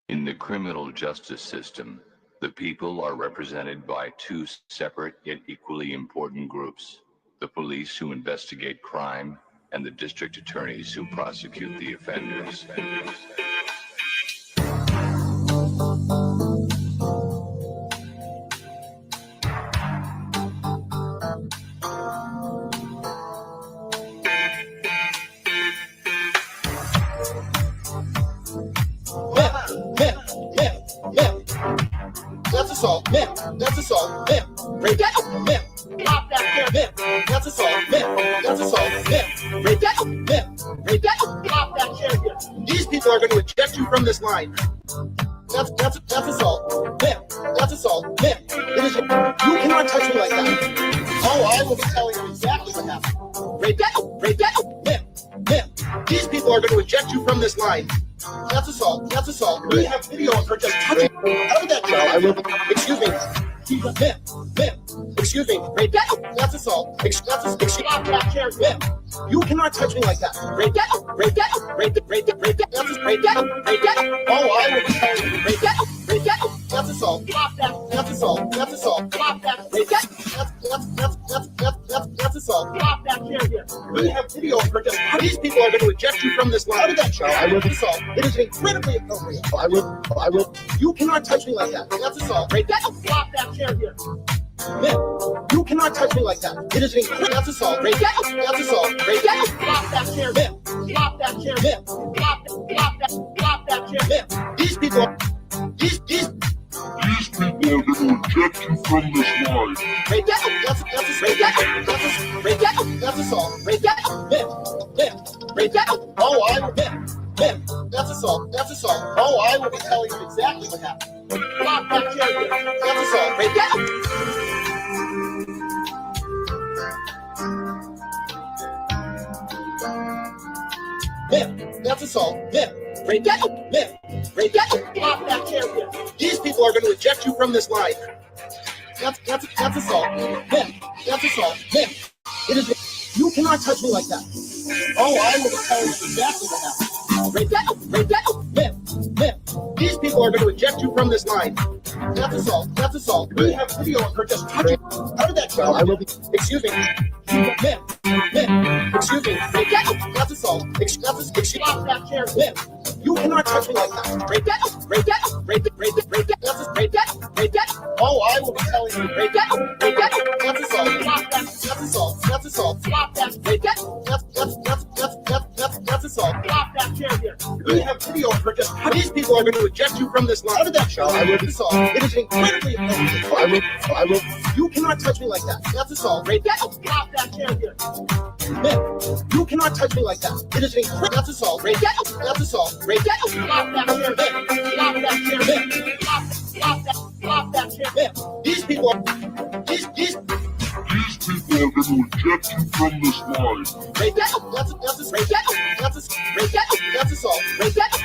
In the criminal justice system, the people are represented by two separate yet equally important groups: the police who investigate crime and the district attorneys who prosecute the offenders. That's assault, man. That's assault, man. Break that up, man. Pop that chair, man. That's assault, man. That's assault, man. Break that up, man. Break that up. Pop that chair here. These people are going to eject you from this line. That's assault, man. That's assault, man. It is. You cannot touch me like that. Oh, I will be telling you exactly what happened. Break that up, man. Man. These people are going to eject you from this line. That's assault. That's assault. We have video of her just touching. How did that go? I will. Excuse me. Man. Excuse me. Break that up. That's assault. Stop that chair. Man. You cannot touch me like that. Break that up. Break that up. Break that. Break that. Break that up. Break that up. Oh, I will be telling you. Break that up. Break that up. That's assault. Stop that. That's assault. That's assault. Stop that. Break that. That's assault. Stop that chair here. We have video of her just. These people are going to eject you from this line. How did that show? I will be assault. It is incredibly appropriate. I will. You cannot touch me like that. That's assault. Break that up. Stop that chair here. Man, you cannot touch me like that. It is incredible. That's assault. Break that up. That's assault. Break that up. Stop that chair. Man. Stop that chair. Man. Stop that chair. Man. These people are going to eject you from this line. Break that up. That's break that up. Break that up. That's assault. Break that up. Man. Break that up. Oh, I will. Man. That's assault. That's assault. Oh, I will be telling you exactly what happened. Stop that chair here. That's assault. Break that up. Man, that's assault. Man, break that up. Man, break that up. Stop that chair here. These people are going to eject you from this line. That's assault. Man, that's assault. Man, it is. You cannot touch me like that. Oh, I will tell you exactly what happened. Break that up. Break that up. Man. These people are going to eject you from this line. That's assault. That's assault. We have video of her just touching. How did that go? I will be. Excuse me. Man. Excuse me. Break that up. That's assault. Stop that chair. Man. You cannot touch me like that. Break that up. Break that up. Break that. Break that. Break that. Oh, I will be telling you. Break that up. Break that up. That's assault. Stop that. That's assault. That's assault. Stop that. Break that. That's assault. Stop that chair here. We have video of her just. These people are going to eject you from this line. How did that show? I will be assault. It is incredibly appropriate. I will. You cannot touch me like that. That's assault. Break that up. Stop that chair here. Man, you cannot touch me like that. It is incredible. That's assault. Break that up. That's assault. Break that up. Stop that chair. Stop that chair. Stop that chair. Man, these people are. These people are going to eject you from this line. Break that up. That's break that up. Break that up. That's assault. Break that up.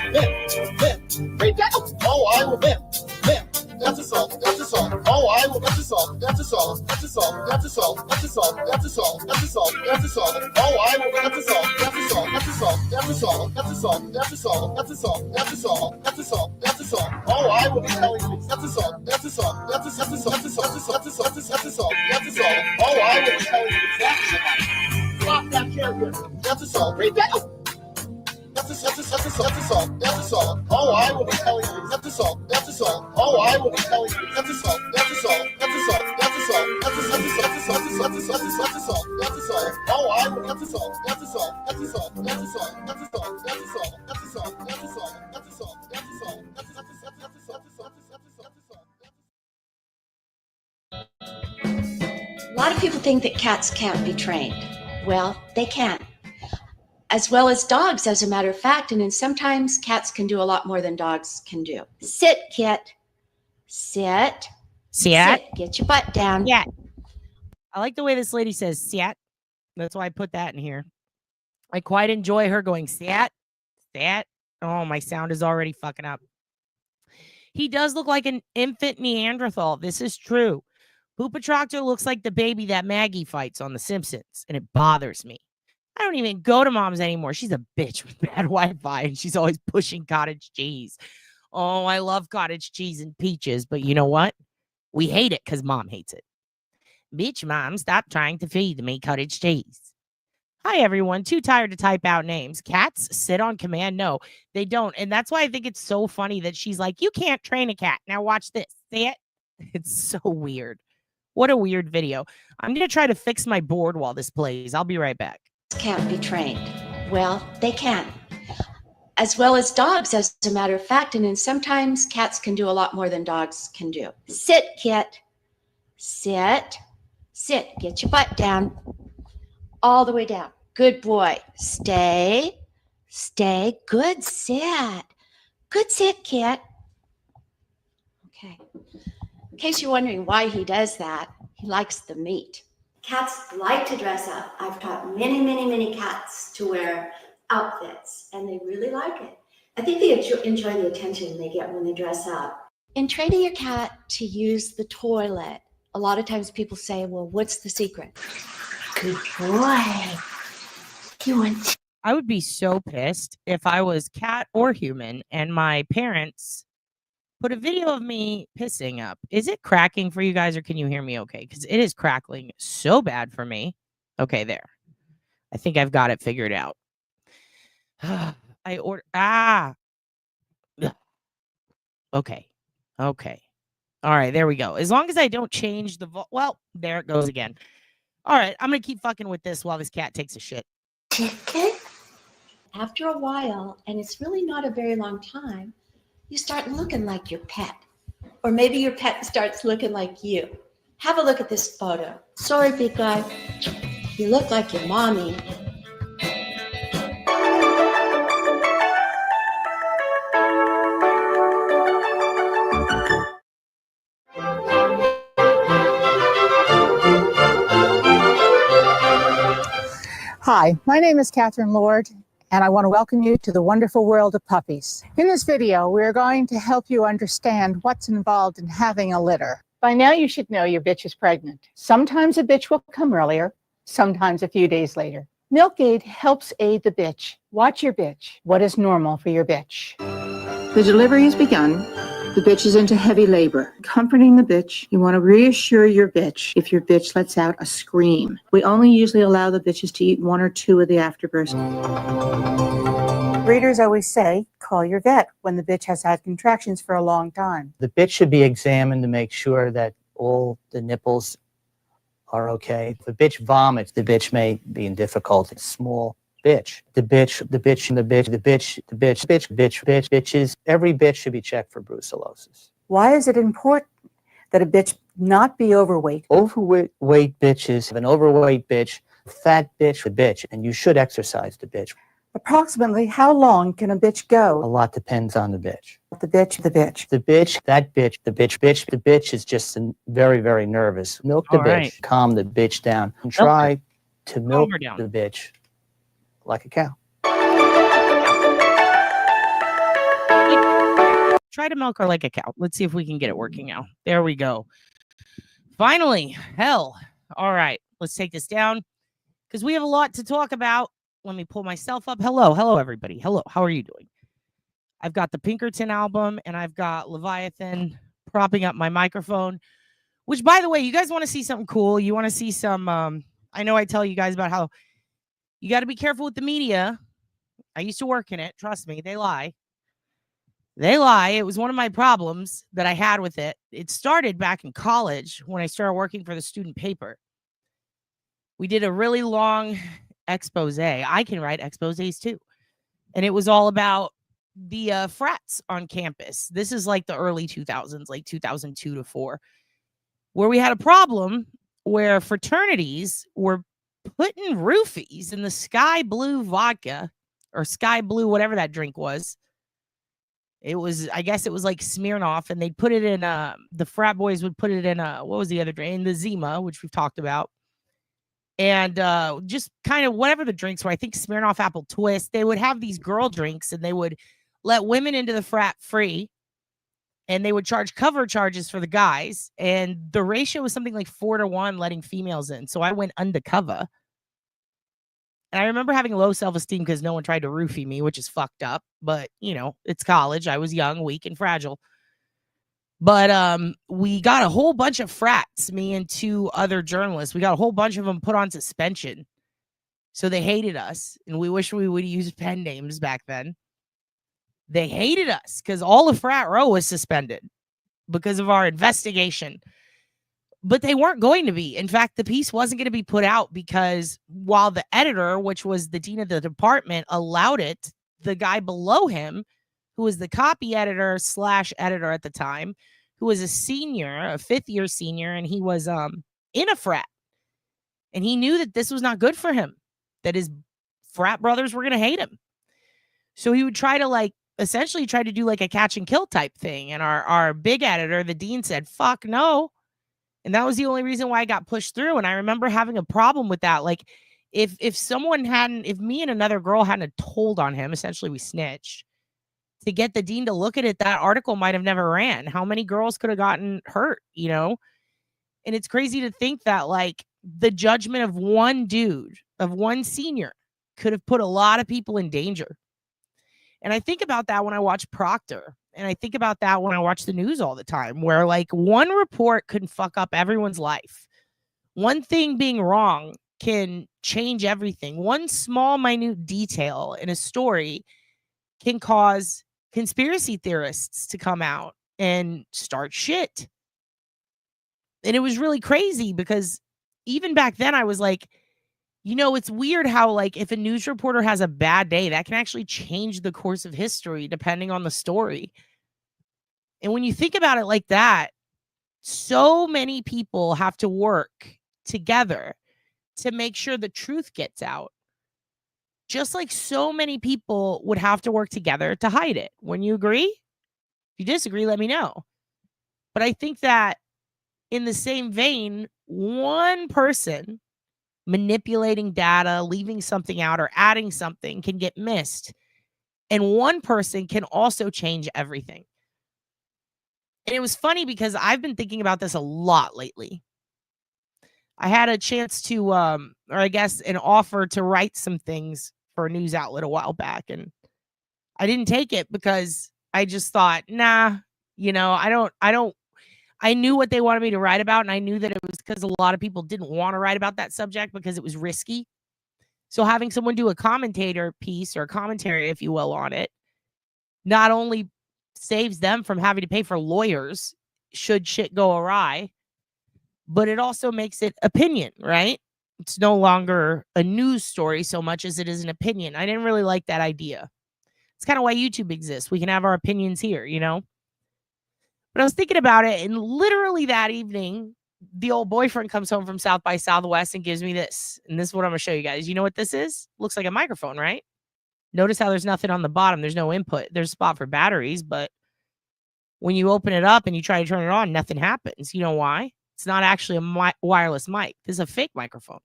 Man. Break that up. Oh, I will. Man. That's assault. That's assault. Oh, I will. That's assault. That's assault. That's assault. That's assault. That's assault. That's assault. That's assault. That's assault. Oh, I will. That's assault. That's assault. That's assault. That's assault. That's assault. That's assault. That's assault. That's assault. That's assault. That's assault. Oh, I will be telling you. That's assault. That's assault. That's assault. That's assault. That's assault. That's assault. That's assault. That's assault. Oh, I will be telling you exactly what happened. Stop that chair here. That's assault. Break that up. That's assault. That's assault. Oh, I will be telling you. That's assault. That's assault. Oh, I will be telling you. That's assault. That's assault. That's assault. That's assault. That's assault. That's assault. That's assault. That's assault. Oh, I will. That's assault. That's assault. That's assault. That's assault. That's assault. That's assault. That's assault. That's assault. That's assault. That's assault. A lot of people think that cats can't be trained. Well, they can. As well as dogs, as a matter of fact. And then sometimes cats can do a lot more than dogs can do. Sit, Kit. Sit. Get your butt down. Yeah. I like the way this lady says sit. That's why I put that in here. I quite enjoy her going sit. Oh, my sound is already fucking up. He does look like an infant Neanderthal. This is true. Proctor looks like the baby that Maggie fights on The Simpsons, and it bothers me. I don't even go to mom's anymore. She's a bitch with bad Wi-Fi, and she's always pushing cottage cheese. Oh, I love cottage cheese and peaches, but you know what? We hate it because mom hates it. Bitch, mom, stop trying to feed me cottage cheese. Hi, everyone. Too tired to type out names. Cats sit on command. No, they don't. And that's why I think it's so funny that she's like, you can't train a cat. Now watch this. See it? It's so weird. What a weird video. I'm going to try to fix my board while this plays. I'll be right back. Can't be trained. Well, they can. As well as dogs, as a matter of fact. And then sometimes cats can do a lot more than dogs can do. Sit, Kit. Sit. Sit. Get your butt down. All the way down. Good boy. Stay. Stay. Good sit. Good sit, Kit. Okay. In case you're wondering why he does that, he likes the meat. Cats like to dress up. I've taught many, many, many cats to wear outfits, and they really like it. I think they enjoy the attention they get when they dress up. In training your cat to use the toilet, a lot of times people say, well, what's the secret? Good boy. You want I would be so pissed if I was cat or human and my parents put a video of me pissing up. Is it cracking for you guys or can you hear me okay? Because it is crackling so bad for me. Okay, there. I think I've got it figured out. I ordered. Okay. Okay. All right, there we go. As long as I don't change the well, there it goes again. All right, I'm going to keep fucking with this while this cat takes a shit. chicken? After a while, and it's really not a very long time, you start looking like your pet. Or maybe your pet starts looking like you. Have a look at this photo. Sorry, big guy. You look like your mommy. Hi, my name is Catherine Lord, and I want to welcome you to the wonderful world of puppies. In this video, we are going to help you understand what's involved in having a litter. By now, you should know your bitch is pregnant. Sometimes a bitch will come earlier, sometimes a few days later. Milk Aid helps aid the bitch. Watch your bitch. What is normal for your bitch? The delivery has begun. The bitch is into heavy labor. Comforting the bitch, you want to reassure your bitch if your bitch lets out a scream. We only usually allow the bitches to eat 1 or 2 of the afterbirths. Breeders always say, call your vet when the bitch has had contractions for a long time. The bitch should be examined to make sure that all the nipples are okay. If the bitch vomits, the bitch may be in difficulty. Small bitch. Bitches. Every bitch should be checked for brucellosis. Why is it important that a bitch not be overweight? Overweight bitches have an overweight bitch, fat bitch, and you should exercise the bitch. Approximately how long can a bitch A go? lot depends on the bitch. The bitch. The bitch is just very, very nervous. Milk the All bitch, right. calm the bitch down, and Milk try to milk her down. the bitch like a cow. Try to milk her like a cow. Let's see if we can get it working now. There we go. Finally, hell. All right, let's take this down because we have a lot to talk about. Let me pull myself up. Hello, everybody. Hello, how are you doing? I've got the Pinkerton album and I've got Leviathan propping up my microphone, which, by the way, you guys want to see something cool? You want to see some, I know I tell you guys about how you got to be careful with the media. I used to work in it. Trust me, they lie. They lie. It was one of my problems that I had with it. It started back in college when I started working for the student paper. We did a really long expose. I can write exposés too. And it was all about the frats on campus. This is like the early 2000s, like 2002 to 4, where we had a problem where fraternities were putting roofies in the sky blue vodka or sky blue, whatever that drink was. It was, I guess it was like Smirnoff, and they'd put it in, the frat boys would put it in, what was the other drink? In the Zima, which we've talked about. And just kind of whatever the drinks were, I think Smirnoff Apple Twist, they would have these girl drinks and they would let women into the frat free. And they would charge cover charges for the guys. And the ratio was something like 4 to 1 letting females in. So I went undercover. And I remember having low self-esteem because no one tried to roofie me, which is fucked up. But, it's college. I was young, weak, and fragile. But we got a whole bunch of frats, me and 2 other journalists. We got a whole bunch of them put on suspension. So they hated us, and we wish we would use pen names back then. They hated us because all of Frat Row was suspended because of our investigation. But they weren't going to be. In fact, the piece wasn't going to be put out because while the editor, which was the dean of the department, allowed it, the guy below him, who was the copy editor / editor at the time, who was a senior, a 5th-year senior, and he was in a frat. And he knew that this was not good for him, that his frat brothers were going to hate him. So he would try to essentially try to do a catch and kill type thing. And our big editor, the dean, said, fuck no. And that was the only reason why I got pushed through. And I remember having a problem with that. If me and another girl hadn't told on him, essentially we snitched, to get the dean to look at it, that article might have never ran. How many girls could have gotten hurt, And it's crazy to think that the judgment of one dude, of one senior, could have put a lot of people in danger. And I think about that when I watch Proctor. And I think about that when I watch the news all the time, where one report can fuck up everyone's life. One thing being wrong can change everything. One small, minute detail in a story can cause conspiracy theorists to come out and start shit. And it was really crazy because even back then I was it's weird how if a news reporter has a bad day, that can actually change the course of history depending on the story. And when you think about it like that, so many people have to work together to make sure the truth gets out. Just like so many people would have to work together to hide it. Wouldn't you agree? If you disagree, let me know. But I think that in the same vein, one person manipulating data, leaving something out, or adding something can get missed. And one person can also change everything. And it was funny because I've been thinking about this a lot lately. I had a chance to, or I guess an offer to write some things for a news outlet a while back. And I didn't take it because I just thought, nah, I knew what they wanted me to write about. And I knew that it was because a lot of people didn't want to write about that subject because it was risky. So having someone do a commentator piece or a commentary, if you will, on it, not only saves them from having to pay for lawyers should shit go awry, but it also makes it opinion, right? It's no longer a news story so much as it is an opinion. I didn't really like that idea. It's kind of why YouTube exists. We can have our opinions here, But I was thinking about it, and literally that evening, the old boyfriend comes home from South by Southwest and gives me this. And this is what I'm going to show you guys. You know what this is? Looks like a microphone, right? Notice how there's nothing on the bottom. There's no input. There's a spot for batteries, but when you open it up and you try to turn it on, nothing happens. You know why? It's not actually a wireless mic. This is a fake microphone.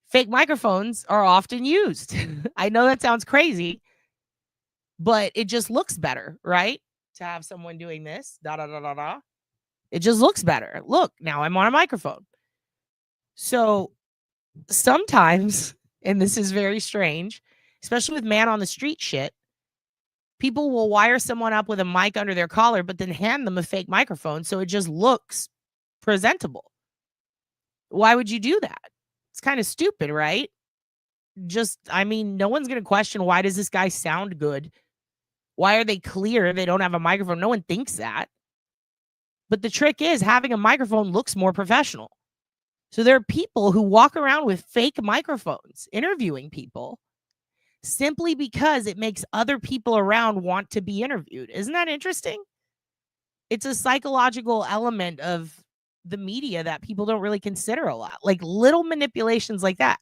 Fake microphones are often used. I know that sounds crazy, but it just looks better, right? To have someone doing this, it just looks better. Look, now I'm on a microphone. So sometimes, and this is very strange, especially with man on the street shit, people will wire someone up with a mic under their collar, but then hand them a fake microphone so it just looks presentable. Why would you do that? It's kind of stupid, right? No one's going to question, why does this guy sound good? Why are they clear? They don't have a microphone. No one thinks that. But the trick is having a microphone looks more professional. So there are people who walk around with fake microphones interviewing people simply because it makes other people around want to be interviewed. Isn't that interesting? It's a psychological element of the media that people don't really consider a lot. Like little manipulations like that.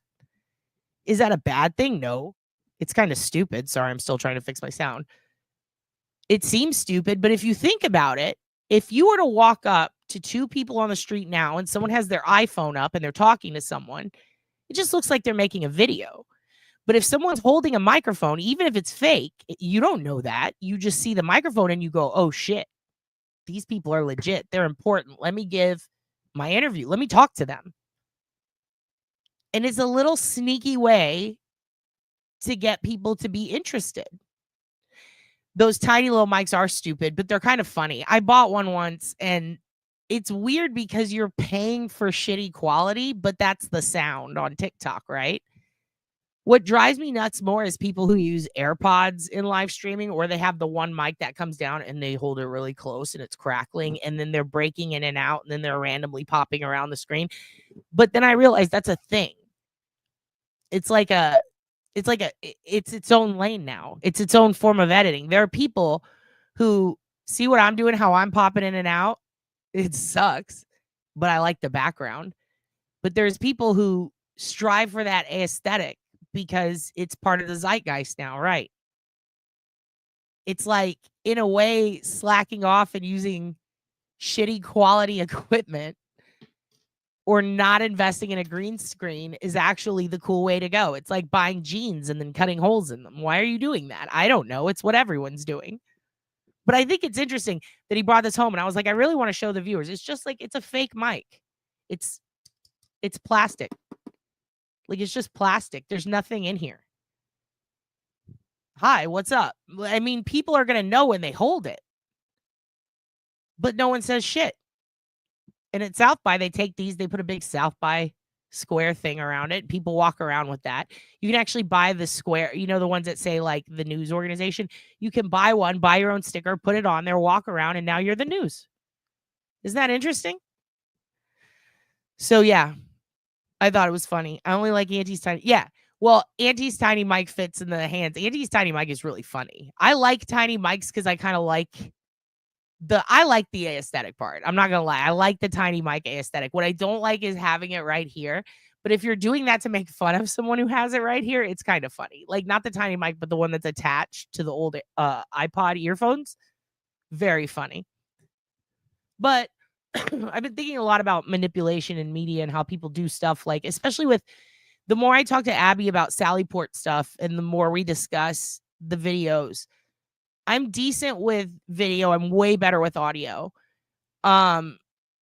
Is that a bad thing? No. It's kind of stupid. Sorry, I'm still trying to fix my sound. It seems stupid, but if you think about it, if you were to walk up to 2 people on the street now and someone has their iPhone up and they're talking to someone, it just looks like they're making a video. But if someone's holding a microphone, even if it's fake, you don't know that. You just see the microphone and you go, oh shit, these people are legit. They're important. Let me give my interview. Let me talk to them. And it's a little sneaky way to get people to be interested. Those tiny little mics are stupid, but they're kind of funny. I bought one once, and it's weird because you're paying for shitty quality, but that's the sound on TikTok, right? What drives me nuts more is people who use AirPods in live streaming, or they have the one mic that comes down and they hold it really close and it's crackling, and then they're breaking in and out, and then they're randomly popping around the screen. But then I realized that's a thing. It's its own lane now. It's its own form of editing. There are people who see what I'm doing, how I'm popping in and out. It sucks, but I like the background. But there's people who strive for that aesthetic because it's part of the zeitgeist now, right? It's like, in a way, slacking off and using shitty quality equipment or not investing in a green screen is actually the cool way to go. It's like buying jeans and then cutting holes in them. Why are you doing that? I don't know. It's what everyone's doing. But I think it's interesting that he brought this home, and I was like, I really want to show the viewers. It's just like, it's a fake mic. It's plastic. Like, it's just plastic. There's nothing in here. Hi, what's up? I mean, people are going to know when they hold it. But no one says shit. And at South by, they take these, they put a big South by square thing around it. People walk around with that. You can actually buy the square, the ones that say like the news organization. You can buy one, buy your own sticker, put it on there, walk around, and now you're the news. Isn't that interesting? So yeah, I thought it was funny. I only like Auntie's tiny. Yeah. Well, Auntie's tiny mic fits in the hands. Auntie's tiny mic is really funny. I like tiny mics because I kind of like the aesthetic part. I'm not going to lie. I like the tiny mic aesthetic. What I don't like is having it right here. But if you're doing that to make fun of someone who has it right here, it's kind of funny. Like, not the tiny mic, but the one that's attached to the old iPod earphones. Very funny. But I've been thinking a lot about manipulation in media and how people do stuff, like, especially with the more I talk to Abby about Sallyport stuff and the more we discuss the videos. I'm decent with video. I'm way better with audio. And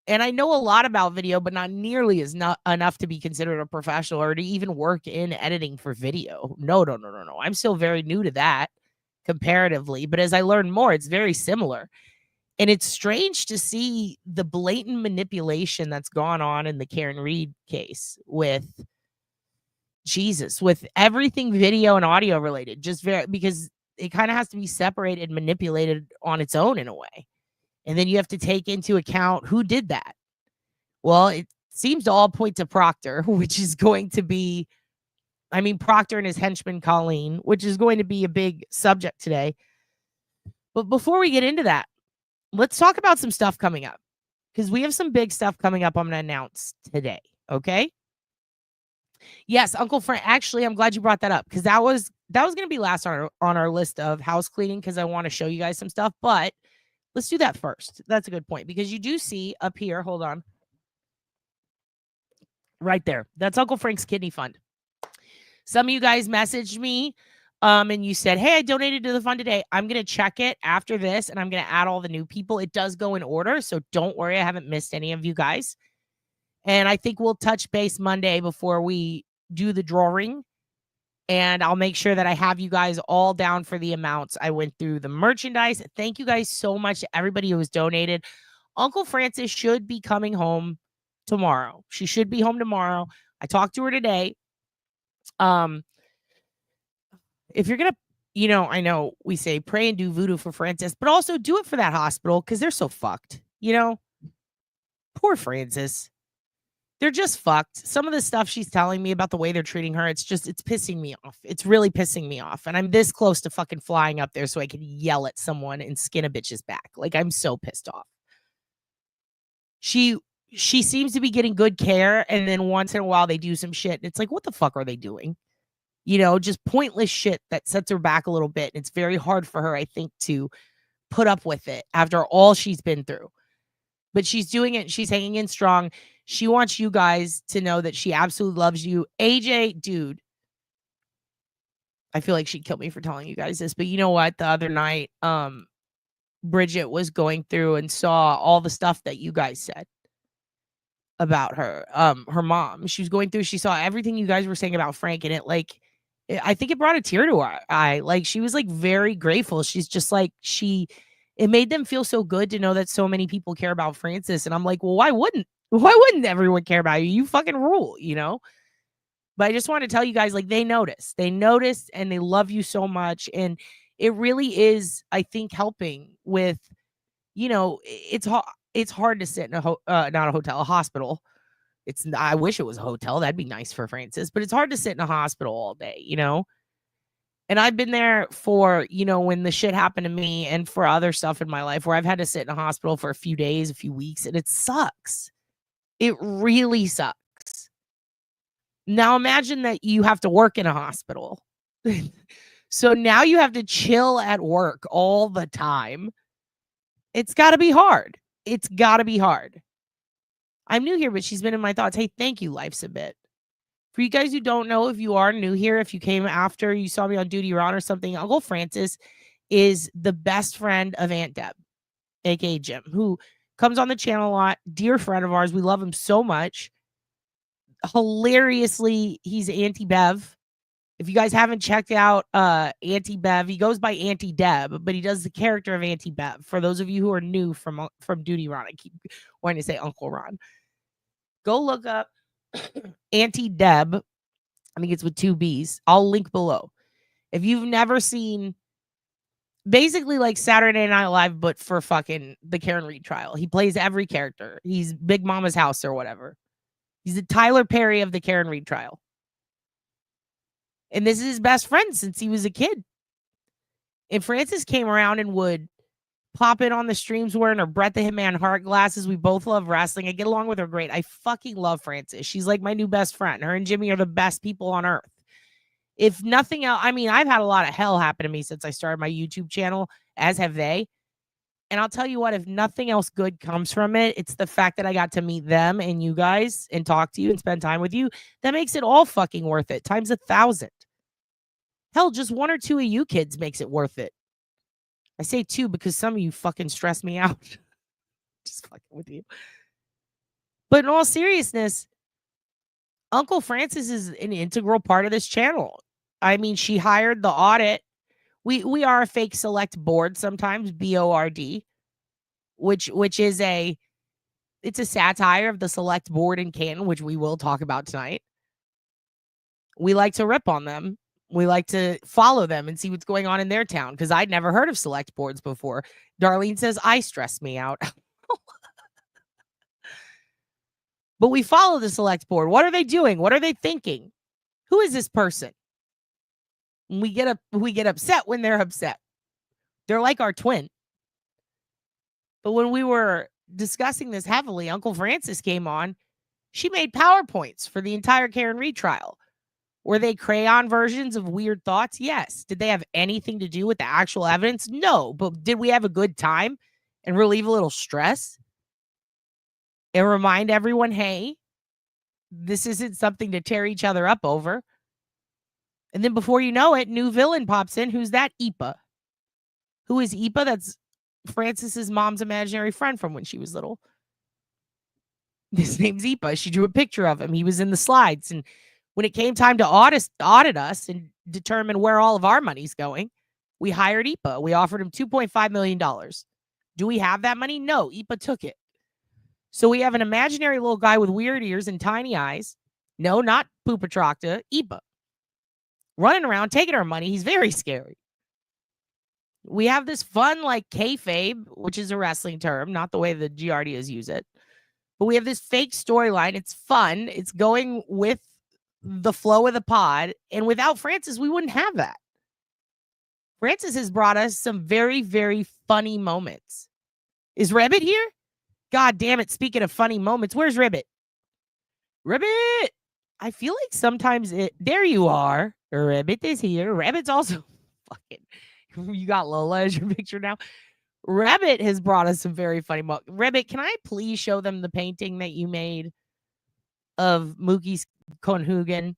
I know a lot about video, but not nearly as not enough to be considered a professional or to even work in editing for video. No. I'm still very new to that comparatively. But as I learn more, it's very similar. And it's strange to see the blatant manipulation that's gone on in the Karen Reed case with everything video and audio related, because it kind of has to be separated and manipulated on its own in a way. And then you have to take into account who did that. Well, it seems to all point to Proctor, which is going to be, Proctor and his henchman Colleen, which is going to be a big subject today. But before we get into that, let's talk about some stuff coming up, because we have some big stuff coming up I'm going to announce today. Okay. Yes, Uncle Frank. Actually, I'm glad you brought that up, because that was going to be last on our list of house cleaning, because I want to show you guys some stuff. But let's do that first. That's a good point, because you do see up here. Hold on. Right there. That's Uncle Frank's kidney fund. Some of you guys messaged me and you said, hey, I donated to the fund today. I'm going to check it after this, and I'm going to add all the new people. It does go in order, so don't worry. I haven't missed any of you guys. And I think we'll touch base Monday before we do the drawing. And I'll make sure that I have you guys all down for the amounts. I went through the merchandise. Thank you guys so much to everybody who has donated. Uncle Frances should be coming home tomorrow. She should be home tomorrow. I talked to her today. If you're going to, I know we say pray and do voodoo for Frances, but also do it for that hospital, because they're so fucked. Poor Frances. They're just fucked. Some of the stuff she's telling me about the way they're treating her, it's pissing me off. It's really pissing me off. And I'm this close to fucking flying up there so I can yell at someone and skin a bitch's back. Like, I'm so pissed off. She seems to be getting good care, and then once in a while they do some shit. And it's like, what the fuck are they doing? Just pointless shit that sets her back a little bit. And it's very hard for her, I think, to put up with it after all she's been through. But she's doing it. She's hanging in strong. She wants you guys to know that she absolutely loves you. AJ, dude, I feel like she'd kill me for telling you guys this, but you know what? The other night, Bridget was going through and saw all the stuff that you guys said about her, her mom. She was going through, she saw everything you guys were saying about Frank, and it like, I think it brought a tear to her eye. Like, she was like very grateful. She's just like, it made them feel so good to know that so many people care about Francis. And I'm like, well, why wouldn't everyone care about you? You fucking rule, you know? But I just want to tell you guys, like, they noticed and they love you so much. And it really is, I think, helping with, you know, it's hard to sit in not a hotel, a hospital. I wish it was a hotel. That'd be nice for Francis, but it's hard to sit in a hospital all day, you know? And I've been there for, you know, when the shit happened to me and for other stuff in my life where I've had to sit in a hospital for a few days, a few weeks, and it sucks. It really sucks. Now imagine that you have to work in a hospital. So now you have to chill at work all the time. It's got to be hard. It's got to be hard. I'm new here, but she's been in my thoughts. Hey, thank you, Life's a Bit. For you guys who don't know, if you are new here, if you came after you saw me on Duty Ron or something, Uncle Francis is the best friend of Aunt Deb, aka Jim, who comes on the channel a lot. Dear friend of ours. We love him so much. Hilariously, he's Auntie Bev. If you guys haven't checked out Auntie Bev, he goes by Auntie Deb, but he does the character of Auntie Bev. For those of you who are new from Duty Ron, I keep wanting to say Uncle Ron. Go look up Auntie Deb. I think it's with 2 B's. I'll link below. If you've never seen, basically like Saturday Night Live, but for fucking the Karen Reed trial. He plays every character. He's Big Mama's house or whatever. He's the Tyler Perry of the Karen Reed trial. And this is his best friend since he was a kid. And Francis came around and would pop in on the streams wearing her Bret the Hitman Hart glasses. We both love wrestling. I get along with her great. I fucking love Francis. She's like my new best friend. Her and Jimmy are the best people on earth. If nothing else, I mean, I've had a lot of hell happen to me since I started my YouTube channel, as have they. And I'll tell you what, if nothing else good comes from it, it's the fact that I got to meet them and you guys and talk to you and spend time with you. That makes it all fucking worth it, times 1,000. Hell, just 1 or 2 of you kids makes it worth it. I say 2 because some of you fucking stress me out. Just fucking with you. But in all seriousness, Uncle Francis is an integral part of this channel. I mean, she hired the audit. We are a fake select board sometimes, BORD, which is it's a satire of the select board in Canton, which we will talk about tonight. We like to rip on them. We like to follow them and see what's going on in their town because I'd never heard of select boards before. Darlene says, I stress me out. But we follow the select board. What are they doing? What are they thinking? Who is this person? And we get upset when they're upset. They're like our twin. But when we were discussing this heavily, Uncle Francis came on. She made PowerPoints for the entire Karen Reed trial. Were they crayon versions of weird thoughts? Yes. Did they have anything to do with the actual evidence? No. But did we have a good time and relieve a little stress? And remind everyone, hey, this isn't something to tear each other up over. And then before you know it, new villain pops in. Who's that? Ipa. Who is Ipa? That's Francis's mom's imaginary friend from when she was little. His name's Ipa. She drew a picture of him. He was in the slides. And when it came time to audit us and determine where all of our money's going, we hired Ipa. We offered him $2.5 million. Do we have that money? No, Ipa took it. So we have an imaginary little guy with weird ears and tiny eyes. No, not Pupatrocta, Ipa. Running around, taking our money. He's very scary. We have this fun, like, kayfabe, which is a wrestling term, not the way the Giardias use it. But we have this fake storyline. It's fun. It's going with the flow of the pod. And without Francis, we wouldn't have that. Francis has brought us some very, very funny moments. Is Rebbit here? God damn it. Speaking of funny moments, where's Rebbit? Rebbit! I feel like sometimes there you are. Rebbit is here. Rebbit's also fucking, you got Lola as your picture now. Rebbit has brought us some very funny moments. Rebbit, can I please show them the painting that you made of Mookie's Conhugan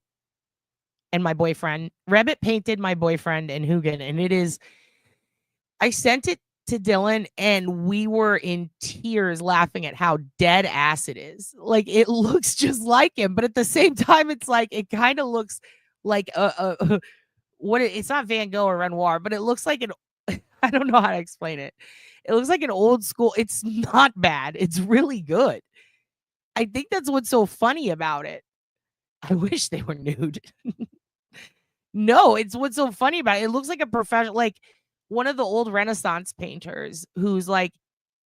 and my boyfriend? Rebbit painted my boyfriend and Hugan, and it is, I sent it to Dylan, and we were in tears laughing at how dead ass it is. Like, it looks just like him, but at the same time, it's like, it kind of looks like it's not Van Gogh or Renoir, but it looks like I don't know how to explain it. It looks like an old school. It's not bad. It's really good. I think that's what's so funny about it. I wish they were nude. No, it's what's so funny about it. It looks like a professional, like one of the old Renaissance painters who's like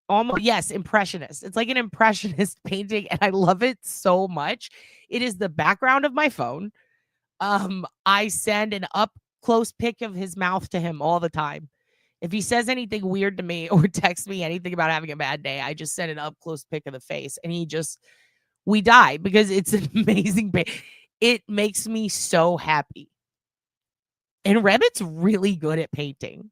almost, yes, impressionist. It's like an impressionist painting, and I love it so much. It is the background of my phone. I send an up close pic of his mouth to him all the time. If he says anything weird to me or texts me anything about having a bad day, I just send an up close pic of the face, and we die because it's an amazing it makes me so happy. And Rebbit's really good at painting.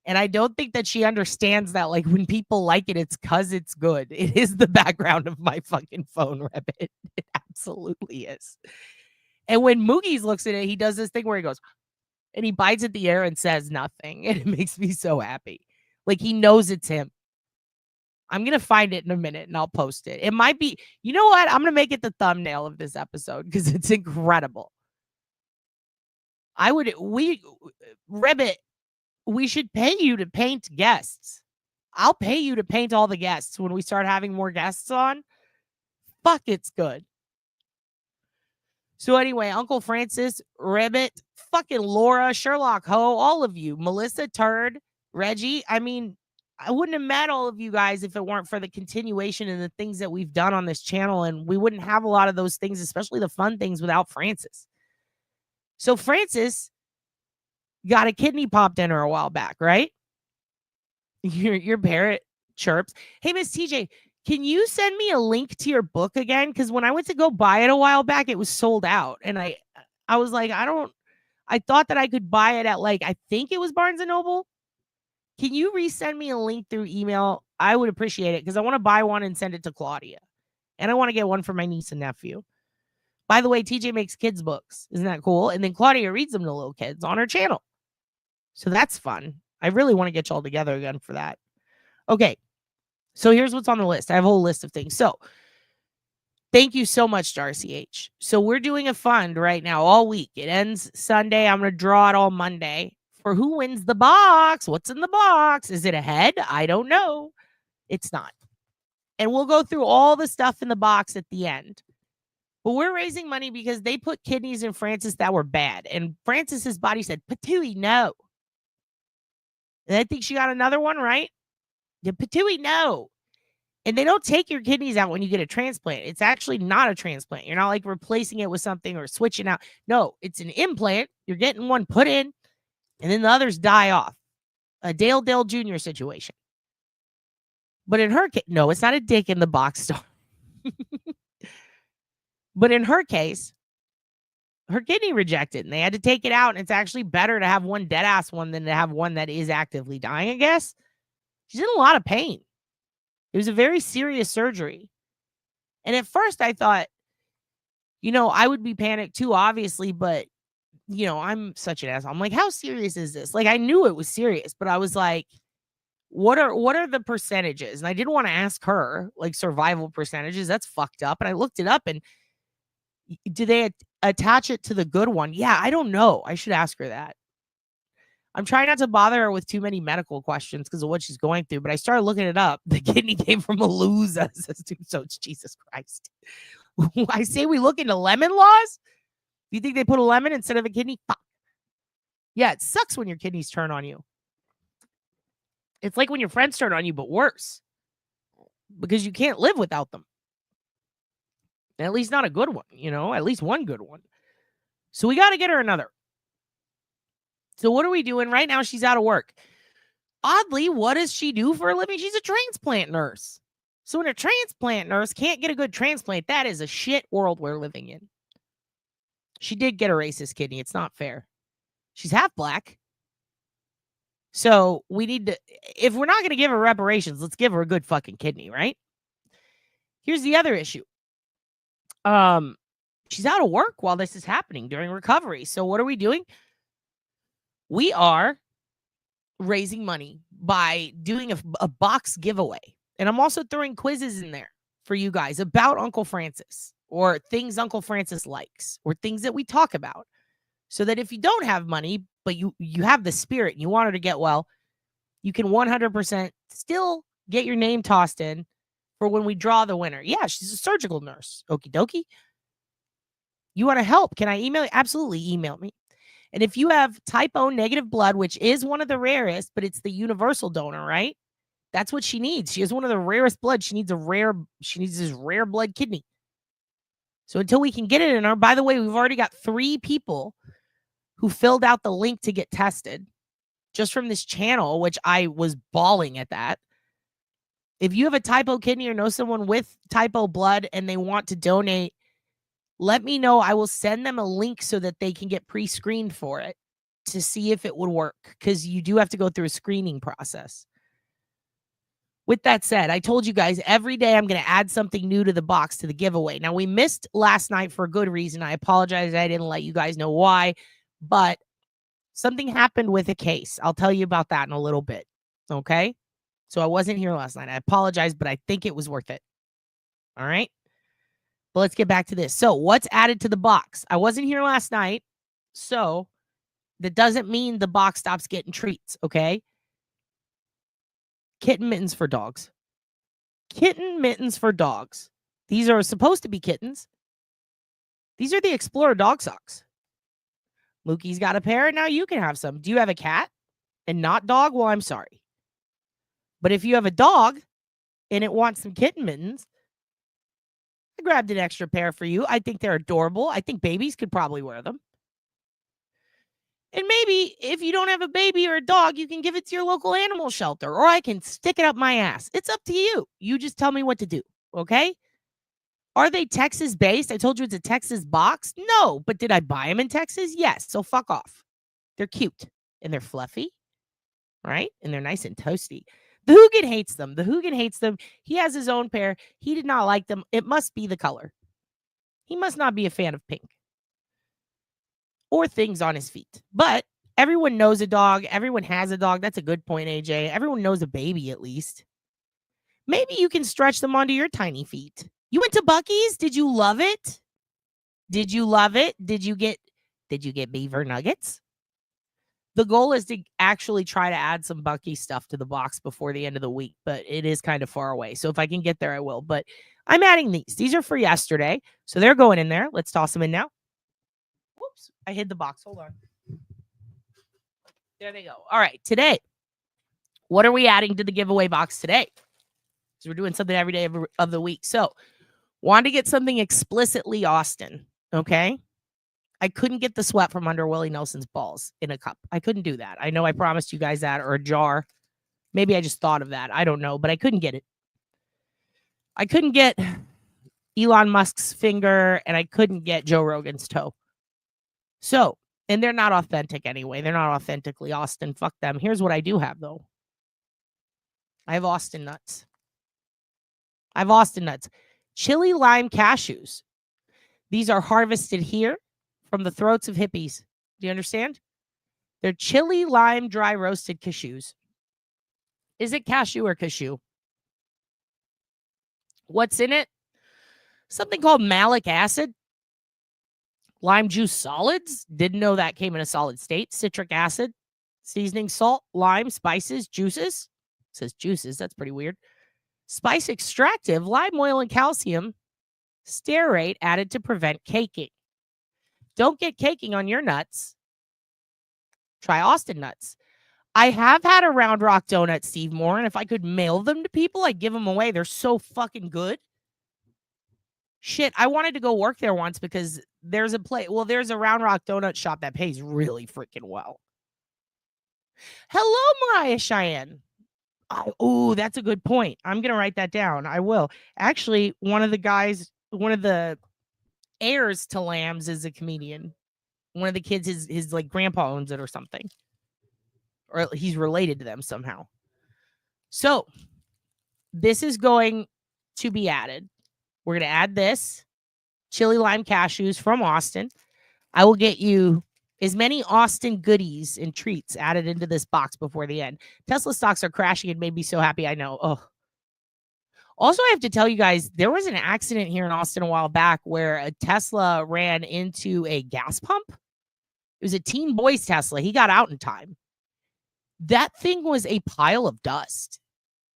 And I don't think that she understands that, like, when people like it, it's because it's good. It is the background of my fucking phone, Rebbit. It absolutely is. And when Moogies looks at it, he does this thing where he goes, and he bites at the air and says nothing. And it makes me so happy. Like, he knows it's him. I'm going to find it in a minute and I'll post it. It might be, you know what? I'm going to make it the thumbnail of this episode because it's incredible. Rebbit, we should pay you to paint guests. I'll pay you to paint all the guests when we start having more guests on. Fuck, it's good. So anyway, Uncle Francis, Rebbit, fucking Laura, Sherlock Ho, all of you, Melissa Turd, Reggie. I mean, I wouldn't have met all of you guys if it weren't for the continuation and the things that we've done on this channel. And we wouldn't have a lot of those things, especially the fun things, without Francis. So Francis got a kidney popped in her a while back, right? Your parrot chirps. Hey, Miss TJ, can you send me a link to your book again? Because when I went to go buy it a while back, it was sold out. And I was like, I thought that I could buy it at, like, I think it was Barnes & Noble. Can you resend me a link through email? I would appreciate it because I want to buy one and send it to Claudia. And I want to get one for my niece and nephew. By the way, TJ makes kids books. Isn't that cool? And then Claudia reads them to little kids on her channel. So that's fun. I really want to get y'all together again for that. Okay. So here's what's on the list. I have a whole list of things. So thank you so much, Darcy H. So we're doing a fund right now all week. It ends Sunday. I'm going to draw it all Monday for who wins the box. What's in the box? Is it a head? I don't know. It's not. And we'll go through all the stuff in the box at the end. But we're raising money because they put kidneys in Francis that were bad. And Francis's body said, Patooey, no. And I think she got another one, right? Yeah, Patooey, no. And they don't take your kidneys out when you get a transplant. It's actually not a transplant. You're not like replacing it with something or switching out. No, it's an implant. You're getting one put in, and then the others die off. A Dale Jr. situation. But in her case, no, it's not a dick in the box store. But in her case, her kidney rejected, and they had to take it out, and it's actually better to have one dead-ass one than to have one that is actively dying, I guess. She's in a lot of pain. It was a very serious surgery. And at first I thought, I would be panicked too, obviously, but, I'm such an asshole. I'm like, how serious is this? Like, I knew it was serious, but I was like, what are the percentages? And I didn't want to ask her, like, survival percentages. That's fucked up. And I looked it up, and do they attach it to the good one? Yeah, I don't know. I should ask her that. I'm trying not to bother her with too many medical questions because of what she's going through, but I started looking it up. The kidney came from a loser. So it's Jesus Christ. I say we look into lemon laws. Do you think they put a lemon instead of a kidney? Fuck. Yeah, it sucks when your kidneys turn on you. It's like when your friends turn on you, but worse. Because you can't live without them. At least not a good one, at least one good one. So we got to get her another. So what are we doing? Right now, she's out of work. Oddly, what does she do for a living? She's a transplant nurse. So when a transplant nurse can't get a good transplant, that is a shit world we're living in. She did get a racist kidney. It's not fair. She's half black. So we need to, if we're not going to give her reparations, let's give her a good fucking kidney, right? Here's the other issue. She's out of work while this is happening during recovery. So what are we doing? We are raising money by doing a box giveaway. And I'm also throwing quizzes in there for you guys about Uncle Francis or things Uncle Francis likes or things that we talk about. So that if you don't have money, but you have the spirit and you want her to get well, you can 100% still get your name tossed in for when we draw the winner. Yeah, she's a surgical nurse. Okie dokie. You want to help? Can I email you? Absolutely, email me. And if you have type O negative blood, which is one of the rarest, but it's the universal donor, right? That's what she needs. She has one of the rarest blood. She needs this rare blood kidney. So until we can get it in her, by the way, we've already got 3 people who filled out the link to get tested just from this channel, which I was bawling at that. If you have a type O kidney or know someone with type O blood and they want to donate, let me know. I will send them a link so that they can get pre-screened for it to see if it would work, because you do have to go through a screening process. With that said, I told you guys every day I'm going to add something new to the box, to the giveaway. Now, we missed last night for a good reason. I apologize. I didn't let you guys know why, but something happened with a case. I'll tell you about that in a little bit. Okay? So I wasn't here last night. I apologize, but I think it was worth it. All right? But let's get back to this. So what's added to the box? I wasn't here last night, so that doesn't mean the box stops getting treats, okay? Kitten mittens for dogs. Kitten mittens for dogs. These are supposed to be kittens. These are the Explorer dog socks. Mookie's got a pair, and now you can have some. Do you have a cat and not dog? Well, I'm sorry. But if you have a dog and it wants some kitten mittens, I grabbed an extra pair for you. I think they're adorable. I think babies could probably wear them. And maybe if you don't have a baby or a dog, you can give it to your local animal shelter, or I can stick it up my ass. It's up to you. You just tell me what to do, okay? Are they Texas-based? I told you it's a Texas box. No, but did I buy them in Texas? Yes, so fuck off. They're cute, and they're fluffy, right? And they're nice and toasty. The Hugin hates them. The Hugin hates them. He has his own pair. He did not like them. It must be the color. He must not be a fan of pink or things on his feet. But everyone knows a dog. Everyone has a dog. That's a good point, AJ. Everyone knows a baby at least. Maybe you can stretch them onto your tiny feet. You went to Buc-ee's? Did you love it? Did you love it? Did you get beaver nuggets? The goal is to actually try to add some Buc-ee stuff to the box before the end of the week, but it is kind of far away. So if I can get there, I will. But I'm adding these. These are for yesterday. So they're going in there. Let's toss them in now. Whoops. I hid the box. Hold on. There they go. All right. Today, what are we adding to the giveaway box today? Because we're doing something every day of the week. So wanted to get something explicitly Austin. Okay. I couldn't get the sweat from under Willie Nelson's balls in a cup. I couldn't do that. I know I promised you guys that, or a jar. Maybe I just thought of that. I don't know, but I couldn't get it. I couldn't get Elon Musk's finger, and I couldn't get Joe Rogan's toe. So, and they're not authentic anyway. They're not authentically Austin. Fuck them. Here's what I do have, though. I have Austin nuts. Chili lime cashews. These are harvested here from the throats of hippies. Do you understand? They're chili lime dry roasted cashews. Is it cashew or cashew? What's in it? Something called malic acid. Lime juice solids. Didn't know that came in a solid state. Citric acid. Seasoning, salt, lime, spices, juices. It says juices. That's pretty weird. Spice extractive, lime oil and calcium. Stearate added to prevent caking. Don't get caking on your nuts. Try Austin nuts. I have had a Round Rock donut, Steve Moore, and if I could mail them to people, I'd give them away. They're so fucking good. Shit, I wanted to go work there once because there's a Round Rock donut shop that pays really freaking well. Hello, Mariah Cheyenne. Oh, that's a good point. I'm going to write that down. I will. Actually, one of the heirs to Lambs is a comedian. One of the kids, his like grandpa owns it or something. Or he's related to them somehow. So this is going to be added. We're going to add this chili lime cashews from Austin. I will get you Is many Austin goodies and treats added into this box before the end. Tesla stocks are crashing and made me so happy. I know. Oh. Also, I have to tell you guys, there was an accident here in Austin a while back where a Tesla ran into a gas pump. It was a teen boy's Tesla. He got out in time. That thing was a pile of dust.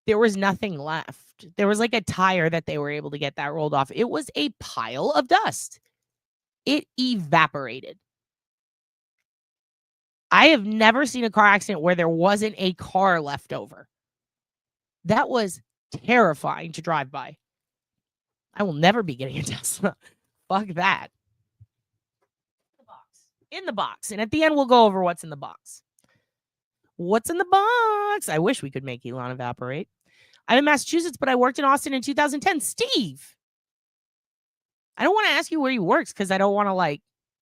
There was nothing left. There was like a tire that they were able to get that rolled off. It was a pile of dust. It evaporated. I have never seen a car accident where there wasn't a car left over. That was terrifying to drive by. I will never be getting a Tesla. Fuck that. In the box. And at the end, we'll go over what's in the box. What's in the box? I wish we could make Elon evaporate. I'm in Massachusetts, but I worked in Austin in 2010. Steve! I don't want to ask you where you worked because I don't want to, like,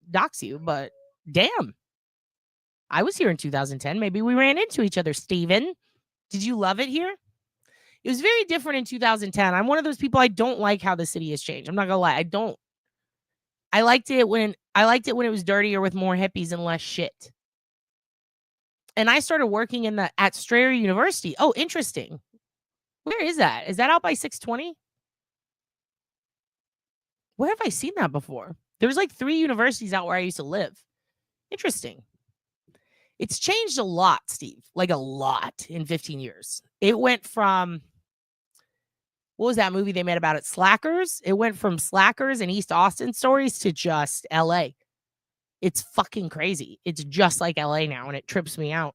dox you, but damn. I was here in 2010. Maybe we ran into each other, Steven. Did you love it here? It was very different in 2010. I'm one of those people, I don't like how the city has changed. I'm not gonna lie. I don't. I liked it when it was dirtier with more hippies and less shit. And I started working at Strayer University. Oh, interesting. Where is that? Is that out by 620? Where have I seen that before? There was like 3 universities out where I used to live. Interesting. It's changed a lot, Steve. Like a lot in 15 years. It went from, what was that movie they made about it? Slackers? It went from Slackers and East Austin stories to just LA. It's fucking crazy. It's just like LA now, and it trips me out.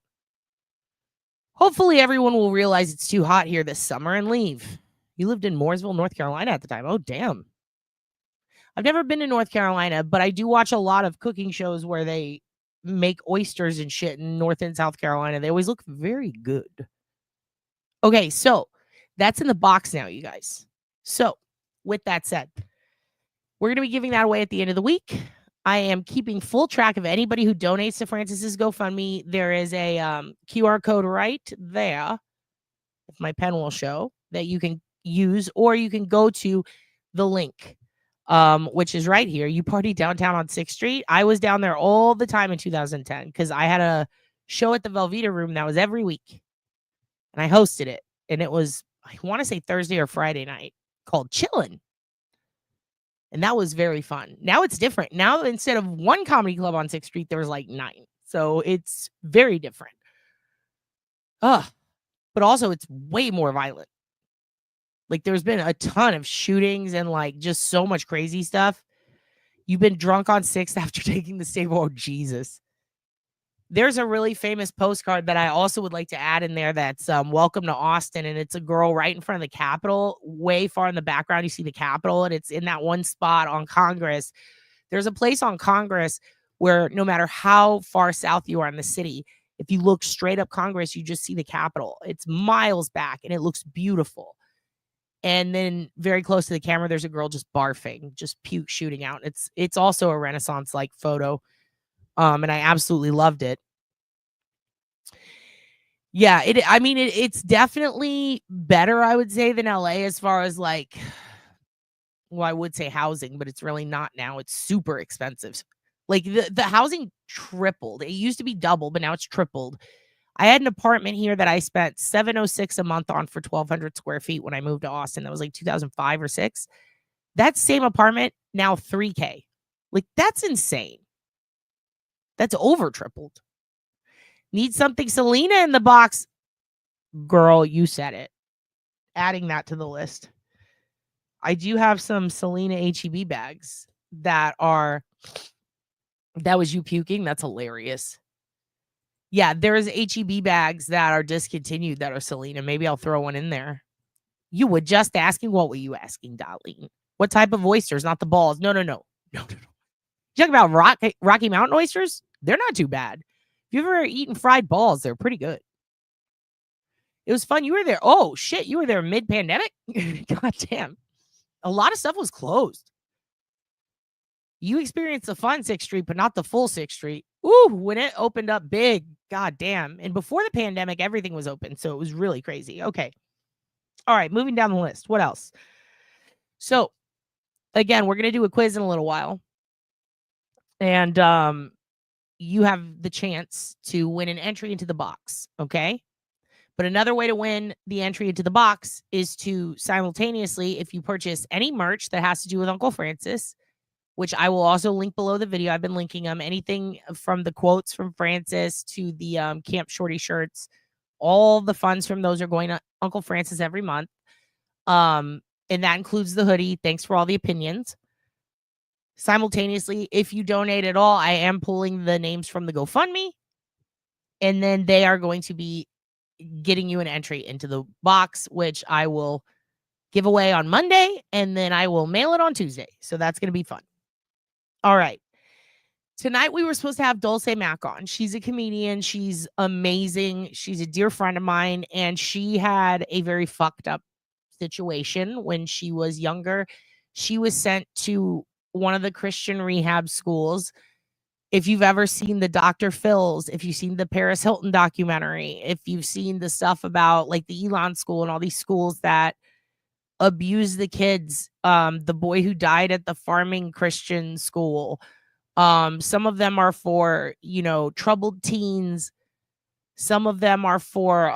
Hopefully everyone will realize it's too hot here this summer and leave. You lived in Mooresville, North Carolina at the time. Oh, damn. I've never been to North Carolina, but I do watch a lot of cooking shows where they make oysters and shit in North and South Carolina. They always look very good. Okay, so that's in the box now, you guys. So with that said, we're going to be giving that away at the end of the week. I am keeping full track of anybody who donates to Francis's GoFundMe. There is a QR code right there, if my pen will show, that you can use, or you can go to the link, which is right here. You party downtown on 6th Street. I was down there all the time in 2010 because I had a show at the Velveeta Room that was every week. And I hosted it. And it was, I want to say Thursday or Friday night, called Chillin'. And that was very fun. Now it's different. Now, instead of 1 comedy club on 6th Street, there was like 9. So it's very different. But also it's way more violent. Like there's been a ton of shootings and like just so much crazy stuff. You've been drunk on 6th after taking the stable. Oh, Jesus. There's a really famous postcard that I also would like to add in there that's welcome to Austin. And it's a girl right in front of the Capitol. Way far in the background, you see the Capitol. And it's in that one spot on Congress. There's a place on Congress where no matter how far south you are in the city, if you look straight up Congress, you just see the Capitol. It's miles back and it looks beautiful. And then very close to the camera, there's a girl just barfing, just puke shooting out. It's also a Renaissance-like photo. And I absolutely loved it. Yeah, it's definitely better, I would say, than LA as far as like, well, I would say housing, but it's really not now. It's super expensive. Like the housing tripled. It used to be double, but now it's tripled. I had an apartment here that I spent $706 a month on for 1,200 square feet when I moved to Austin. That was like 2005 or 6. That same apartment now $3K. Like that's insane. That's over tripled. Need something Selena in the box. Girl, you said it. Adding that to the list. I do have some Selena HEB bags that was you puking. That's hilarious. Yeah, there's HEB bags that are discontinued that are Selena. Maybe I'll throw one in there. You were just asking. What were you asking, Darlene? What type of oysters? Not the balls. No. You talking about Rocky Mountain oysters? They're not too bad. If you've ever eaten fried balls, they're pretty good. It was fun. You were there. Oh, shit. You were there mid-pandemic? God damn. A lot of stuff was closed. You experienced the fun 6th Street, but not the full 6th Street. Ooh, when it opened up big. God damn. And before the pandemic, everything was open. So it was really crazy. Okay. All right. Moving down the list. What else? So, again, we're going to do a quiz in a little while. And, you have the chance to win an entry into the box. Okay. But another way to win the entry into the box is to simultaneously, if you purchase any merch that has to do with Uncle Francis, which I will also link below the video. I've been linking them. Anything from the quotes from Francis to the Camp Shorty shirts, all the funds from those are going to Uncle Francis every month. And that includes the hoodie. Thanks for all the opinions. Simultaneously, if you donate at all, I am pulling the names from the GoFundMe. And then they are going to be getting you an entry into the box, which I will give away on Monday. And then I will mail it on Tuesday. So that's going to be fun. All right. Tonight we were supposed to have Dulce Mack on. She's a comedian. She's amazing. She's a dear friend of mine. And she had a very fucked up situation when she was younger. She was sent to one of the Christian rehab schools. If you've ever seen the Dr. Phil's, if you've seen the Paris Hilton documentary, if you've seen the stuff about like the Elon school and all these schools that abuse the kids, the boy who died at the farming Christian school, some of them are for, you know, troubled teens. Some of them are for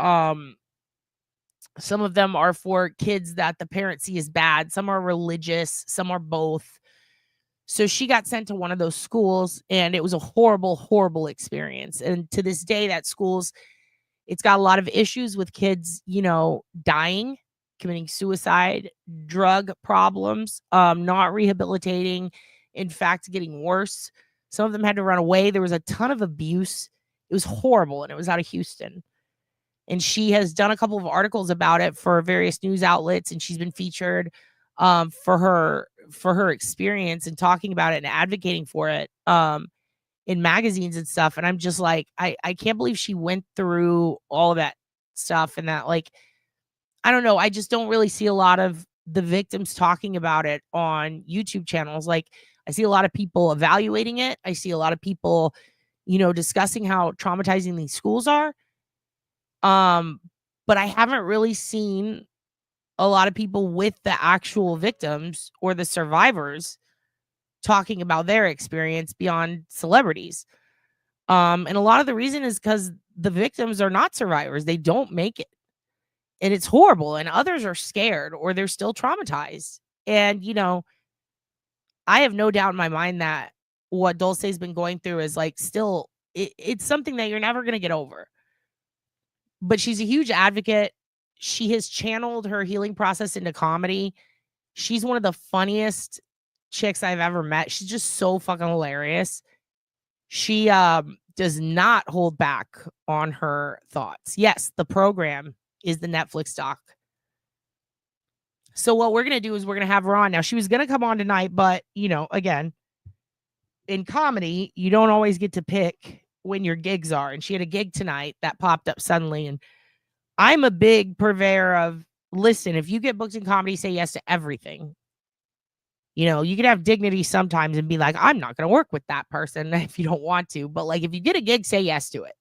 kids that the parents see as bad. Some are religious, some are both. So she got sent to one of those schools, and it was a horrible, horrible experience. And to this day, that it's got a lot of issues with kids, you know, dying, committing suicide, drug problems, not rehabilitating, in fact, getting worse. Some of them had to run away. There was a ton of abuse. It was horrible, and it was out of Houston. And she has done a couple of articles about it for various news outlets, and she's been featured for her experience and talking about it and advocating for it in magazines and stuff. And I'm just like, I can't believe she went through all of that stuff, and that, like, I don't know. I just don't really see a lot of the victims talking about it on YouTube channels. Like, I see a lot of people evaluating it. I see a lot of people, you know, discussing how traumatizing these schools are. But I haven't really seen a lot of people with the actual victims or the survivors talking about their experience beyond celebrities. And a lot of the reason is because the victims are not survivors. They don't make it. And it's horrible. And others are scared or they're still traumatized. And, you know, I have no doubt in my mind that what Dulce's been going through is like still, it's something that you're never going to get over. But she's a huge advocate. She has channeled her healing process into comedy. She's one of the funniest chicks I've ever met. She's just so fucking hilarious. She does not hold back on her thoughts. Yes, the program is the Netflix doc. So what we're going to do is we're going to have her on. Now, she was going to come on tonight, but, you know, again, in comedy, you don't always get to pick when your gigs are. And she had a gig tonight that popped up suddenly. And I'm a big purveyor of, listen, if you get booked in comedy, say yes to everything. You know, you can have dignity sometimes and be like, I'm not going to work with that person if you don't want to. But like, if you get a gig, say yes to it.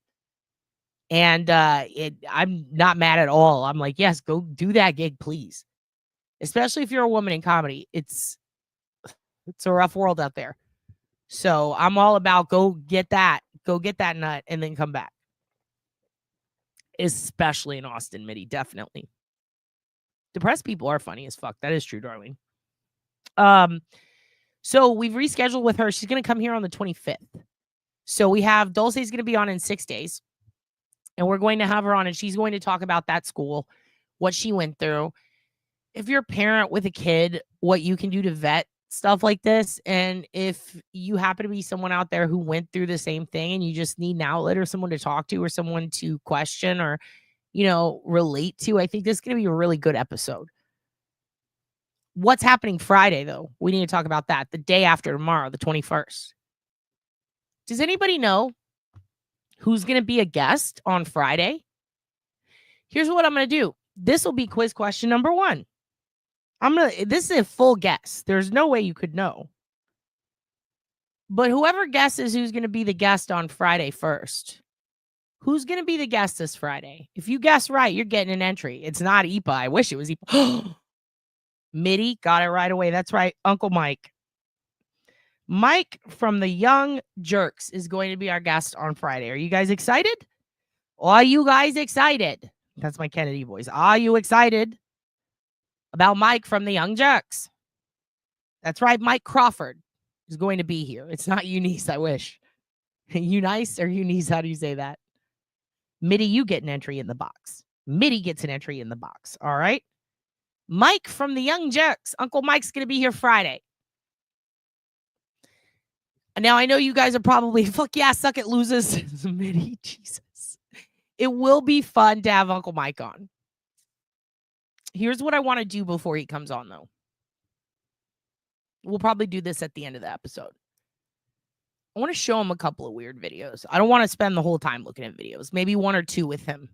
And I'm not mad at all. I'm like, yes, go do that gig, please. Especially if you're a woman in comedy. It's a rough world out there. So I'm all about go get that nut and then come back. Especially in Austin, Mitty, definitely. Depressed people are funny as fuck. That is true, darling. So we've rescheduled with her. She's going to come here on the 25th. So we have Dulce's going to be on in 6 days. And we're going to have her on, and she's going to talk about that school, what she went through. If you're a parent with a kid, what you can do to vet stuff like this. And if you happen to be someone out there who went through the same thing and you just need an outlet or someone to talk to or someone to question or, you know, relate to, I think this is going to be a really good episode. What's happening Friday, though? We need to talk about that. The day after tomorrow, the 21st. Does anybody know who's going to be a guest on Friday? Here's what I'm going to do. This will be quiz question number 1. This is a full guess. There's no way you could know. But whoever guesses who's going to be the guest on Friday first, who's going to be the guest this Friday? If you guess right, you're getting an entry. It's not Ipa. I wish it was Ipa. Mitty got it right away. That's right. Uncle Mike. Mike from the Young Jerks is going to be our guest on Friday. Are you guys excited? Are you guys excited? That's my Kennedy voice. Are you excited about Mike from the Young Jerks? That's right. Mike Crawford is going to be here. It's not Eunice, I wish. Eunice or Eunice, how do you say that? Mitty, you get an entry in the box. Mitty gets an entry in the box. All right. Mike from the Young Jerks. Uncle Mike's going to be here Friday. Now, I know you guys are probably, fuck yeah, suck it, losers. Mitty, Jesus. It will be fun to have Uncle Mike on. Here's what I want to do before he comes on, though. We'll probably do this at the end of the episode. I want to show him a couple of weird videos. I don't want to spend the whole time looking at videos. Maybe one or two with him.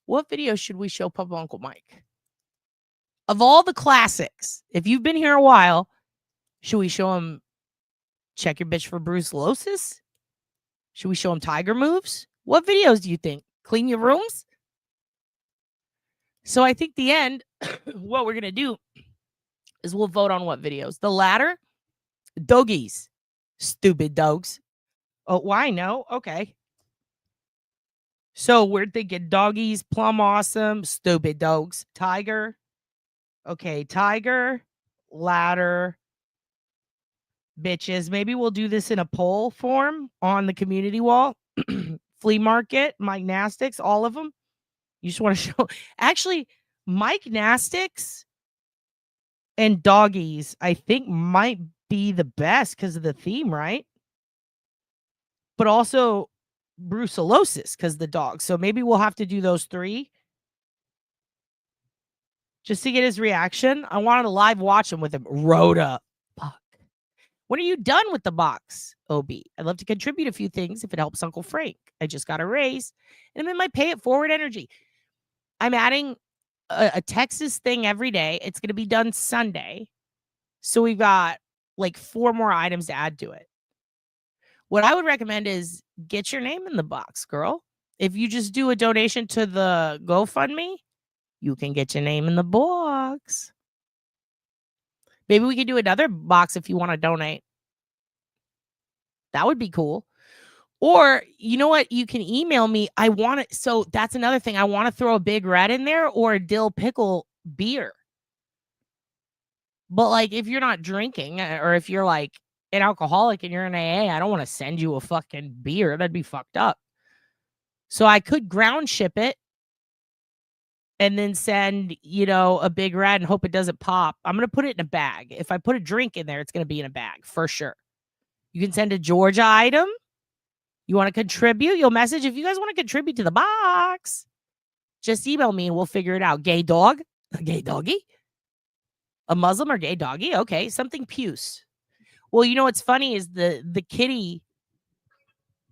What video should we show Papa Uncle Mike? Of all the classics, if you've been here a while, should we show him Check Your Bitch for Brucellosis? Should we show him Tiger Moves? What videos do you think? Clean Your Rooms? So I think the end, what we're going to do is we'll vote on what videos. The latter, doggies. Stupid dogs. Oh, why no? Okay. So we're thinking doggies, plum awesome, stupid dogs, tiger. Okay, tiger, ladder, bitches. Maybe we'll do this in a poll form on the community wall. Flea market, Mike Nastics, all of them. You just want to show. Actually, Mike Nastics and doggies, I think, might be the best because of the theme, right? But also brucellosis because the dog. So maybe we'll have to do those three just to get his reaction. I wanted to live watch him with him. Rhoda. Fuck. When are you done with the box, OB? I'd love to contribute a few things if it helps Uncle Frank. I just got a raise and I'm in my pay it forward energy. I'm adding a Texas thing every day. It's going to be done Sunday. So we've got like 4 more items to add to it. What I would recommend is get your name in the box, girl. If you just do a donation to the GoFundMe, you can get your name in the box. Maybe we could do another box if you want to donate. That would be cool. Or, you know what? You can email me. I want it. So that's another thing. I want to throw a Big Red in there or a dill pickle beer. But like, if you're not drinking or if you're like an alcoholic and you're in AA, I don't want to send you a fucking beer. That'd be fucked up. So I could ground ship it and then send, a Big Red and hope it doesn't pop. I'm going to put it in a bag. If I put a drink in there, it's going to be in a bag for sure. You can send a Georgia item. You want to contribute? You'll message if you guys want to contribute to the box. Just email me and we'll figure it out. Gay dog? A gay doggy? A Muslim or gay doggy? Okay, something puce. Well, you know what's funny is the kitty,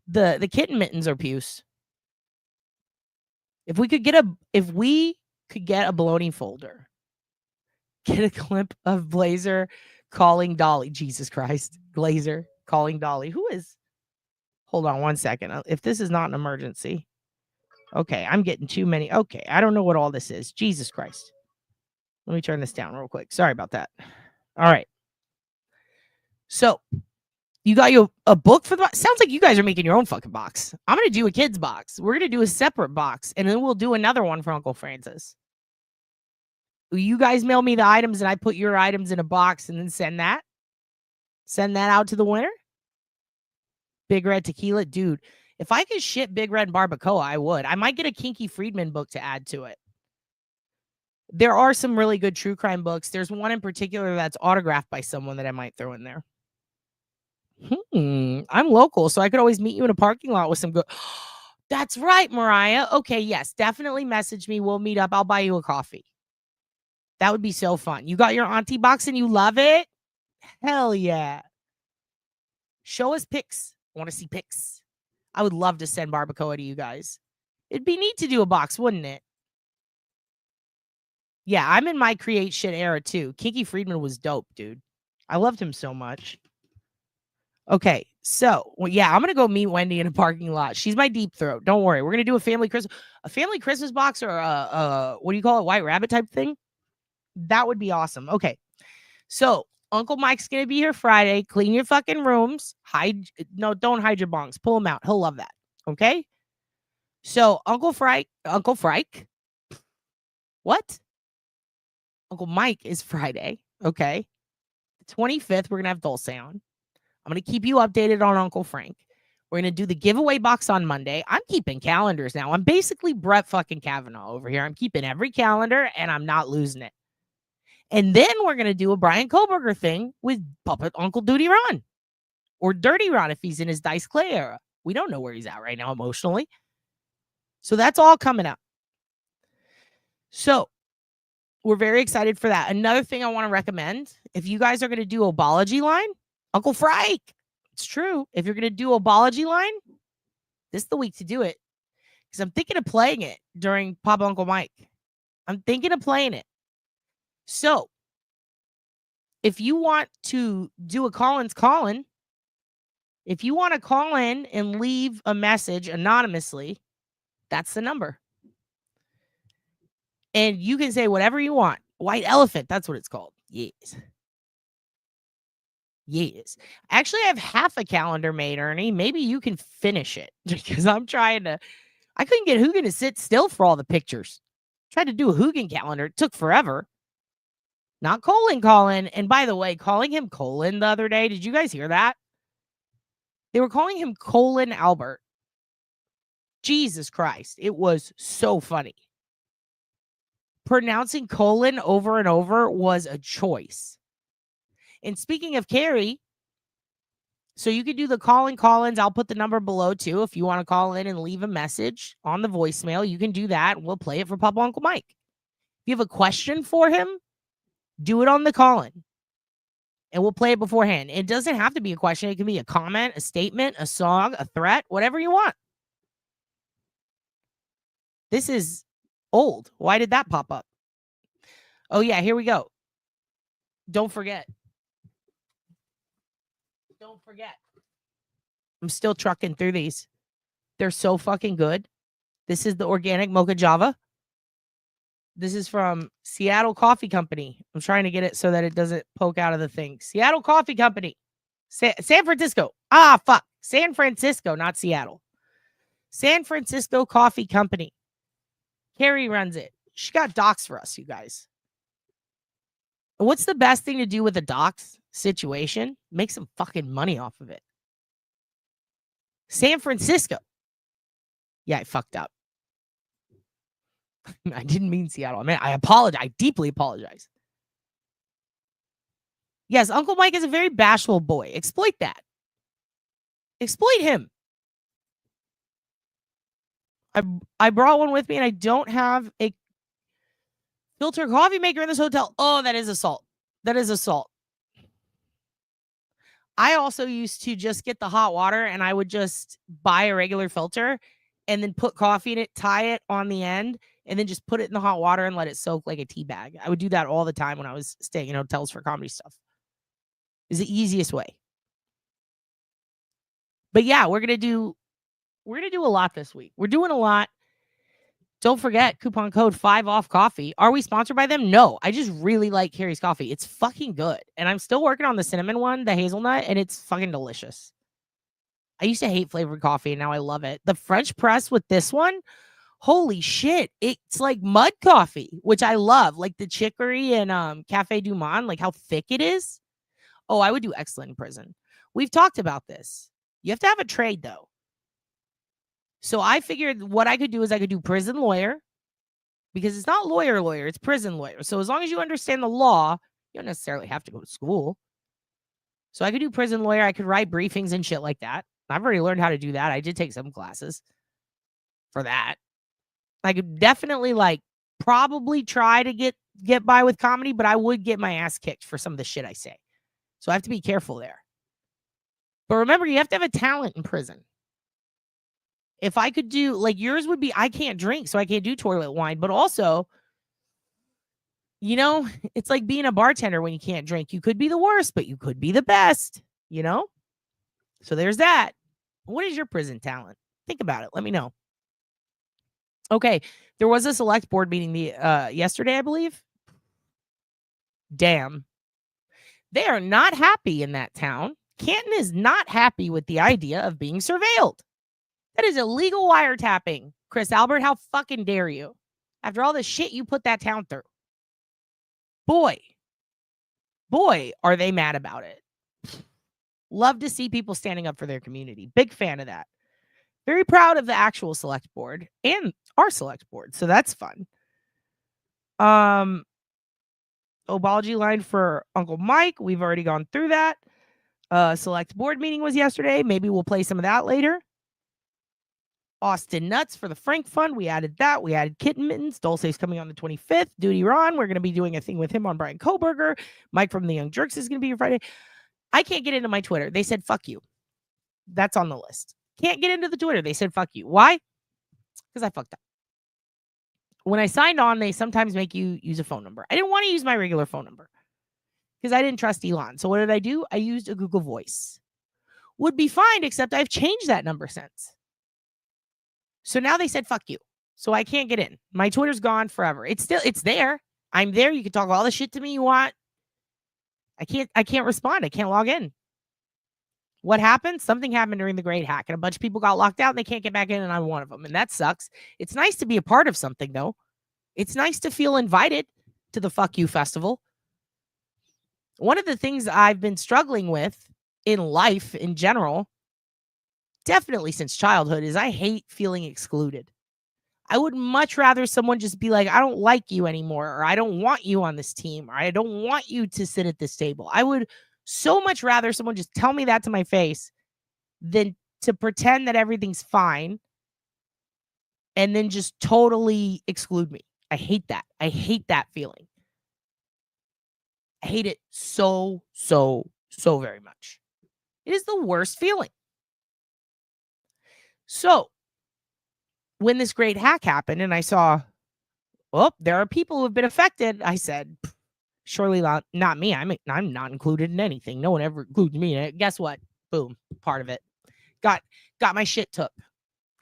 the kitten mittens are puce. If we could get a baloney folder, get a clip of Blazer calling Dolly. Jesus Christ, Glazer calling Dolly. Who is? Hold on 1 second. If this is not an emergency. Okay, I'm getting too many. Okay, I don't know what all this is. Jesus Christ. Let me turn this down real quick. Sorry about that. All right. So, you got a book for the box? Sounds like you guys are making your own fucking box. I'm going to do a kid's box. We're going to do a separate box, and then we'll do another one for Uncle Francis. Will you guys mail me the items, and I put your items in a box, and then send that? Send that out to the winner? Big Red Tequila? Dude, if I could ship Big Red Barbacoa, I would. I might get a Kinky Friedman book to add to it. There are some really good true crime books. There's one in particular that's autographed by someone that I might throw in there. I'm local, so I could always meet you in a parking lot with some good. That's right, Mariah. Okay, yes, definitely message me. We'll meet up. I'll buy you a coffee. That would be so fun. You got your auntie box and you love it? Hell yeah. Show us pics. I want to see pics. I would love to send Barbacoa to you guys. It'd be neat to do a box, wouldn't it? Yeah, I'm in my create shit era too. Kinky Friedman was dope, dude. I loved him so much. Okay, so yeah, I'm gonna go meet Wendy in a parking lot. She's my deep throat. Don't worry, we're gonna do a family Christmas box or a what do you call it, White Rabbit type thing. That would be awesome. Okay, so Uncle Mike's going to be here Friday. Clean your fucking rooms. Don't hide your bongs. Pull him out. He'll love that. Okay? So, Uncle Frike? What? Uncle Mike is Friday. Okay? The 25th, we're going to have Dulce on. I'm going to keep you updated on Uncle Frank. We're going to do the giveaway box on Monday. I'm keeping calendars now. I'm basically Brett fucking Kavanaugh over here. I'm keeping every calendar, and I'm not losing it. And then we're going to do a Brian Koberger thing with Puppet Uncle Duty Ron. Or Dirty Ron if he's in his Dice Clay era. We don't know where he's at right now emotionally. So that's all coming up. So we're very excited for that. Another thing I want to recommend, if you guys are going to do Obology line, Uncle Frike, it's true. If you're going to do Obology line, this is the week to do it. Because I'm thinking of playing it during Papa Uncle Mike. I'm thinking of playing it. So, if you want to do a call-in's call-in, if you want to call in and leave a message anonymously, that's the number. And you can say whatever you want. White elephant, that's what it's called. Yes. Yes. Actually, I have half a calendar made, Ernie. Maybe you can finish it. Because I'm trying to... I couldn't get Hugin to sit still for all the pictures. Tried to do a Hugin calendar. It took forever. Not Colin. And by the way, calling him Colin the other day, did you guys hear that? They were calling him Colin Albert. Jesus Christ. It was so funny. Pronouncing colon over and over was a choice. And speaking of Carrie, so you can do the call-ins. I'll put the number below too. If you want to call in and leave a message on the voicemail, you can do that. We'll play it for Papa Uncle Mike. If you have a question for him, do it on the call-in. And we'll play it beforehand. It doesn't have to be a question. It can be a comment, a statement, a song, a threat, whatever you want. This is old. Why did that pop up? Oh, yeah, here we go. Don't forget. I'm still trucking through these. They're so fucking good. This is the organic mocha java. This is from Seattle Coffee Company. I'm trying to get it so that it doesn't poke out of the thing. Seattle Coffee Company. San Francisco. Fuck. San Francisco, not Seattle. San Francisco Coffee Company. Carrie runs it. She got docs for us, you guys. What's the best thing to do with a docs situation? Make some fucking money off of it. San Francisco. Yeah, I fucked up. I didn't mean Seattle. I apologize. I deeply apologize. Yes, Uncle Mike is a very bashful boy. Exploit that. Exploit him. I brought one with me, and I don't have a filter coffee maker in this hotel. Oh, that is assault. That is assault. I also used to just get the hot water, and I would just buy a regular filter and then put coffee in it, tie it on the end, and then just put it in the hot water and let it soak like a tea bag. I would do that all the time when I was staying in hotels for comedy stuff. It's the easiest way. But yeah, we're gonna do a lot this week. We're doing a lot. Don't forget, coupon code 5OFF coffee. Are we sponsored by them? No. I just really like Carrie's coffee. It's fucking good. And I'm still working on the cinnamon one, the hazelnut, and it's fucking delicious. I used to hate flavored coffee, and now I love it. The French press with this one, holy shit. It's like mud coffee, which I love. Like the chicory and Cafe Du Monde, like how thick it is. Oh, I would do excellent in prison. We've talked about this. You have to have a trade, though. So I figured what I could do is I could do prison lawyer, because it's not lawyer, it's prison lawyer. So as long as you understand the law, you don't necessarily have to go to school. So I could do prison lawyer. I could write briefings and shit like that. I've already learned how to do that. I did take some classes for that. I could definitely probably try to get by with comedy, but I would get my ass kicked for some of the shit I say. So I have to be careful there. But remember, you have to have a talent in prison. If I could do, yours would be, I can't drink, so I can't do toilet wine. But also, it's like being a bartender when you can't drink. You could be the worst, but you could be the best, So there's that. What is your prison talent? Think about it. Let me know. Okay. There was a select board meeting yesterday, I believe. Damn. They are not happy in that town. Canton is not happy with the idea of being surveilled. That is illegal wiretapping. Chris Albert, how fucking dare you? After all the shit you put that town through. Boy, are they mad about it. Love to see people standing up for their community. Big fan of that. Very proud of the actual select board and our select board. So that's fun. Obology line for Uncle Mike. We've already gone through that. Select board meeting was yesterday. Maybe we'll play some of that later. Austin Nuts for the Frank Fund. We added that. We added Kitten Mittens. Dulce's coming on the 25th. Duty Ron. We're going to be doing a thing with him on Brian Koberger. Mike from the Young Jerks is going to be here Friday. I can't get into my Twitter. They said, fuck you. That's on the list. Can't get into the Twitter. They said, fuck you. Why? Because I fucked up. When I signed on, they sometimes make you use a phone number. I didn't want to use my regular phone number because I didn't trust Elon. So what did I do? I used a Google Voice. Would be fine, except I've changed that number since. So now they said, fuck you. So I can't get in. My Twitter's gone forever. It's there. I'm there. You can talk all the shit to me you want. I can't respond. I can't log in. What happened? Something happened during the Great Hack, and a bunch of people got locked out, and they can't get back in, and I'm one of them, and that sucks. It's nice to be a part of something, though. It's nice to feel invited to the Fuck You Festival. One of the things I've been struggling with in life in general, definitely since childhood, is I hate feeling excluded. I would much rather someone just be like, I don't like you anymore, or I don't want you on this team, or I don't want you to sit at this table. I would so much rather someone just tell me that to my face than to pretend that everything's fine and then just totally exclude me. I hate that. I hate that feeling. I hate it so very much. It is the worst feeling. So when this great hack happened and I saw, oh, there are people who have been affected, I said, surely not me. I'm not included in anything. No one ever includes me in it. Guess what? Boom. Part of it. Got my shit took.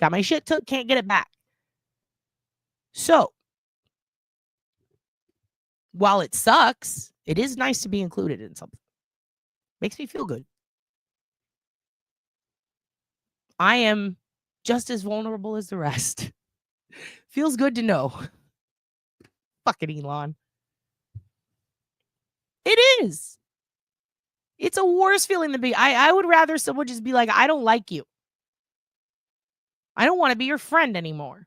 Got my shit took. Can't get it back. So while it sucks, it is nice to be included in something. Makes me feel good. I am just as vulnerable as the rest. Feels good to know. Fucking Elon. It is. It's a worse feeling than I would rather someone just be like, I don't like you. I don't want to be your friend anymore.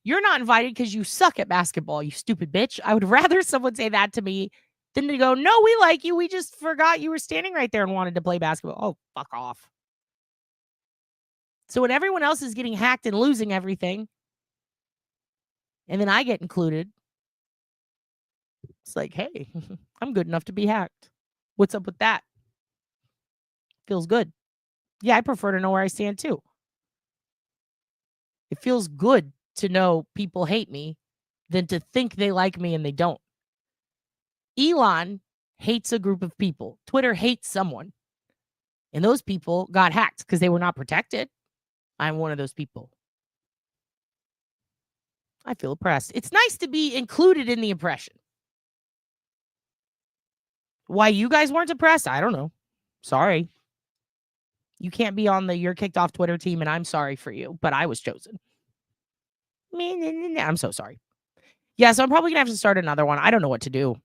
You're not invited because you suck at basketball, you stupid bitch. I would rather someone say that to me than to go, no, we like you. We just forgot you were standing right there and wanted to play basketball. Oh, fuck off. So when everyone else is getting hacked and losing everything, and then I get included, it's like, hey, I'm good enough to be hacked. What's up with that? Feels good. Yeah, I prefer to know where I stand too. It feels good to know people hate me than to think they like me and they don't. Elon hates a group of people. Twitter hates someone. And those people got hacked because they were not protected. I'm one of those people. I feel oppressed. It's nice to be included in the oppression. Why you guys weren't oppressed? I don't know. Sorry. You can't be on the you're kicked off Twitter team, and I'm sorry for you, but I was chosen. I'm so sorry. Yeah, so I'm probably going to have to start another one. I don't know what to do.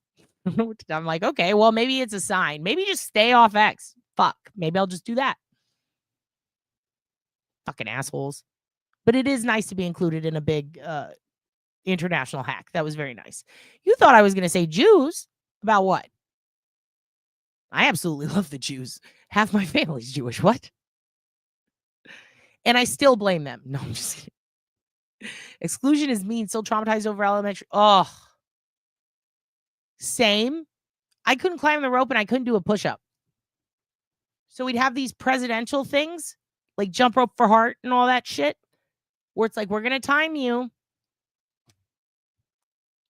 I'm like, okay, well, maybe it's a sign. Maybe just stay off X. Fuck. Maybe I'll just do that. Fucking assholes. But it is nice to be included in a big international hack. That was very nice. You thought I was going to say Jews? About what? I absolutely love the Jews. Half my family's Jewish. What? And I still blame them. No, I'm just kidding. Exclusion is mean. Still traumatized over elementary. Oh. Same. I couldn't climb the rope and I couldn't do a push-up. So we'd have these presidential things, like jump rope for heart and all that shit, where it's like, we're going to time you.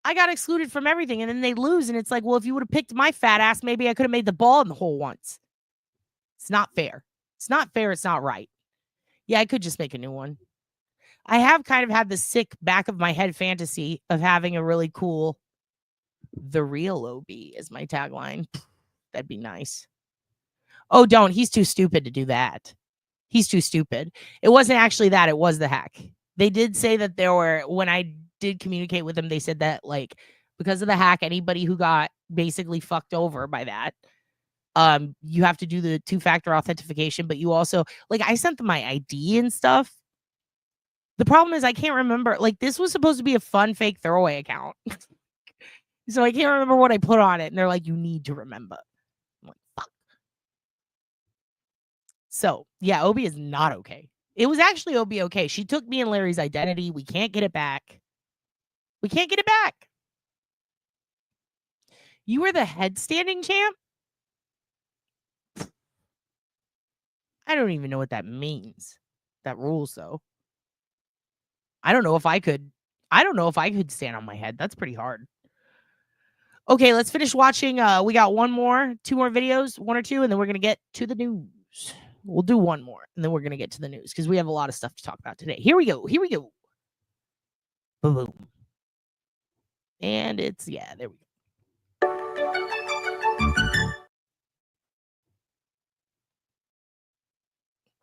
I got excluded from everything, and then they lose, and it's like, well, if you would have picked my fat ass, maybe I could have made the ball in the hole once. It's not fair. It's not fair. It's not right. Yeah, I could just make a new one. I have kind of had the sick back of my head fantasy of having a really cool, the real OB is my tagline. That'd be nice. Oh, don't. He's too stupid to do that. He's too stupid. It wasn't actually that. It was the hack. They did say that there were, when I did communicate with them, they said that, like, because of the hack, anybody who got basically fucked over by that, you have to do the 2-factor authentication, but you also, like, I sent them my ID and stuff. The problem is I can't remember, like, this was supposed to be a fun fake throwaway account. So I can't remember what I put on it. And they're like, you need to remember. I'm like, fuck. So yeah, Obi is not okay. It was actually Obi okay. She took me and Larry's identity. We can't get it back. We can't get it back. You were the headstanding champ? I don't even know what that means. That rules, though. I don't know if I could stand on my head. That's pretty hard. Okay, let's finish watching. We got two more videos, 1 or 2, and then we're going to get to the news. We'll do one more, and then we're going to get to the news because we have a lot of stuff to talk about today. Here we go. Boom. And it's, yeah, there we go.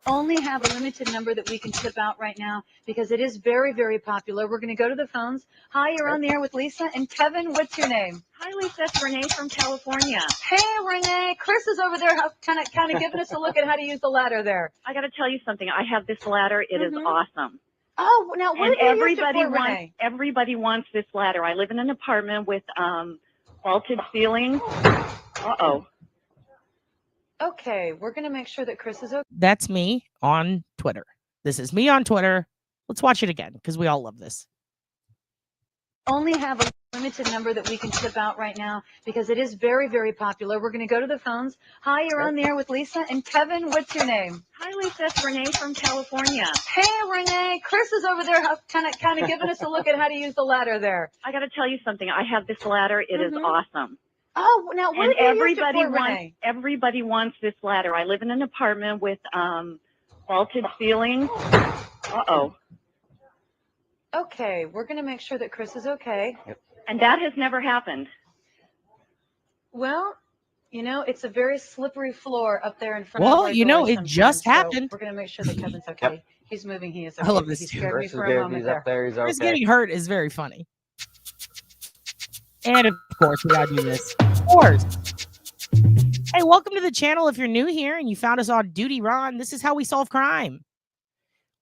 Only have a limited number that we can ship out right now because it is very, very popular. We're going to go to the phones. Hi, you're on the air with Lisa. And Kevin, what's your name? Hi, Lisa. It's Renee from California. Hey, Renee. Chris is over there kind of giving us a look at how to use the ladder there. I got to tell you something. I have this ladder. It is awesome. Oh, now what And have you used it for, wants Renee? everybody wants this ladder. I live in an apartment with vaulted ceilings. Uh-oh. Okay, we're going to make sure that Chris is okay. That's me on Twitter. This is me on Twitter. Let's watch it again because we all love this. Only have a limited number that we can ship out right now because it is very, very popular. We're going to go to the phones. Hi, you're on the air with Lisa. And Kevin, what's your name? Hi, Lisa. It's Renee from California. Hey, Renee. Chris is over there kind of giving us a look at how to use the ladder there. I got to tell you something. I have this ladder. It is awesome. Oh, now what And have you used it for, Renee? everybody wants this ladder. I live in an apartment with vaulted ceilings. Uh-oh. Okay, we're going to make sure that Chris is okay. Yep. And that has never happened. Well, you know, it's a very slippery floor up there in front Well, of our you know, doors it sometimes, just so happened. we're going to make sure that Kevin's okay. Yep. He's moving. He is okay. I love this. He scared me Chris for is a good. moment He's there. up there. He's Chris okay. getting hurt is very funny. And of course, we gotta do this. Of course. Hey, welcome to the channel. If you're new here and you found us on Duty Ron, this is how we solve crime.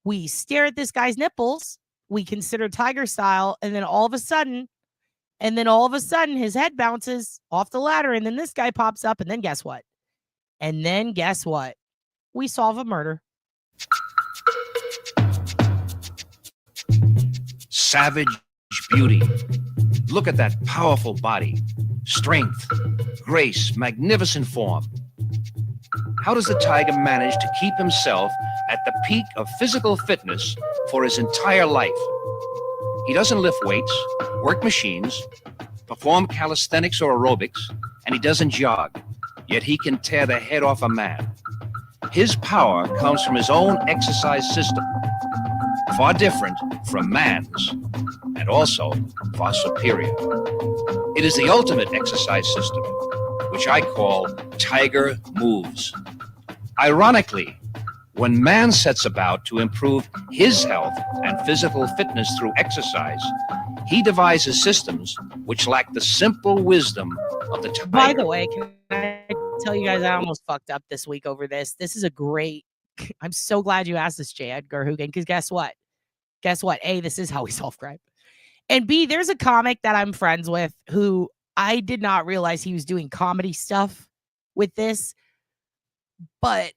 We stare at this guy's nipples, we consider tiger style, and then all of a sudden, his head bounces off the ladder, and then this guy pops up, and then guess what? We solve a murder. Savage beauty. Look at that powerful body. Strength, grace, magnificent form. How does the tiger manage to keep himself at the peak of physical fitness for his entire life? He doesn't lift weights, work machines, perform calisthenics or aerobics, and he doesn't jog. Yet he can tear the head off a man. His power comes from his own exercise system, far different from man's, and also far superior. It is the ultimate exercise system, which I call Tiger Moves. Ironically, when man sets about to improve his health and physical fitness through exercise, he devises systems which lack the simple wisdom of the tiger. By the way, can I tell you guys I almost fucked up this week over this? This is a great... I'm so glad you asked this, J. Edgar Hoogan, because guess what? A, this is how we solve crime. And B, there's a comic that I'm friends with who I did not realize he was doing comedy stuff with this, but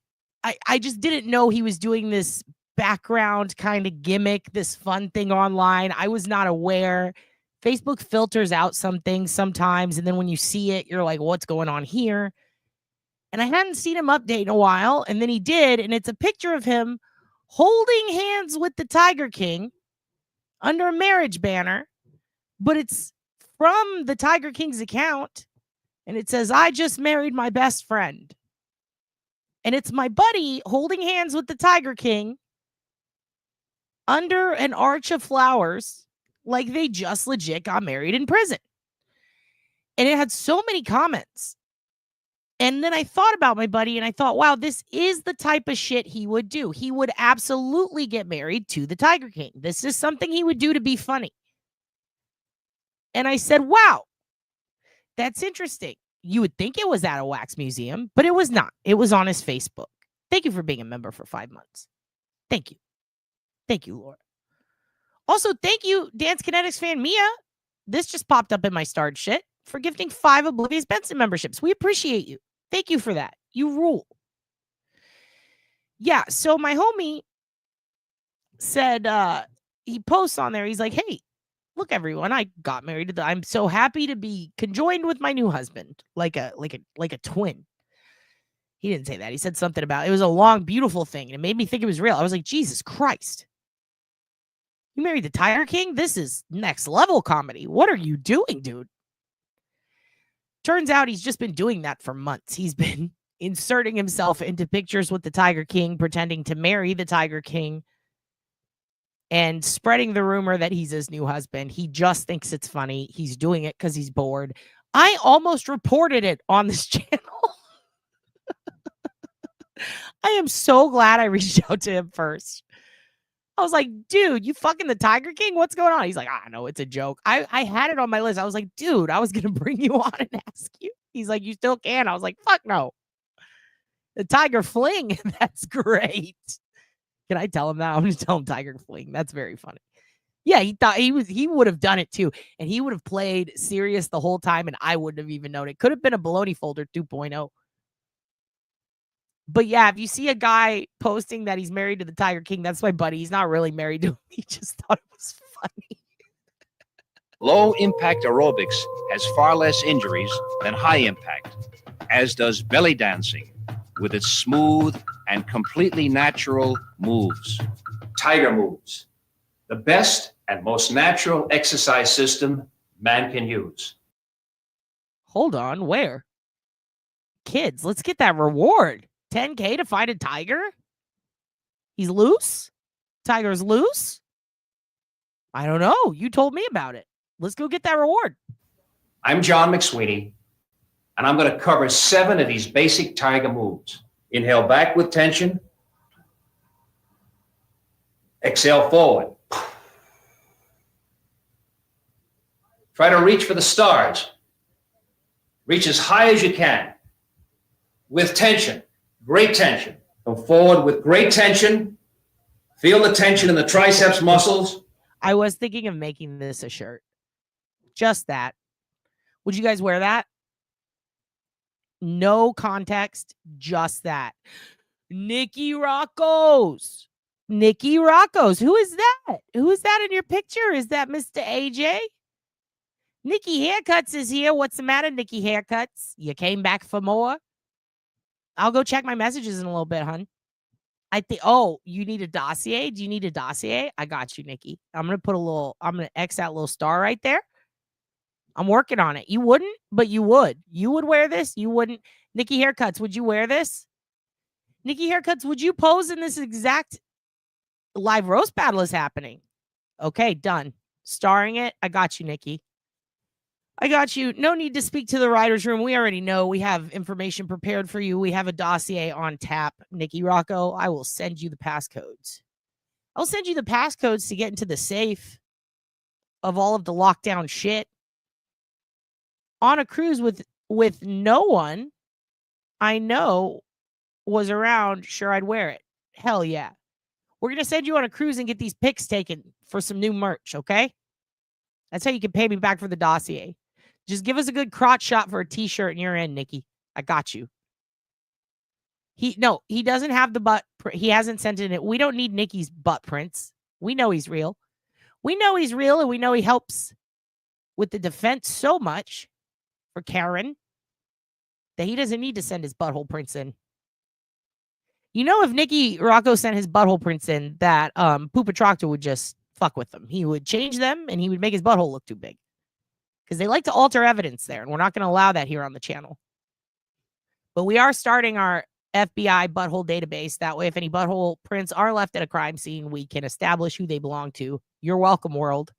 I just didn't know he was doing this background kind of gimmick, this fun thing online. I was not aware. Facebook filters out some things sometimes, and then when you see it, you're like, what's going on here? And I hadn't seen him update in a while, and then he did, and it's a picture of him holding hands with the Tiger King under a marriage banner, but it's from the Tiger King's account, and it says, I just married my best friend. And it's my buddy holding hands with the Tiger King under an arch of flowers, like they just legit got married in prison. And it had so many comments. And then I thought about my buddy and I thought, wow, this is the type of shit he would do. He would absolutely get married to the Tiger King. This is something he would do to be funny. And I said, wow, that's interesting. You would think it was at a wax museum, but it was not. It was on his Facebook. Thank you for being a member for 5 months. Thank you. Thank you, Laura. Also, thank you, Dance Kinetics fan Mia. This just popped up in my starred shit for gifting 5 Oblivious Benson memberships. We appreciate you. Thank you for that. You rule. Yeah, so my homie said, he posts on there. He's like, hey, look, everyone, I got married. I'm so happy to be conjoined with my new husband, like a twin. He didn't say that. He said something about it was a long, beautiful thing. And it made me think it was real. I was like, Jesus Christ. You married the Tiger King? This is next level comedy. What are you doing, dude? Turns out he's just been doing that for months. He's been inserting himself into pictures with the Tiger King, pretending to marry the Tiger King, and spreading the rumor that he's his new husband. He just thinks it's funny. He's doing it because he's bored. I almost reported it on this channel. I am so glad I reached out to him first. I was like, dude, you fucking the Tiger King? What's going on? He's like, I know, it's a joke. I had it on my list. I was like, dude, I was going to bring you on and ask you. He's like, you still can? I was like, fuck no. The Tiger Fling, that's great. Can I tell him that? I'm going to tell him Tiger Fling. That's very funny. Yeah, he thought he would have done it too. And he would have played serious the whole time and I wouldn't have even known it. Could have been a baloney folder 2.0. But yeah, if you see a guy posting that he's married to the Tiger King, that's my buddy. He's not really married to him. He just thought it was funny. Low impact aerobics has far less injuries than high impact, as does belly dancing with its smooth and completely natural moves. Tiger Moves, the best and most natural exercise system man can use. Hold on, where? Kids, let's get that reward. 10K to fight a tiger? He's loose? Tiger's loose? I don't know. You told me about it. Let's go get that reward. I'm John McSweeney, and I'm going to cover 7 of these basic tiger moves. Inhale back with tension. Exhale forward. Try to reach for the stars. Reach as high as you can with tension. Great tension. Come forward with great tension. Feel the tension in the triceps muscles. I was thinking of making this a shirt. Just that. Would you guys wear that? No context, just that. Nikki Rocco's. Nikki Rocco's. Who is that? Who is that in your picture? Is that Mr. AJ? Nikki Haircuts is here. What's the matter, Nikki Haircuts? You came back for more? I'll go check my messages in a little bit, hun. I think, oh, you need a dossier? Do you need a dossier? I got you, Nikki. I'm going to X that little star right there. I'm working on it. You wouldn't, but you would. You would wear this? You wouldn't. Nikki Haircuts, would you wear this? Nikki Haircuts, would you pose in this exact live roast battle is happening? Okay, done. Starring it. I got you, Nikki. I got you. No need to speak to the writer's room. We already know. We have information prepared for you. We have a dossier on tap. Nikki Rocco, I will send you the passcodes. I'll send you the passcodes to get into the safe of all of the lockdown shit. On a cruise with no one I know was around, sure, I'd wear it. Hell yeah. We're going to send you on a cruise and get these pics taken for some new merch, okay? That's how you can pay me back for the dossier. Just give us a good crotch shot for a t-shirt and you're in, Nikki. I got you. He doesn't have the butt. He hasn't sent it in. We don't need Nikki's butt prints. We know he's real. We know he's real and we know he helps with the defense so much for Karen that he doesn't need to send his butthole prints in. You know, if Nikki Rocco sent his butthole prints in, that Proctor would just fuck with them. He would change them and he would make his butthole look too big. Because they like to alter evidence there, and we're not going to allow that here on the channel. But we are starting our FBI butthole database. That way, if any butthole prints are left at a crime scene, we can establish who they belong to. You're welcome, world.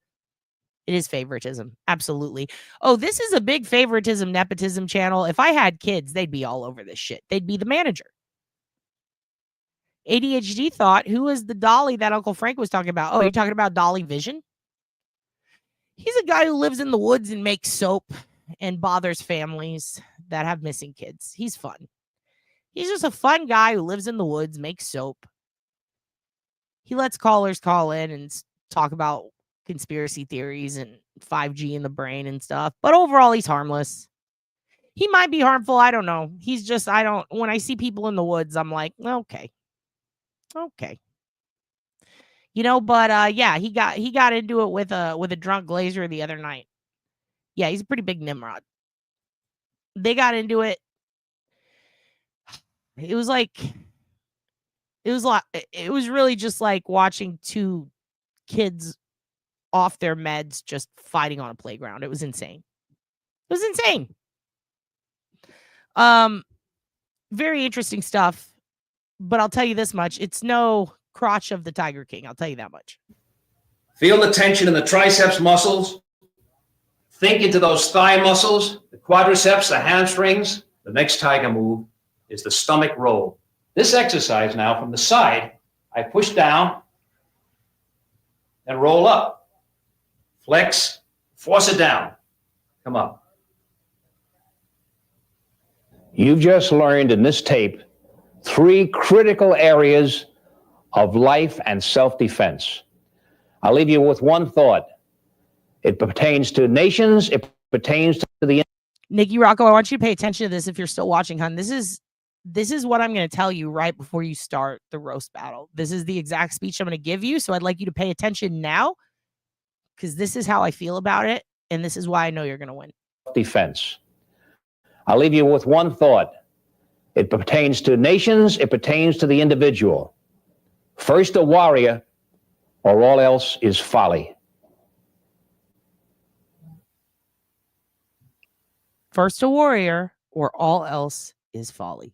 It is favoritism. Absolutely. Oh, this is a big favoritism, nepotism channel. If I had kids, they'd be all over this shit. They'd be the manager. ADHD thought, who is the Dolly that Uncle Frank was talking about? Oh, you're talking about Dolly Vision? He's a guy who lives in the woods and makes soap and bothers families that have missing kids. He's fun. He's just a fun guy who lives in the woods, makes soap. He lets callers call in and talk about conspiracy theories and 5G in the brain and stuff. But overall, he's harmless. He might be harmful. I don't know. He's just, when I see people in the woods, I'm like, okay. But yeah, he got into it with a drunk glazer the other night. Yeah, he's a pretty big Nimrod. They got into it. It was really just like watching two kids off their meds just fighting on a playground. It was insane. Very interesting stuff. But I'll tell you this much. It's no crotch of the Tiger King. I'll tell you that much. Feel the tension in the triceps muscles. Think into those thigh muscles, the quadriceps, the hamstrings. The next tiger move is the stomach roll. This exercise now from the side, I push down and roll up. Flex, force it down. Come up. You've just learned in this tape 3 critical areas of life and self-defense. I'll leave you with one thought. It pertains to nations. It pertains to the... Nikki Rocco, I want you to pay attention to this if you're still watching, hon. This is what I'm going to tell you right before you start the roast battle. This is the exact speech I'm going to give you, so I'd like you to pay attention now, because this is how I feel about it, and this is why I know you're going to win. Defense. I'll leave you with one thought. It pertains to nations. It pertains to the individual. First a warrior, or all else is folly. First a warrior, or all else is folly.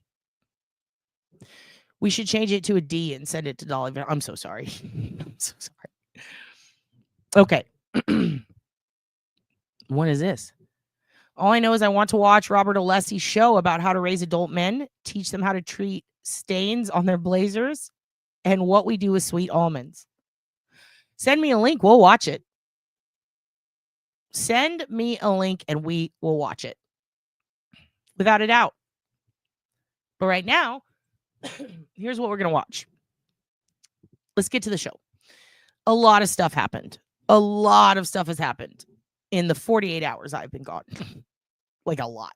We should change it to a D and send it to Dolly. I'm so sorry. I'm so sorry. Okay. What is this? All I know is I want to watch Robert Alessi's show about how to raise adult men, teach them how to treat stains on their blazers, and what we do with sweet almonds. Send me a link. We'll watch it. Send me a link and we will watch it. Without a doubt. But right now, here's what we're going to watch. Let's get to the show. A lot of stuff happened. A lot of stuff has happened in the 48 hours I've been gone. Like a lot.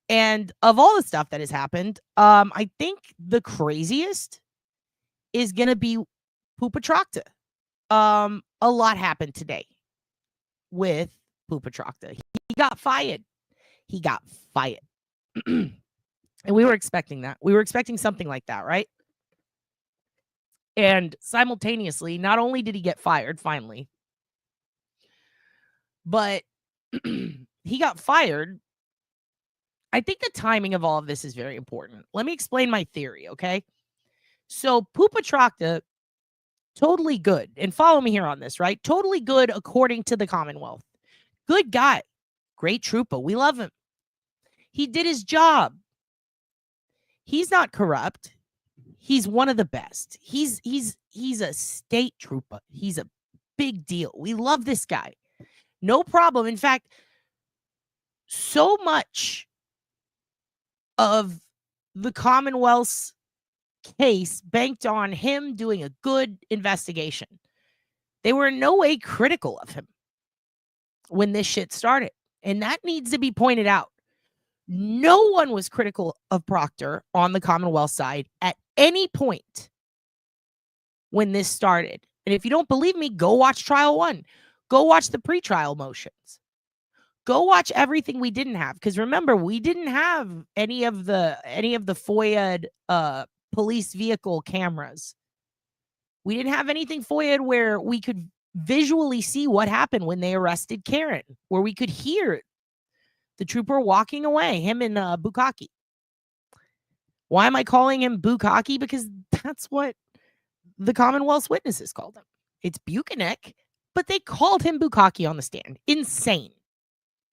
And of all the stuff that has happened, I think the craziest is going to be Pupatrocta. A lot happened today with Pupatrocta. He got fired. And we were expecting that. We were expecting something like that, right? And simultaneously, not only did he get fired finally, but he got fired. I think the timing of all of this is very important. Let me explain my theory, okay? So Pupatrocta, totally good. And follow me here on this, right? Totally good according to the Commonwealth. Good guy. Great trooper. We love him. He did his job. He's not corrupt. He's one of the best. He's a state trooper. He's a big deal. We love this guy. No problem. In fact, so much of the Commonwealth's case banked on him doing a good investigation. They were in no way critical of him when this shit started. And that needs to be pointed out. No one was critical of Proctor on the Commonwealth side at any point when this started. And if you don't believe me, go watch trial 1. Go watch the pretrial motions. Go watch everything we didn't have. Because remember, we didn't have any of the FOIA'd police vehicle cameras. We didn't have anything FOIA'd where we could visually see what happened when they arrested Karen, where we could hear the trooper walking away, him and Bukaki. Why am I calling him Bukaki? Because that's what the Commonwealth's witnesses called him. It's Buchanek, But they called him bukkake on the stand. Insane.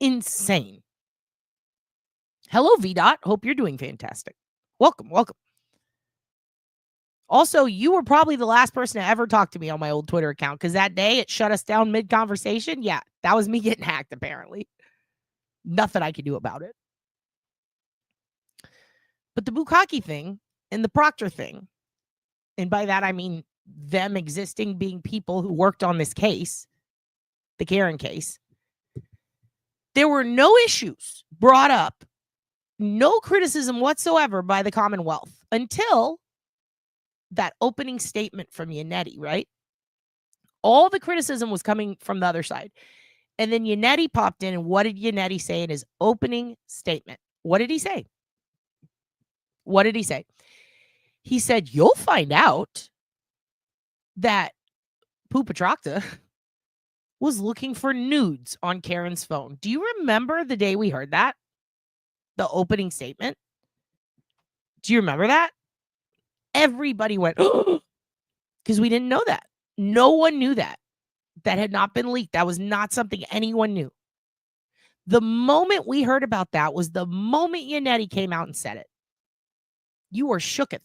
Insane. Hello, VDOT. Hope you're doing fantastic. Welcome, welcome. Also, you were probably the last person to ever talk to me on my old Twitter account because that day it shut us down mid-conversation. Yeah, that was me getting hacked, apparently. Nothing I could do about it. But the bukkake thing and the Proctor thing, and by that I mean them existing being people who worked on this case, the Karen case, there were no issues brought up, no criticism whatsoever by the Commonwealth until that opening statement from Yannetti, right? All the criticism was coming from the other side. And then Yannetti popped in, and what did Yannetti say in his opening statement? What did he say? What did he say? He said, you'll find out that Proctor was looking for nudes on Karen's phone. Do you remember the day we heard that? The opening statement? Do you remember that? Everybody went, because we didn't know that. No one knew that. That had not been leaked. That was not something anyone knew. The moment we heard about that was the moment Yannetti came out and said it. You were shooketh.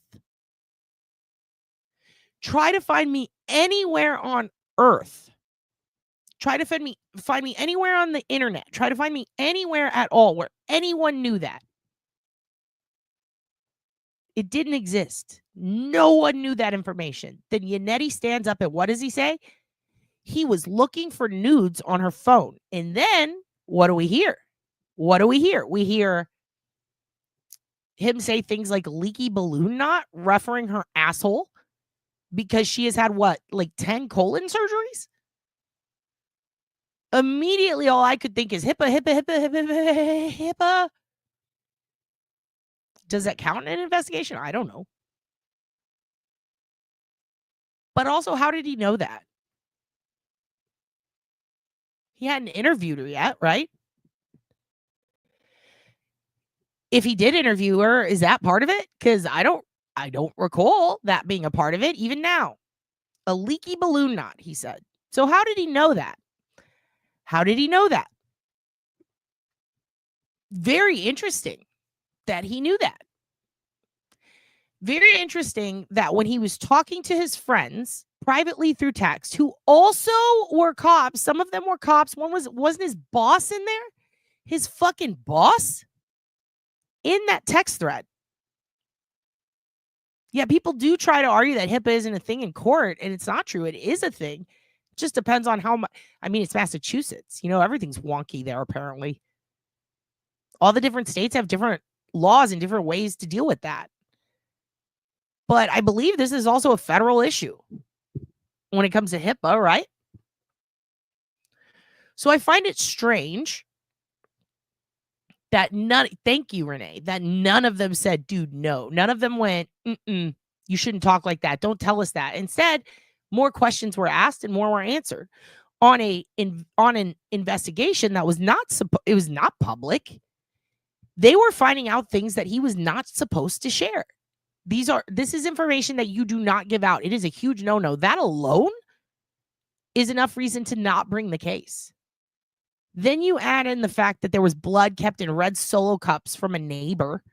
Try to find me anywhere on earth. Try to find me anywhere on the internet. Try to find me anywhere at all where anyone knew that. It didn't exist. No one knew that information. Then Yannetti stands up and what does he say? He was looking for nudes on her phone. And then what do we hear? What do we hear? We hear him say things like leaky balloon knot, referring her asshole because she has had what, like 10 colon surgeries? Immediately, all I could think is HIPAA. Does that count in an investigation? I don't know. But also, how did he know that? He hadn't interviewed her yet, right? If he did interview her, is that part of it? Because I don't recall that being a part of it, even now. A leaky balloon knot, he said. So how did he know that? How did he know that? Very interesting that he knew that. Very interesting that when he was talking to his friends privately through text, who also were cops, some of them were cops. One wasn't his boss in there? His fucking boss? In that text thread. Yeah, people do try to argue that HIPAA isn't a thing in court, and it's not true. It is a thing. It just depends on how much. I mean, it's Massachusetts. You know, everything's wonky there, apparently. All the different states have different laws and different ways to deal with that. But I believe this is also a federal issue when it comes to HIPAA, right? So I find it strange that thank you, Renee, that none of them said, dude, no. None of them went, you shouldn't talk like that. Don't tell us that. Instead, more questions were asked and more were answered on an investigation that was not public. They were finding out things that he was not supposed to share. This is information that you do not give out. It is a huge no-no. That alone is enough reason to not bring the case. Then you add in the fact that there was blood kept in red Solo cups from a neighbor.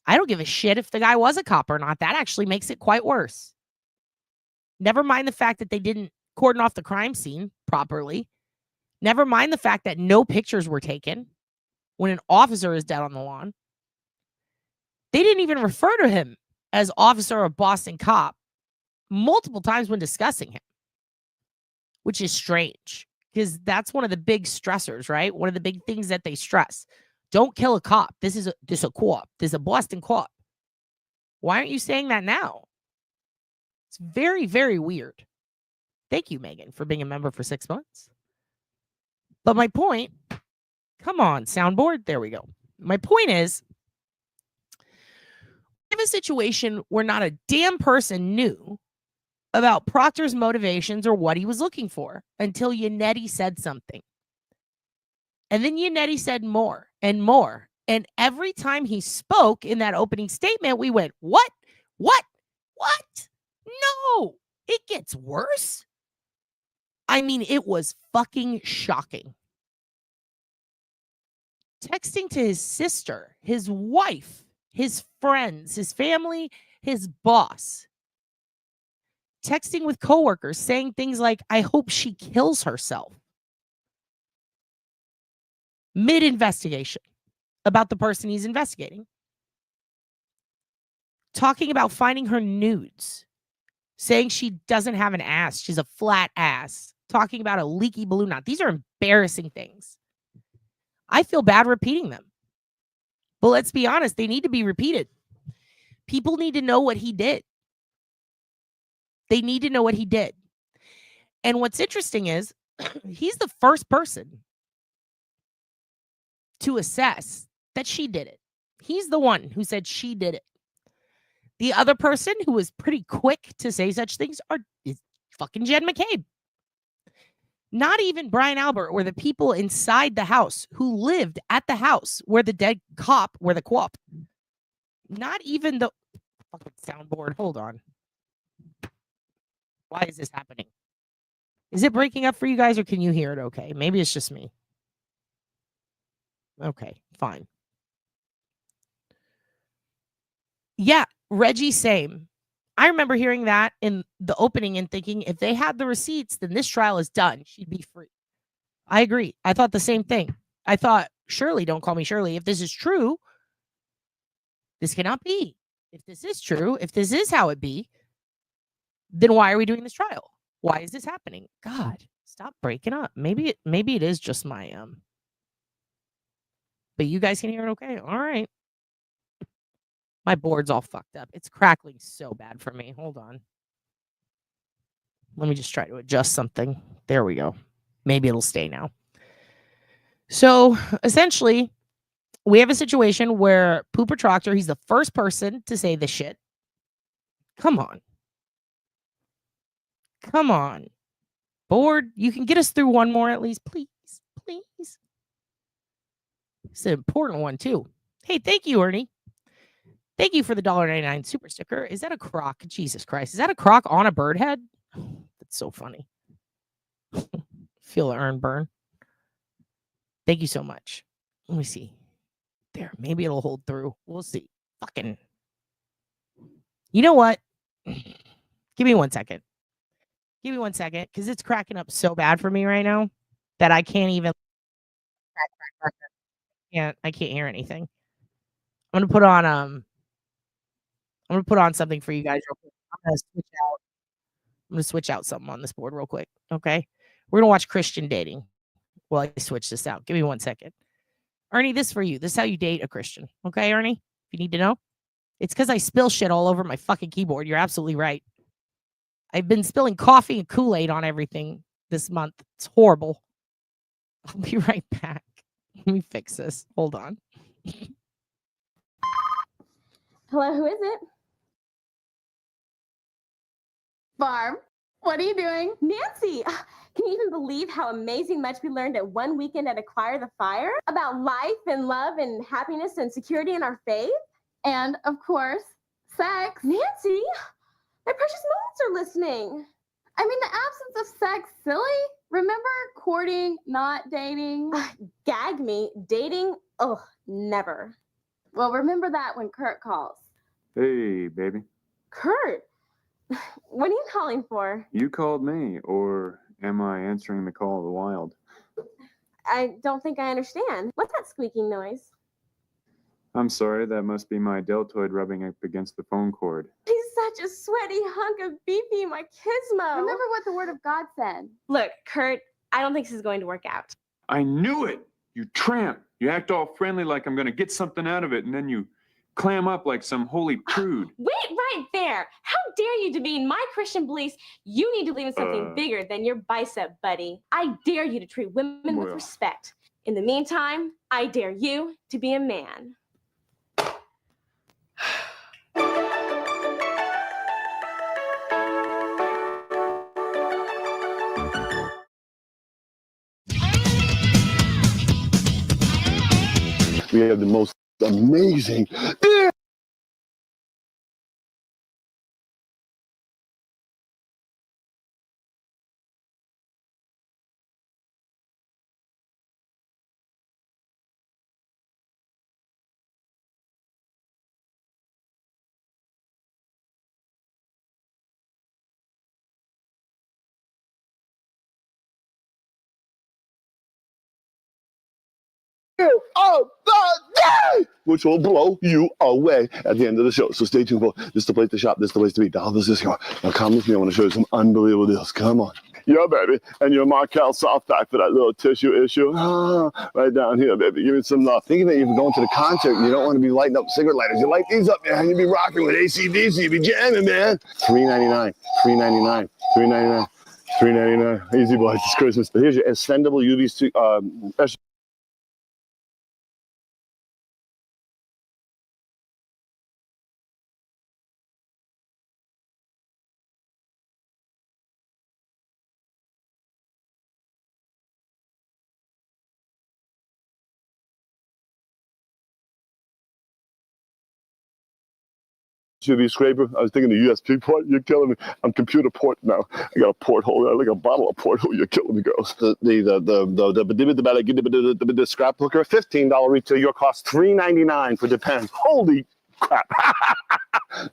I don't give a shit if the guy was a cop or not. That actually makes it quite worse. Never mind the fact that they didn't cordon off the crime scene properly. Never mind the fact that no pictures were taken when an officer is dead on the lawn. They didn't even refer to him as officer or Boston cop multiple times when discussing him, which is strange because that's one of the big stressors, right? One of the big things that they stress. Don't kill a cop. This is a co-op. This is a Boston co-op. Why aren't you saying that now? It's very, very weird. Thank you, Megan, for being a member for 6 months. But my point, come on, soundboard. There we go. My point is, we have a situation where not a damn person knew about Proctor's motivations or what he was looking for until Yannetti said something. And then Yannetti said more and more. And every time he spoke in that opening statement, we went, what? No, it gets worse. I mean, it was fucking shocking. Texting to his sister, his wife, his friends, his family, his boss. Texting with coworkers, saying things like, I hope she kills herself. Mid-investigation about the person he's investigating. Talking about finding her nudes. Saying she doesn't have an ass. She's a flat ass. Talking about a leaky balloon knot. These are embarrassing things. I feel bad repeating them. But let's be honest, they need to be repeated. People need to know what he did. They need to know what he did. And what's interesting is he's the first person to assess that she did it. He's the one who said she did it. The other person who was pretty quick to say such things is fucking Jen McCabe. Not even Brian Albert or the people inside the house who lived at the house where the dead cop, where the co-op. Not even the fucking soundboard. Hold on. Why is this happening? Is it breaking up for you guys or can you hear it okay? Maybe it's just me. Okay, fine. Yeah, Reggie, same. I remember hearing that in the opening and thinking if they had the receipts, then this trial is done. She'd be free. I agree. I thought the same thing. I thought, Shirley, don't call me Shirley. If this is true, this cannot be. If this is true, if this is how it be, then why are we doing this trial? Why is this happening? God, stop breaking up. Maybe it is just my but you guys can hear it okay? All right. My board's all fucked up. It's crackling so bad for me. Hold on. Let me just try to adjust something. There we go. Maybe it'll stay now. So essentially, we have a situation where Pooper Proctor, he's the first person to say this shit. Come on. Come on. Board, you can get us through one more at least. Please. Please. It's an important one, too. Hey, thank you, Ernie. Thank you for the $1.99 super sticker. Is that a croc? Jesus Christ. Is that a croc on a bird head? That's so funny. Feel the urn burn. Thank you so much. Let me see. There. Maybe it'll hold through. We'll see. Fucking. You know what? Give me 1 second. Give me 1 second. Because it's cracking up so bad for me right now that I can't even. I can't hear anything. I'm gonna put on something for you guys real quick. I'm gonna switch out something on this board real quick. Okay. We're gonna watch Christian dating. Well, I switch this out. Give me 1 second. Ernie, this is for you. This is how you date a Christian. Okay, Ernie? If you need to know. It's because I spill shit all over my fucking keyboard. You're absolutely right. I've been spilling coffee and Kool-Aid on everything this month. It's horrible. I'll be right back. Let me fix this. Hold on. Hello, who is it? Barb, what are you doing? Nancy, can you even believe how amazing much we learned at one weekend at Acquire the Fire? About life and love and happiness and security in our faith? And, of course, sex. Nancy, my precious moments are listening. I mean, the absence of sex, silly? Remember courting, not dating? Gag me. Dating? Oh, never. Well, remember that when Kurt calls. Hey, baby. Kurt? What are you calling for? You called me, or am I answering the call of the wild? I don't think I understand. What's that squeaking noise? I'm sorry, that must be my deltoid rubbing up against the phone cord. He's such a sweaty hunk of beefy, my Kismo. Remember what the word of God said. Look, Kurt, I don't think this is going to work out. I knew it! You tramp! You act all friendly like I'm gonna get something out of it, and then you clam up like some holy prude. Wait right there! How dare you demean my Christian beliefs? You need to believe in something bigger than your bicep, buddy. I dare you to treat women with respect. In the meantime, I dare you to be a man. We have the most amazing of the day, which will blow you away at the end of the show. So stay tuned for this is the place to shop, this is the place to be. $1 discount. Now come with me, I want to show you some unbelievable deals. Come on. Yeah, baby. And your Markel soft pack for that little tissue issue. Right down here, baby. Give me some love. Thinking that you're going to the concert and you don't want to be lighting up cigarette lighters. You light these up, man. You be rocking with AC/DC. You be jamming, man. $3.99. $3.99. $3.99. $3.99. Easy, boys. It's Christmas. But here's your extendable UV UV scraper. I was thinking the USB port. You're killing me. I'm computer port now. I got a porthole there, like a bottle of porthole. You're killing me, girls. The scrap hooker, $15 retail. Your cost $3.99 for Depends. Holy crap!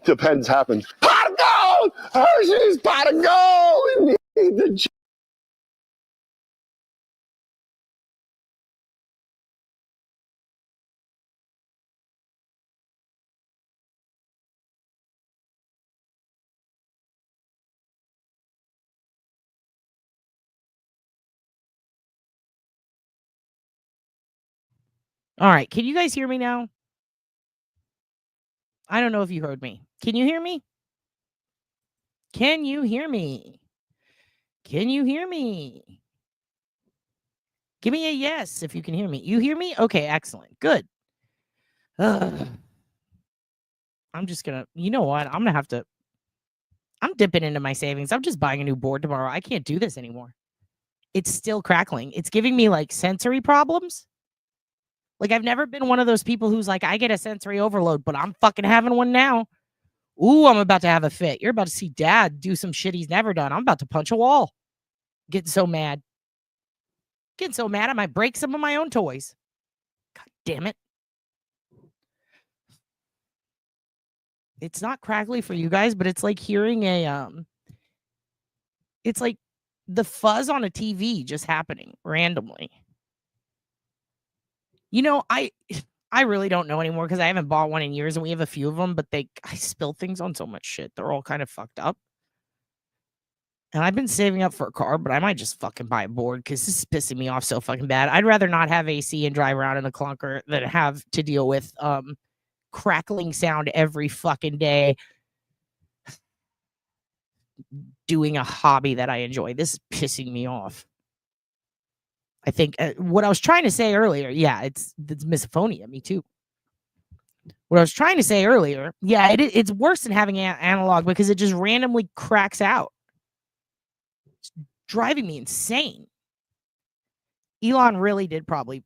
Depends happens. Pot of gold. Hershey's pot of gold. We need the. All right. Can you guys hear me now? I don't know if you heard me. Can you hear me? Can you hear me? Can you hear me? Give me a yes if you can hear me. You hear me? Okay, excellent. Good. I'm just going to, you know what? I'm dipping into my savings. I'm just buying a new board tomorrow. I can't do this anymore. It's still crackling. It's giving me like sensory problems. Like I've never been one of those people who's like, I get a sensory overload, but I'm fucking having one now. Ooh, I'm about to have a fit. You're about to see dad do some shit he's never done. I'm about to punch a wall. Getting so mad. Getting so mad I might break some of my own toys. God damn it. It's not crackly for you guys, but it's like hearing it's like the fuzz on a TV just happening randomly. You know, I really don't know anymore because I haven't bought one in years and we have a few of them, but I spill things on so much shit. They're all kind of fucked up. And I've been saving up for a car, but I might just fucking buy a board because this is pissing me off so fucking bad. I'd rather not have AC and drive around in a clunker than have to deal with crackling sound every fucking day doing a hobby that I enjoy. This is pissing me off. I think what I was trying to say earlier, yeah, it's misophonia, me too. What I was trying to say earlier, yeah, it's worse than having analog because it just randomly cracks out. It's driving me insane. Elon really did probably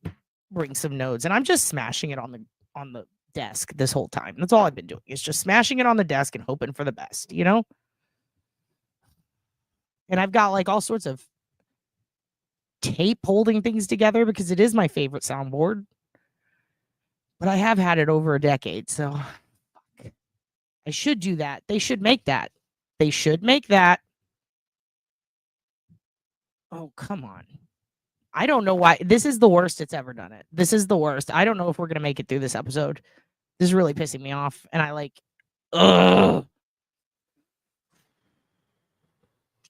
bring some nodes, and I'm just smashing it on the desk this whole time. That's all I've been doing. Is just smashing it on the desk and hoping for the best, you know? And I've got like all sorts of tape holding things together because it is my favorite soundboard. But I have had it over a decade, so I should do that. They should make that. They should make that. Oh, come on. I don't know why. This is the worst it's ever done it. This is the worst. I don't know if we're going to make it through this episode. This is really pissing me off. And I like, ugh.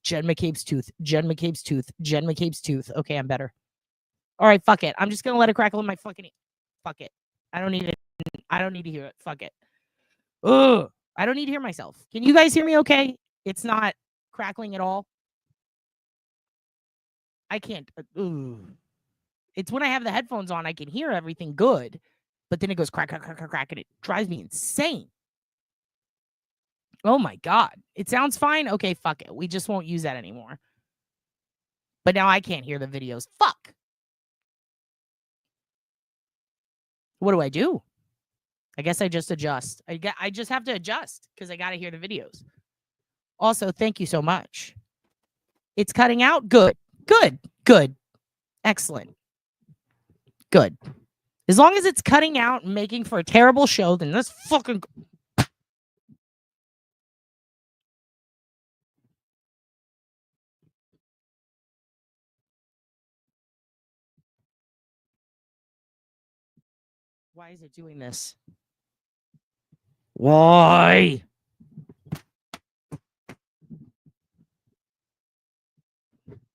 Jen McCabe's tooth. Jen McCabe's tooth. Jen McCabe's tooth. Okay, I'm better. All right, fuck it. I'm just going to let it crackle in my fucking... Fuck it. I don't need it. I don't need to hear it. Fuck it. Ugh. I don't need to hear myself. Can you guys hear me okay? It's not crackling at all. I can't. It's when I have the headphones on, I can hear everything good, but then it goes crack, crack, crack, crack, crack, and it drives me insane. Oh my God. It sounds fine. Okay, fuck it. We just won't use that anymore. But now I can't hear the videos. Fuck. What do I do? I guess I just adjust. I just have to adjust because I got to hear the videos. Also, thank you so much. It's cutting out. Good. Good. Good. Excellent. Good. As long as it's cutting out and making for a terrible show, then that's fucking... Why is it doing this? Why?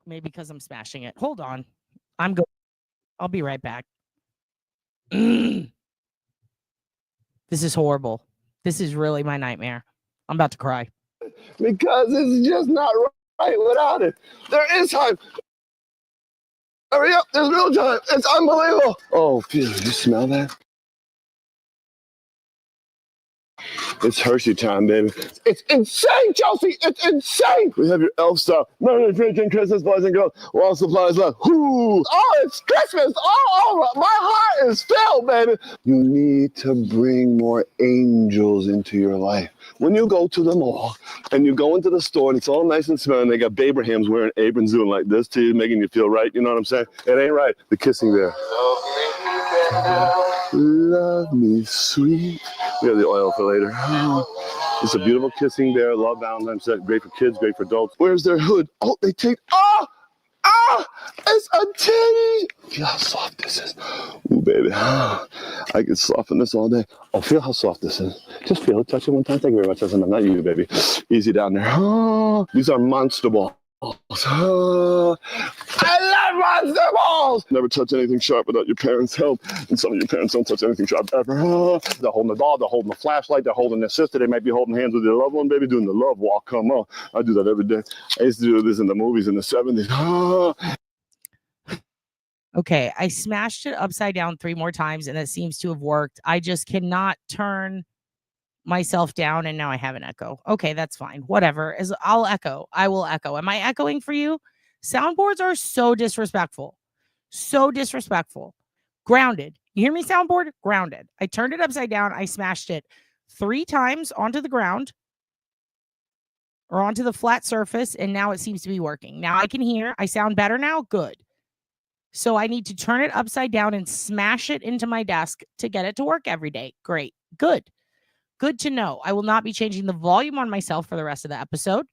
Maybe because I'm smashing it. Hold on. I'm going. I'll be right back. This is horrible. This is really my nightmare. I'm about to cry. Because it's just not right without it. There is time. Hurry up, there's real time. It's unbelievable. Oh, Peter, you smell that? It's Hershey time, baby. It's insane, Chelsea. It's insane. We have your elf stuff. Merry freaking Christmas, boys and girls. While supplies left. Whoo! Oh, it's Christmas all over. My heart is filled, baby. You need to bring more angels into your life. When you go to the mall and you go into the store and it's all nice and smelling, they got Abrahams wearing aprons doing like this to you, making you feel right. You know what I'm saying? It ain't right. The kissing there. Love me sweet. We have the oil for later. It's a beautiful kissing bear. Love Valentine's Day. Great for kids, great for adults. Where's their hood? Oh, they take. It's a titty. Feel how soft this is. Ooh, baby. I can soften this all day. Oh, feel how soft this is. Just feel it. Touch it one time. Thank you very much. That's enough. Not you, baby. Easy down there. Oh, these are monster balls. Oh, I love monster balls. Never touch anything sharp without your parents' help. And some of your parents don't touch anything sharp ever. Oh, they're holding the doll. They're holding the flashlight. They're holding their sister. They might be holding hands with their loved one, baby, doing the love walk. Come on. I do that every day. I used to do this in the movies in the 70s. Oh. Okay, I smashed it upside down 3 more times, and it seems to have worked. I just cannot turn myself down, and now I have an echo. Okay, that's fine. Whatever. I'll echo. I will echo. Am I echoing for you? Soundboards are so disrespectful. So disrespectful. Grounded. You hear me, soundboard? Grounded. I turned it upside down. I smashed it 3 times onto the ground or onto the flat surface, and now it seems to be working. Now I can hear. I sound better now? Good. So I need to turn it upside down and smash it into my desk to get it to work every day. Great. Good. Good to know. I will not be changing the volume on myself for the rest of the episode.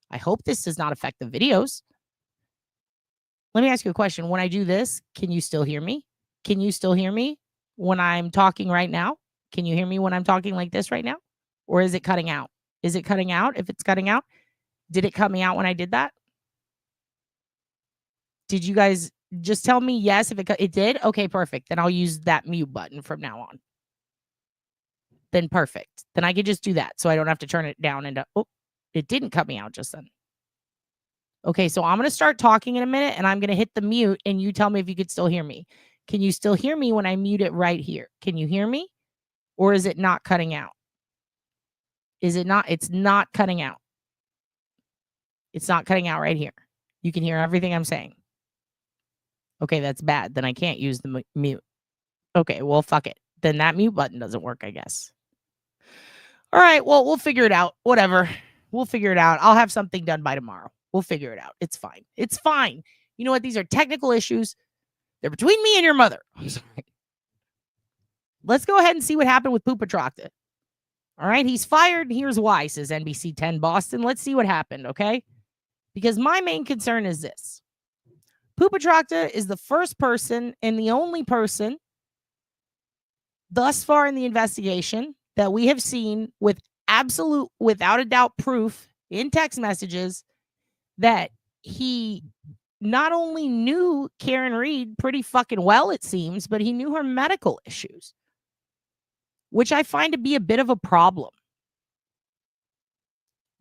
I hope this does not affect the videos. Let me ask you a question. When I do this, can you still hear me? Can you still hear me when I'm talking right now? Can you hear me when I'm talking like this right now? Or is it cutting out? Is it cutting out? If it's cutting out, did it cut me out when I did that? Did you guys just tell me yes if it did? Okay, perfect. Then I'll use that mute button from now on. Then perfect. Then I could just do that so I don't have to turn it down and oh, it didn't cut me out just then. Okay, so I'm going to start talking in a minute and I'm going to hit the mute and you tell me if you could still hear me. Can you still hear me when I mute it right here? Can you hear me? Or is it not cutting out? Is it not? It's not cutting out. It's not cutting out right here. You can hear everything I'm saying. Okay, that's bad. Then I can't use the mute. Okay, well, fuck it. Then that mute button doesn't work, I guess. All right, well, we'll figure it out. Whatever. We'll figure it out. I'll have something done by tomorrow. We'll figure it out. It's fine. It's fine. You know what? These are technical issues. They're between me and your mother. I'm sorry. Let's go ahead and see what happened with Proctor. All right, he's fired. Here's why, says NBC 10 Boston. Let's see what happened, okay? Because my main concern is this. Proctor is the first person and the only person thus far in the investigation that we have seen with absolute, without a doubt, proof in text messages that he not only knew Karen Reed pretty fucking well, it seems, but he knew her medical issues, which I find to be a bit of a problem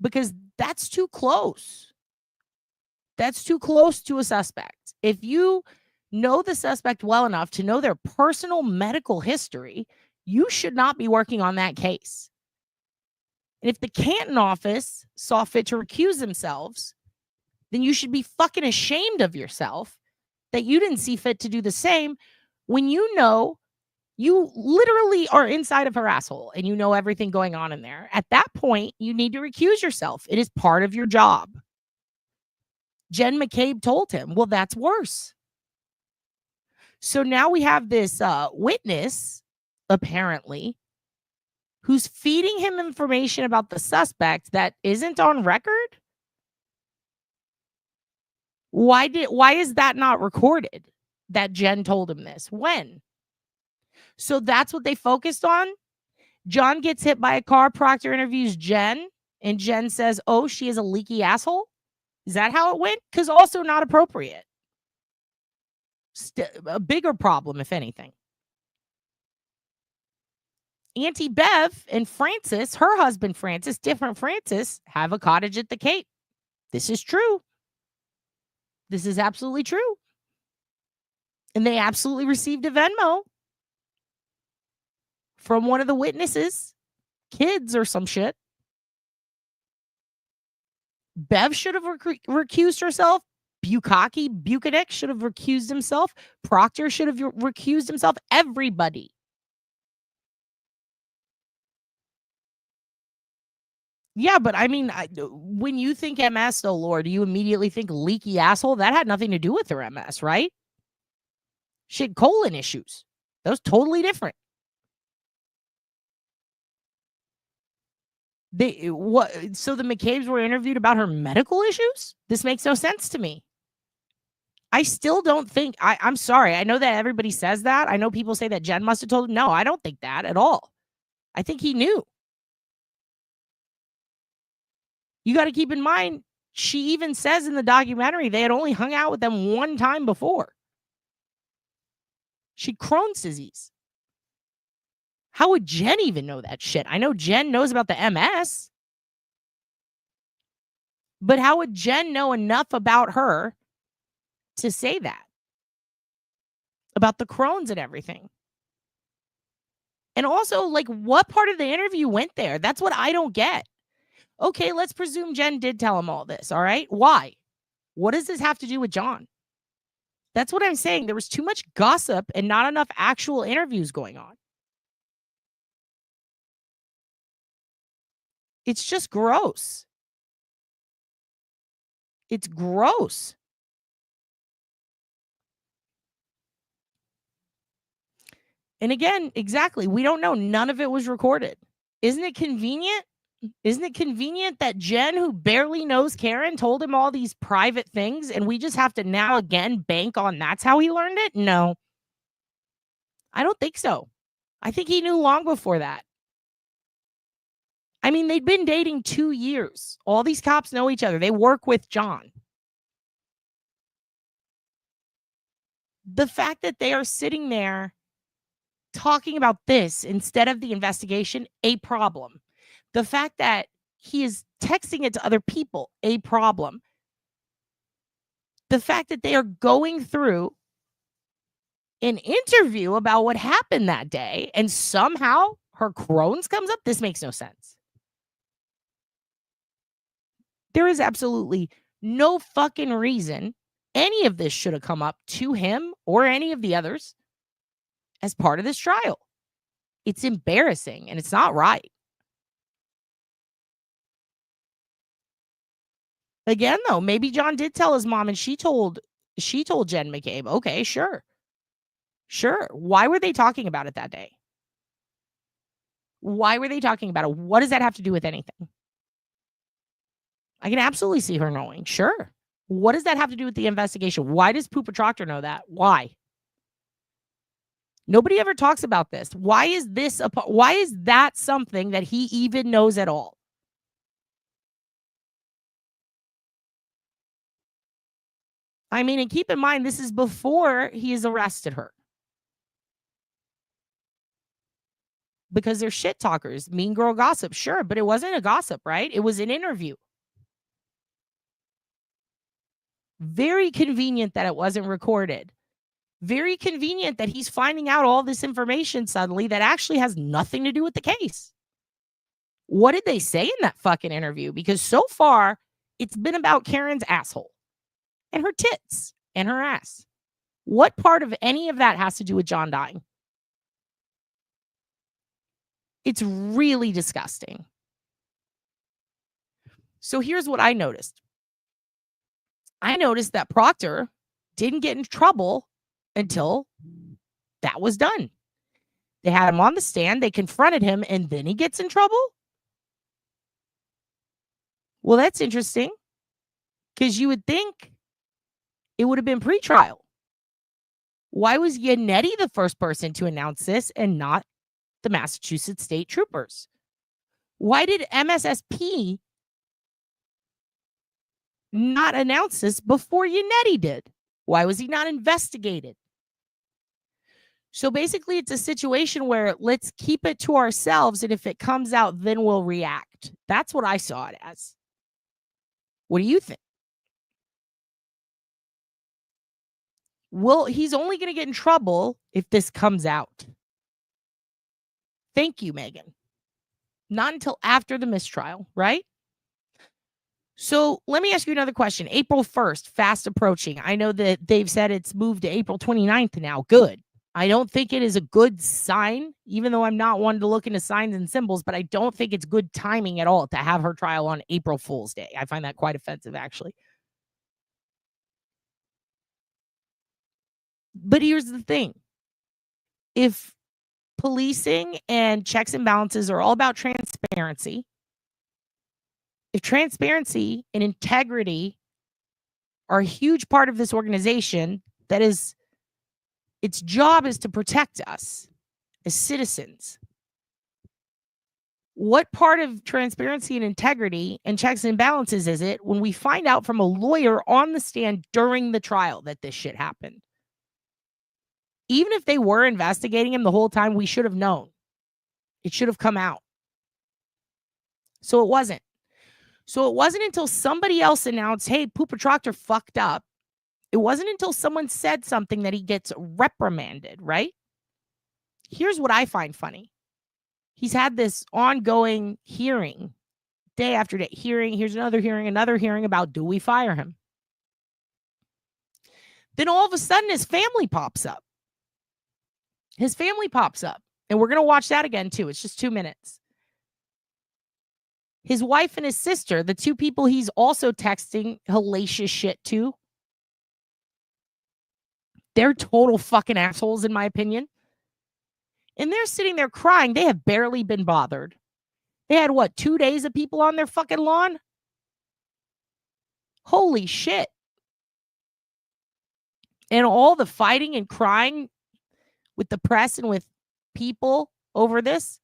because that's too close. That's too close to a suspect. If you know the suspect well enough to know their personal medical history, you should not be working on that case. And if the Canton office saw fit to recuse themselves, then you should be fucking ashamed of yourself that you didn't see fit to do the same when you know you literally are inside of her asshole and you know everything going on in there. At that point, you need to recuse yourself. It is part of your job. Jen McCabe told him, well, that's worse. So now we have this witness, apparently, who's feeding him information about the suspect that isn't on record. Why is that not recorded? That Jen told him this? When? So that's what they focused on. John gets hit by a car. Proctor interviews Jen, and Jen says, oh, she is a leaky asshole. Is that how it went? Because also not appropriate. A bigger problem, if anything. Auntie Bev and Francis, her husband Francis, different Francis, have a cottage at the Cape. This is true. This is absolutely true. And they absolutely received a Venmo from one of the witnesses, kids or some shit. Bev should have recused herself. Buchanan should have recused himself. Proctor should have recused himself. Everybody. Yeah, but I mean, when you think MS, though, Lord, you immediately think leaky asshole. That had nothing to do with her MS, right? She had colon issues. That was totally different. So the McCabe's were interviewed about her medical issues? This makes no sense to me. I still don't think, I'm sorry. I know that everybody says that. I know people say that Jen must have told him. No, I don't think that at all. I think he knew. You got to keep in mind, she even says in the documentary they had only hung out with them one time before. She had Crohn's disease. How would Jen even know that shit? I know Jen knows about the MS. But how would Jen know enough about her to say that? About the Crohn's and everything. And also, like, what part of the interview went there? That's what I don't get. Okay, let's presume Jen did tell him all this, all right? Why? What does this have to do with John? That's what I'm saying. There was too much gossip and not enough actual interviews going on. It's just gross. It's gross. And again, exactly, we don't know. None of it was recorded. Isn't it convenient? Isn't it convenient that Jen, who barely knows Karen, told him all these private things and we just have to now again bank on that's how he learned it? No. I don't think so. I think he knew long before that. I mean, they'd been dating 2 years. All these cops know each other. They work with John. The fact that they are sitting there talking about this instead of the investigation, a problem. The fact that he is texting it to other people, a problem. The fact that they are going through an interview about what happened that day and somehow her Crohn's comes up, this makes no sense. There is absolutely no fucking reason any of this should have come up to him or any of the others as part of this trial. It's embarrassing and it's not right. Again, though, maybe John did tell his mom and she told Jen McCabe. Okay, sure. Sure. Why were they talking about it that day? Why were they talking about it? What does that have to do with anything? I can absolutely see her knowing. Sure. What does that have to do with the investigation? Why does Proctor know that? Why? Nobody ever talks about this. Why is that something that he even knows at all? I mean, and keep in mind, this is before he has arrested her. Because they're shit talkers, mean girl gossip, sure, but it wasn't a gossip, right? It was an interview. Very convenient that it wasn't recorded. Very convenient that he's finding out all this information suddenly that actually has nothing to do with the case. What did they say in that fucking interview? Because so far, it's been about Karen's asshole and her tits and her ass. What part of any of that has to do with John dying? It's really disgusting. So here's what I noticed. I noticed that Proctor didn't get in trouble until that was done. They had him on the stand, they confronted him, and then he gets in trouble? Well, that's interesting, because you would think it would have been pre-trial. Why was Yannetti the first person to announce this and not the Massachusetts State Troopers? Why did MSSP not announce this before Yannetti did? Why was he not investigated? So basically, it's a situation where let's keep it to ourselves, and if it comes out, then we'll react. That's what I saw it as. What do you think? Well, he's only going to get in trouble if this comes out. Thank you, Megan. Not until after the mistrial, right? So let me ask you another question. April 1st, fast approaching. I know that they've said it's moved to April 29th now. Good. I don't think it is a good sign, even though I'm not one to look into signs and symbols, but I don't think it's good timing at all to have her trial on April Fool's Day. I find that quite offensive, actually. But here's the thing. If policing and checks and balances are all about transparency, if transparency and integrity are a huge part of this organization, that is, its job is to protect us as citizens. What part of transparency and integrity and checks and balances is it when we find out from a lawyer on the stand during the trial that this shit happened? Even if they were investigating him the whole time, we should have known. It should have come out. So it wasn't. So it wasn't until somebody else announced, hey, Poopa Proctor fucked up. It wasn't until someone said something that he gets reprimanded, right? Here's what I find funny. He's had this ongoing hearing, day after day, here's another hearing about, do we fire him? Then all of a sudden his family pops up. His family pops up. And we're going to watch that again too. It's just 2 minutes. His wife and his sister, the two people he's also texting hellacious shit to, they're total fucking assholes, in my opinion. And they're sitting there crying. They have barely been bothered. They had, 2 days of people on their fucking lawn? Holy shit. And all the fighting and crying with the press and with people over this.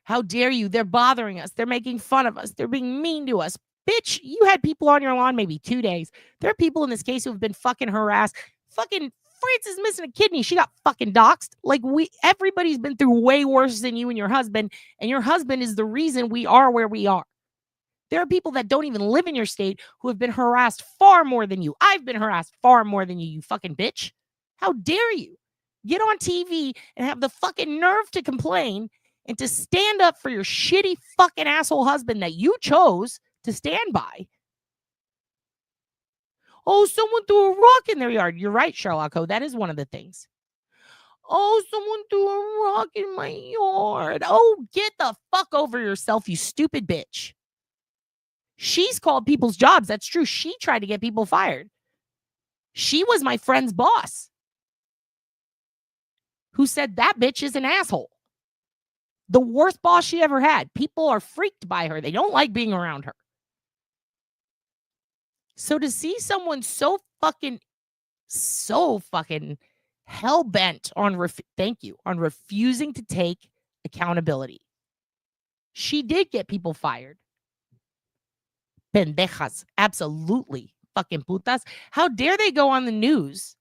How dare you? They're bothering us. They're making fun of us. They're being mean to us. Bitch, you had people on your lawn maybe 2 days. There are people in this case who have been fucking harassed. Fucking Frances is missing a kidney. She got fucking doxxed. Like, everybody's been through way worse than you and your husband is the reason we are where we are. There are people that don't even live in your state who have been harassed far more than you. I've been harassed far more than you fucking bitch. How dare you get on TV and have the fucking nerve to complain and to stand up for your shitty fucking asshole husband that you chose to stand by. Oh, someone threw a rock in their yard. You're right, Sherlocko. That is one of the things. Oh, someone threw a rock in my yard. Oh, get the fuck over yourself, you stupid bitch. She's called people's jobs. That's true. She tried to get people fired. She was my friend's boss who said that bitch is an asshole. The worst boss she ever had. People are freaked by her. They don't like being around her. So to see someone so fucking hell-bent on refusing to take accountability. She did get people fired. Pendejas. Absolutely. Fucking putas. How dare they go on the news?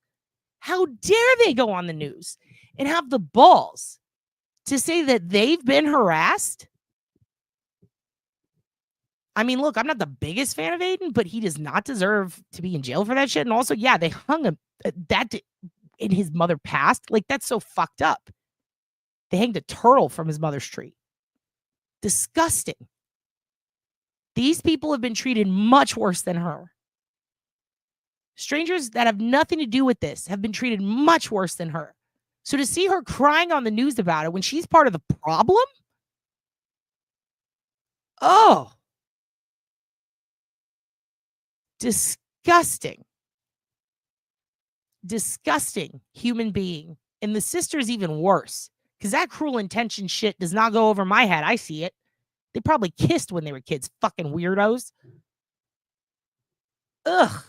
How dare they go on the news and have the balls to say that they've been harassed? I mean, look, I'm not the biggest fan of Aiden, but he does not deserve to be in jail for that shit. And also, yeah, they hung him and his mother passed. Like, that's so fucked up. They hanged a turtle from his mother's tree. Disgusting. These people have been treated much worse than her. Strangers that have nothing to do with this have been treated much worse than her. So to see her crying on the news about it when she's part of the problem? Oh. Disgusting. Disgusting human being. And the sister's even worse. Because that cruel intention shit does not go over my head. I see it. They probably kissed when they were kids. Fucking weirdos. Ugh.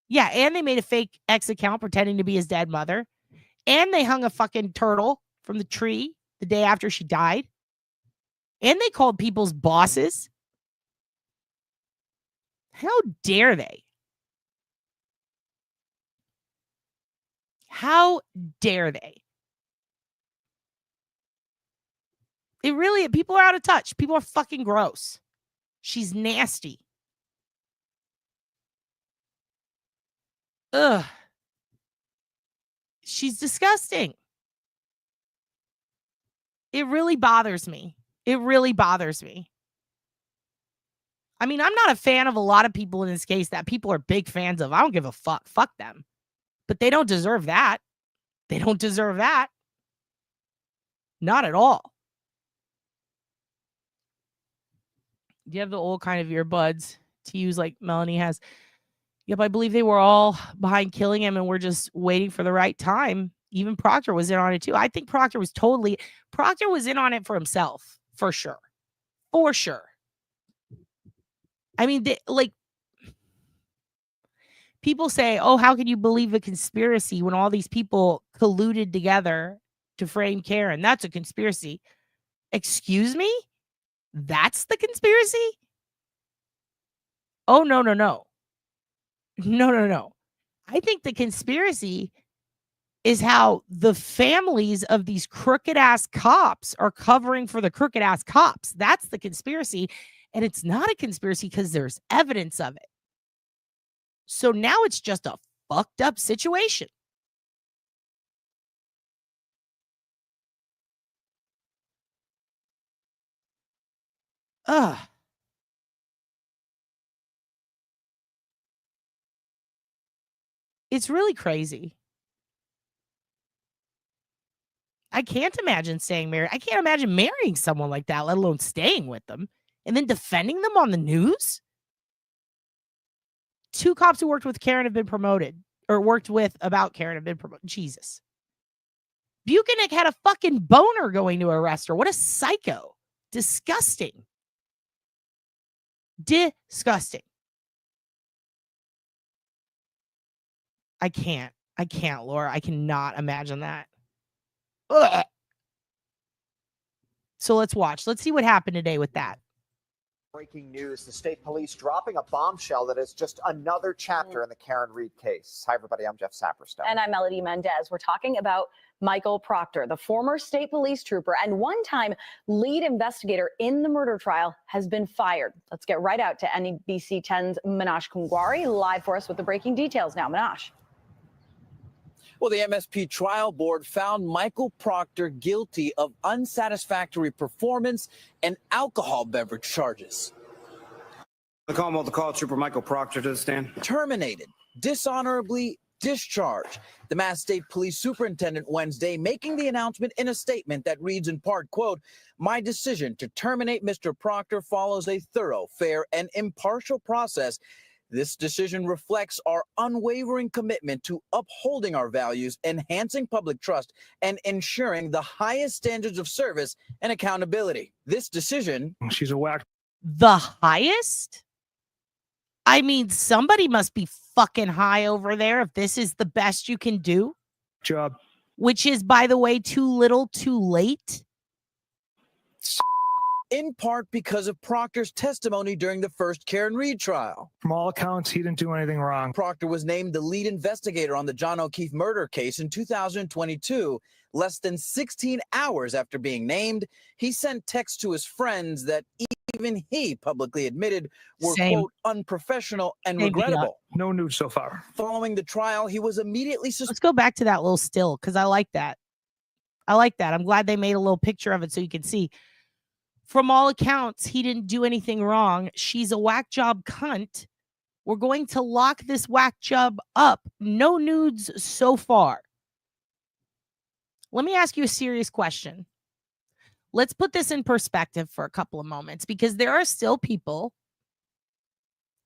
Yeah, and they made a fake X account pretending to be his dead mother. And they hung a fucking turtle from the tree the day after she died. And they called people's bosses. How dare they? How dare they? It really, people are out of touch. People are fucking gross. She's nasty. Ugh. She's disgusting. It really bothers me. It really bothers me. I mean, I'm not a fan of a lot of people in this case that people are big fans of. I don't give a fuck. Fuck them. But they don't deserve that. They don't deserve that. Not at all. Do you have the old kind of earbuds to use like Melanie has? Yep, I believe they were all behind killing him and we're just waiting for the right time. Even Proctor was in on it too. I think Proctor was in on it for himself, for sure. For sure. I mean, people say, oh, how can you believe a conspiracy when all these people colluded together to frame Karen? That's a conspiracy. Excuse me? That's the conspiracy? Oh, no. No. I think the conspiracy is how the families of these crooked ass cops are covering for the crooked ass cops. That's the conspiracy. And it's not a conspiracy because there's evidence of it. So now it's just a fucked up situation. Ugh. It's really crazy. I can't imagine staying married. I can't imagine marrying someone like that, let alone staying with them and then defending them on the news. 2 cops who worked with Karen have been promoted, or worked with about Karen have been promoted. Jesus. Buchanan had a fucking boner going to arrest her. What a psycho. Disgusting. Disgusting. I can't, Laura. I cannot imagine that. Ugh. So let's watch. Let's see what happened today with that. Breaking news, the state police dropping a bombshell that is just another chapter in the Karen Reed case. Hi, everybody. I'm Jeff Saperstone. And I'm Melody Mendez. We're talking about Michael Proctor, the former state police trooper and one-time lead investigator in the murder trial, has been fired. Let's get right out to NBC 10's Minash Kungwari, live for us with the breaking details now. Minash. Well, the MSP trial board found Michael Proctor guilty of unsatisfactory performance and alcohol beverage charges. The call trooper Michael Proctor to the stand. Terminated, dishonorably discharged. The Mass State Police Superintendent Wednesday making the announcement in a statement that reads in part, quote, "My decision to terminate Mr. Proctor follows a thorough, fair, and impartial process. This decision reflects our unwavering commitment to upholding our values, enhancing public trust, and ensuring the highest standards of service and accountability. This decision..." She's a whack. The highest? I mean, somebody must be fucking high over there if this is the best you can do. Job. Which is, by the way, too little, too late. In part because of Proctor's testimony during the first Karen Reed trial. From all accounts, he didn't do anything wrong. Proctor was named the lead investigator on the John O'Keefe murder case in 2022. Less than 16 hours after being named, he sent texts to his friends that even he publicly admitted were, quote, unprofessional and regrettable. No news so far. Following the trial, he was immediately Let's go back to that little still, because I like that. I'm glad they made a little picture of it so you can see. From all accounts, he didn't do anything wrong. She's a whack job cunt. We're going to lock this whack job up. No nudes so far. Let me ask you a serious question. Let's put this in perspective for a couple of moments, because there are still people.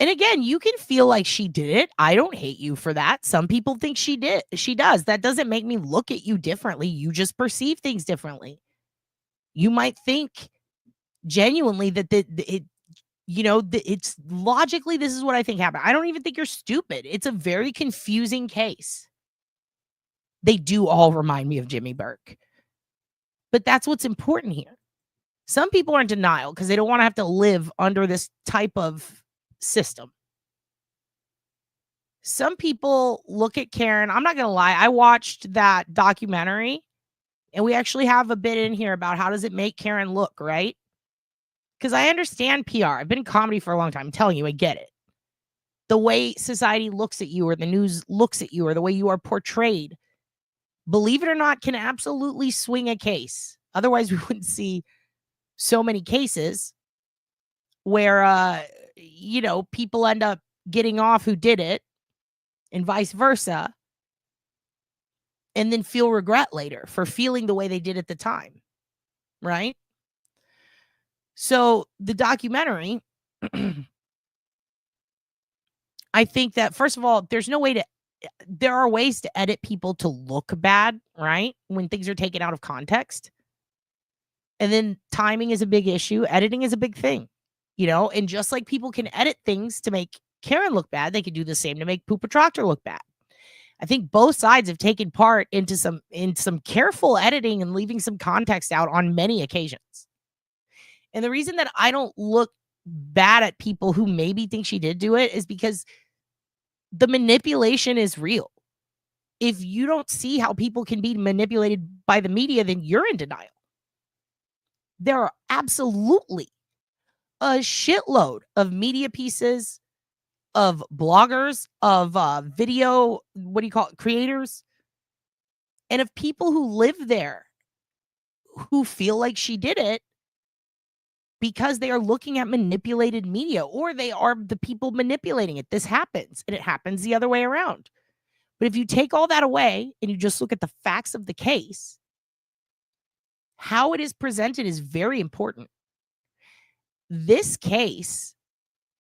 And again, you can feel like she did it. I don't hate you for that. Some people think she did. She does. That doesn't make me look at you differently. You just perceive things differently. You might think genuinely that it's logically, this is what I think happened. I don't even think you're stupid. It's a very confusing case. They do all remind me of Jimmy Burke. But that's what's important here. Some people are in denial because they don't want to have to live under this type of system. Some people look at Karen. I'm not going to lie. I watched that documentary, and we actually have a bit in here about how does it make Karen look, right? Because I understand PR. I've been in comedy for a long time. I'm telling you, I get it. The way society looks at you or the news looks at you or the way you are portrayed, believe it or not, can absolutely swing a case. Otherwise, we wouldn't see so many cases where, people end up getting off who did it and vice versa, and then feel regret later for feeling the way they did at the time, right? So the documentary, I think that, first of all, there are ways to edit people to look bad, right? When things are taken out of context. And then timing is a big issue. Editing is a big thing, and just like people can edit things to make Karen look bad, they could do the same to make Poopa Proctor look bad. I think both sides have taken part in some careful editing and leaving some context out on many occasions. And the reason that I don't look bad at people who maybe think she did do it is because the manipulation is real. If you don't see how people can be manipulated by the media, then you're in denial. There are absolutely a shitload of media pieces, of bloggers, of video, creators, and of people who live there who feel like she did it because they are looking at manipulated media, or they are the people manipulating it. This happens, and it happens the other way around. But if you take all that away and you just look at the facts of the case, how it is presented is very important. This case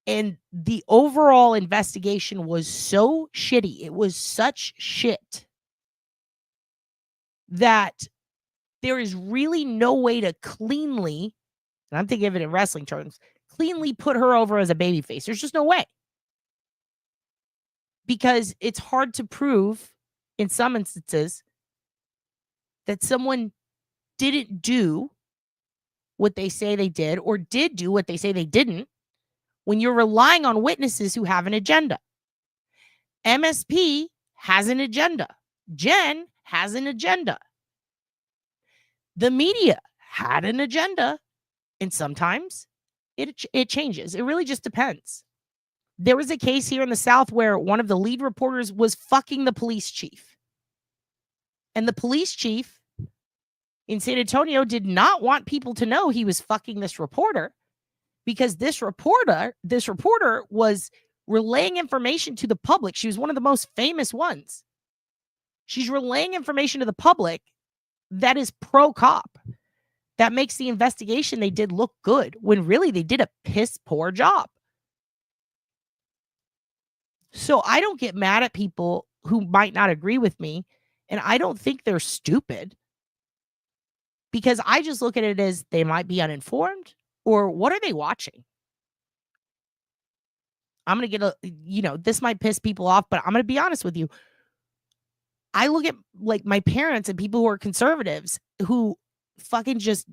and the overall investigation was so shitty. It was such shit that there is really no way to cleanly, and I'm thinking of it in wrestling terms, cleanly put her over as a babyface. There's just no way. Because it's hard to prove in some instances that someone didn't do what they say they did or did do what they say they didn't when you're relying on witnesses who have an agenda. MSP has an agenda. Jen has an agenda. The media had an agenda, and sometimes it changes. It really just depends. There was a case here in the South where one of the lead reporters was fucking the police chief. And the police chief in San Antonio did not want people to know he was fucking this reporter, because this reporter was relaying information to the public. She was one of the most famous ones. She's relaying information to the public that is pro-cop. That makes the investigation they did look good, when really they did a piss poor job. So I don't get mad at people who might not agree with me, and I don't think they're stupid, because I just look at it as they might be uninformed, or what are they watching? I'm going to get this might piss people off, but I'm going to be honest with you. I look at like my parents and people who are conservatives who fucking just,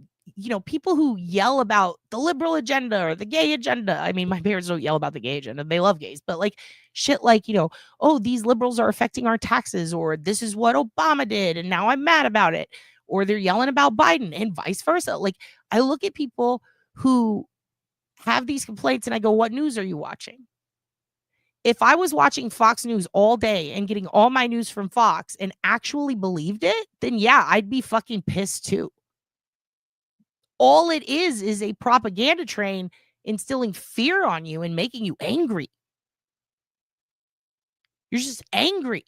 people who yell about the liberal agenda or the gay agenda. I mean, my parents don't yell about the gay agenda. They love gays, but like shit like, oh, these liberals are affecting our taxes, or this is what Obama did, and now I'm mad about it. Or they're yelling about Biden, and vice versa. Like, I look at people who have these complaints and I go, what news are you watching? If I was watching Fox News all day and getting all my news from Fox and actually believed it, then yeah, I'd be fucking pissed too. All it is a propaganda train instilling fear on you and making you angry. You're just angry.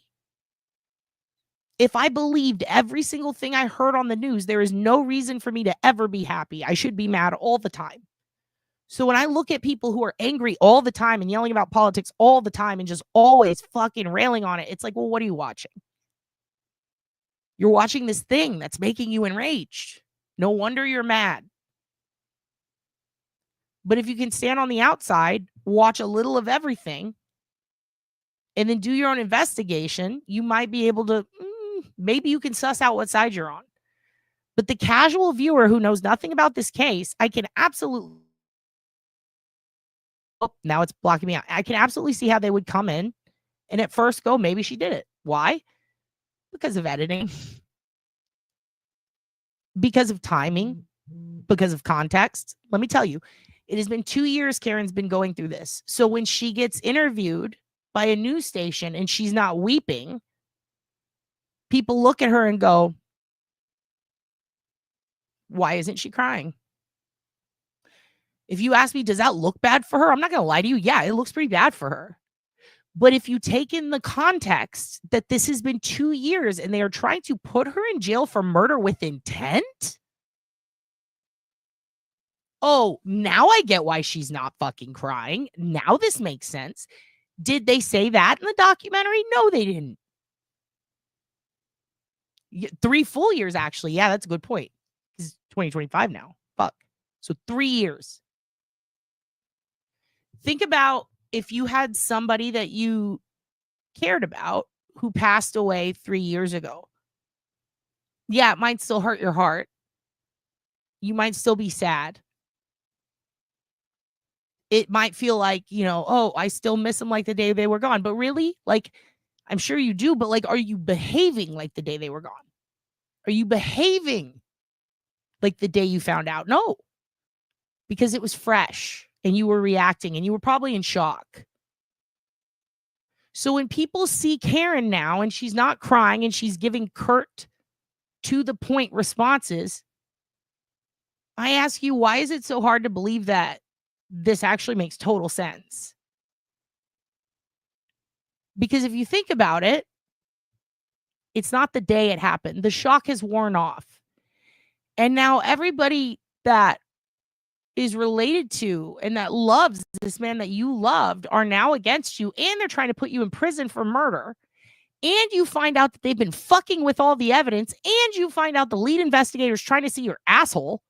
If I believed every single thing I heard on the news, there is no reason for me to ever be happy. I should be mad all the time. So when I look at people who are angry all the time and yelling about politics all the time and just always fucking railing on it, it's like, well, what are you watching? You're watching this thing that's making you enraged. No wonder you're mad. But if you can stand on the outside, watch a little of everything, and then do your own investigation, you might be able to, maybe you can suss out what side you're on. But the casual viewer who knows nothing about this case, I can absolutely, now it's blocking me out. I can absolutely see how they would come in and at first go, maybe she did it. Why? Because of editing, because of timing, because of context. Let me tell you, it has been 2 years Karen's been going through this. So when she gets interviewed by a news station and she's not weeping, people look at her and go, why isn't she crying? If you ask me, does that look bad for her? I'm not going to lie to you. Yeah, it looks pretty bad for her. But if you take in the context that this has been 2 years and they are trying to put her in jail for murder with intent. Oh, now I get why she's not fucking crying. Now this makes sense. Did they say that in the documentary? No, they didn't. 3 full years, actually. Yeah, that's a good point. It's 2025 now. Fuck. So 3 years. Think about if you had somebody that you cared about who passed away 3 years ago. Yeah, it might still hurt your heart. You might still be sad. It might feel like, oh, I still miss them like the day they were gone. But really, like, I'm sure you do, but like, are you behaving like the day they were gone? Are you behaving like the day you found out? No, because it was fresh and you were reacting and you were probably in shock. So when people see Karen now and she's not crying and she's giving curt, to the point responses, I ask you, why is it so hard to believe that this actually makes total sense? Because if you think about it, it's not the day it happened. The shock has worn off. And now everybody that is related to and that loves this man that you loved are now against you, and they're trying to put you in prison for murder. And you find out that they've been fucking with all the evidence, and you find out the lead investigator's trying to see your asshole,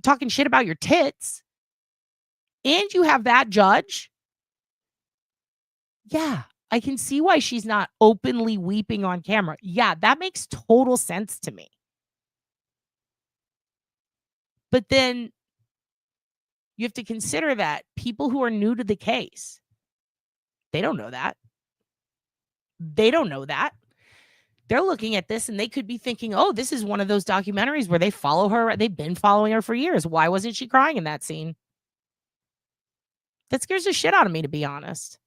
talking shit about your tits, and you have that judge. Yeah, I can see why she's not openly weeping on camera. Yeah, that makes total sense to me. But then you have to consider that people who are new to the case, they don't know that. They don't know that. They're looking at this and they could be thinking, oh, this is one of those documentaries where they follow her. They've been following her for years. Why wasn't she crying in that scene? That scares the shit out of me, to be honest.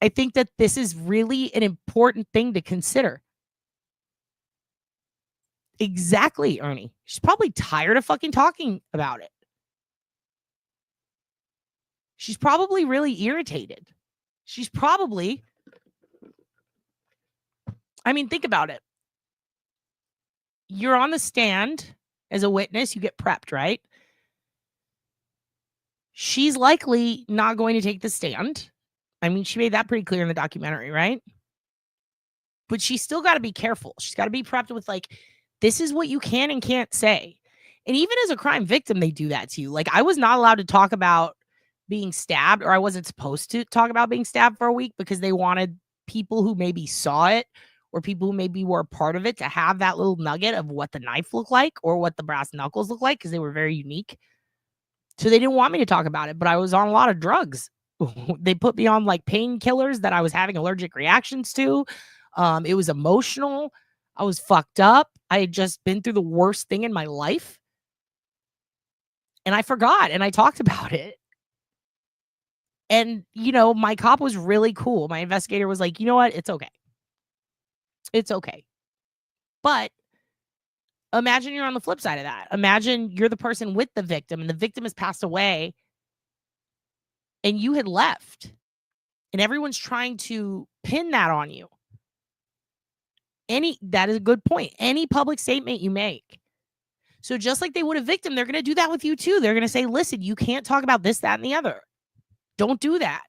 I think that this is really an important thing to consider. Exactly, Ernie. She's probably tired of fucking talking about it. She's probably really irritated. She's probably, I mean, think about it. You're on the stand as a witness. You get prepped, right? She's likely not going to take the stand. I mean, she made that pretty clear in the documentary, right? But she's still got to be careful. She's got to be prepped with, like, this is what you can and can't say. And even as a crime victim, they do that to you. Like, I was not allowed to talk about being stabbed, or I wasn't supposed to talk about being stabbed for a week because they wanted people who maybe saw it or people who maybe were a part of it to have that little nugget of what the knife looked like or what the brass knuckles looked like, because they were very unique. So they didn't want me to talk about it, but I was on a lot of drugs. They put me on like painkillers that I was having allergic reactions to. It was emotional. I was fucked up. I had just been through the worst thing in my life. And I forgot, and I talked about it. And, my cop was really cool. My investigator was like, you know what? It's okay. It's okay. But imagine you're on the flip side of that. Imagine you're the person with the victim and the victim has passed away and you had left and everyone's trying to pin that on you. That is a good point. Any public statement you make. So just like they would a victim, they're going to do that with you too. They're going to say, listen, you can't talk about this, that, and the other. Don't do that.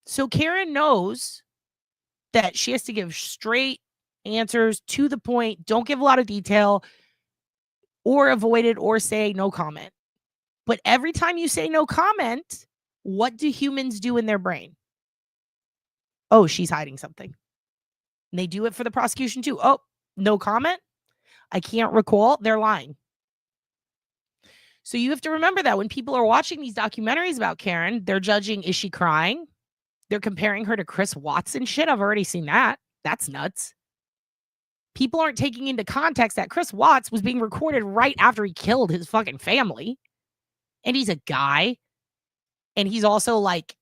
So Karen knows that she has to give straight answers to the point. Don't give a lot of detail. or avoid it or say no comment. But every time you say no comment, what do humans do in their brain? Oh, she's hiding something. And they do it for the prosecution too. Oh, no comment? I can't recall. They're lying. So you have to remember that when people are watching these documentaries about Karen, they're judging, is she crying? They're comparing her to Chris Watson shit. I've already seen that. That's nuts. People aren't taking into context that Chris Watts was being recorded right after he killed his fucking family. And he's a guy. And he's also like,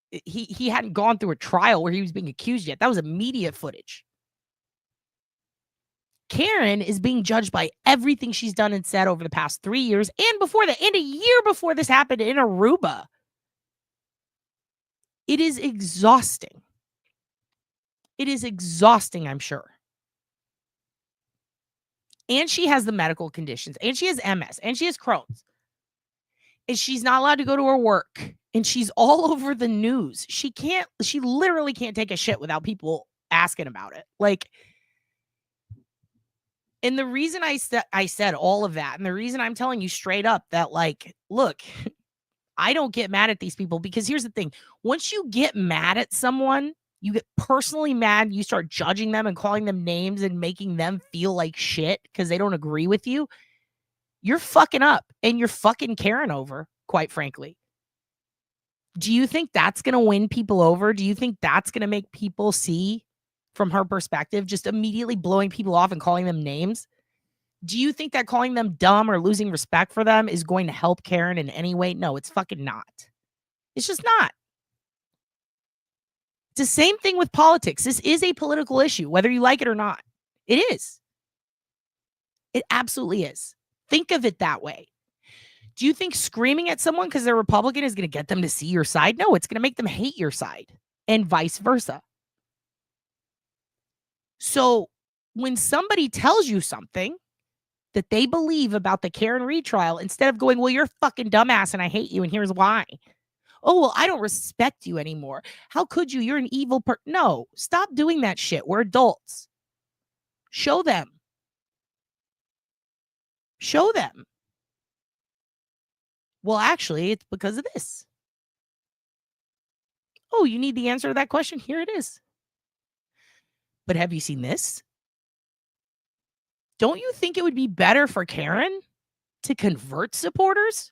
he hadn't gone through a trial where he was being accused yet. That was immediate footage. Karen is being judged by everything she's done and said over the past 3 years and before that, and a year before this happened in Aruba. It is exhausting. It is exhausting, I'm sure. And she has the medical conditions, and she has MS, and she has Crohn's. And she's not allowed to go to her work. And she's all over the news. She literally can't take a shit without people asking about it. Like, and the reason I said all of that, and the reason I'm telling you straight up that, like, look, I don't get mad at these people, because here's the thing. Once you get mad at someone, you get personally mad, you start judging them and calling them names and making them feel like shit because they don't agree with you, you're fucking up and you're fucking Karen over, quite frankly. Do you think that's going to win people over? Do you think that's going to make people see from her perspective, just immediately blowing people off and calling them names? Do you think that calling them dumb or losing respect for them is going to help Karen in any way? No, it's fucking not. It's just not. It's the same thing with politics. This is a political issue, whether you like it or not. It is. It absolutely is. Think of it that way. Do you think screaming at someone because they're Republican is going to get them to see your side? No, it's going to make them hate your side, and vice versa. So when somebody tells you something that they believe about the Karen Reed trial, instead of going, well, you're a fucking dumbass and I hate you and here's why. Oh, well, I don't respect you anymore. How could you? You're an evil person. No, stop doing that shit. We're adults. Show them. Show them. Well, actually, it's because of this. Oh, you need the answer to that question? Here it is. But have you seen this? Don't you think it would be better for Karen to convert supporters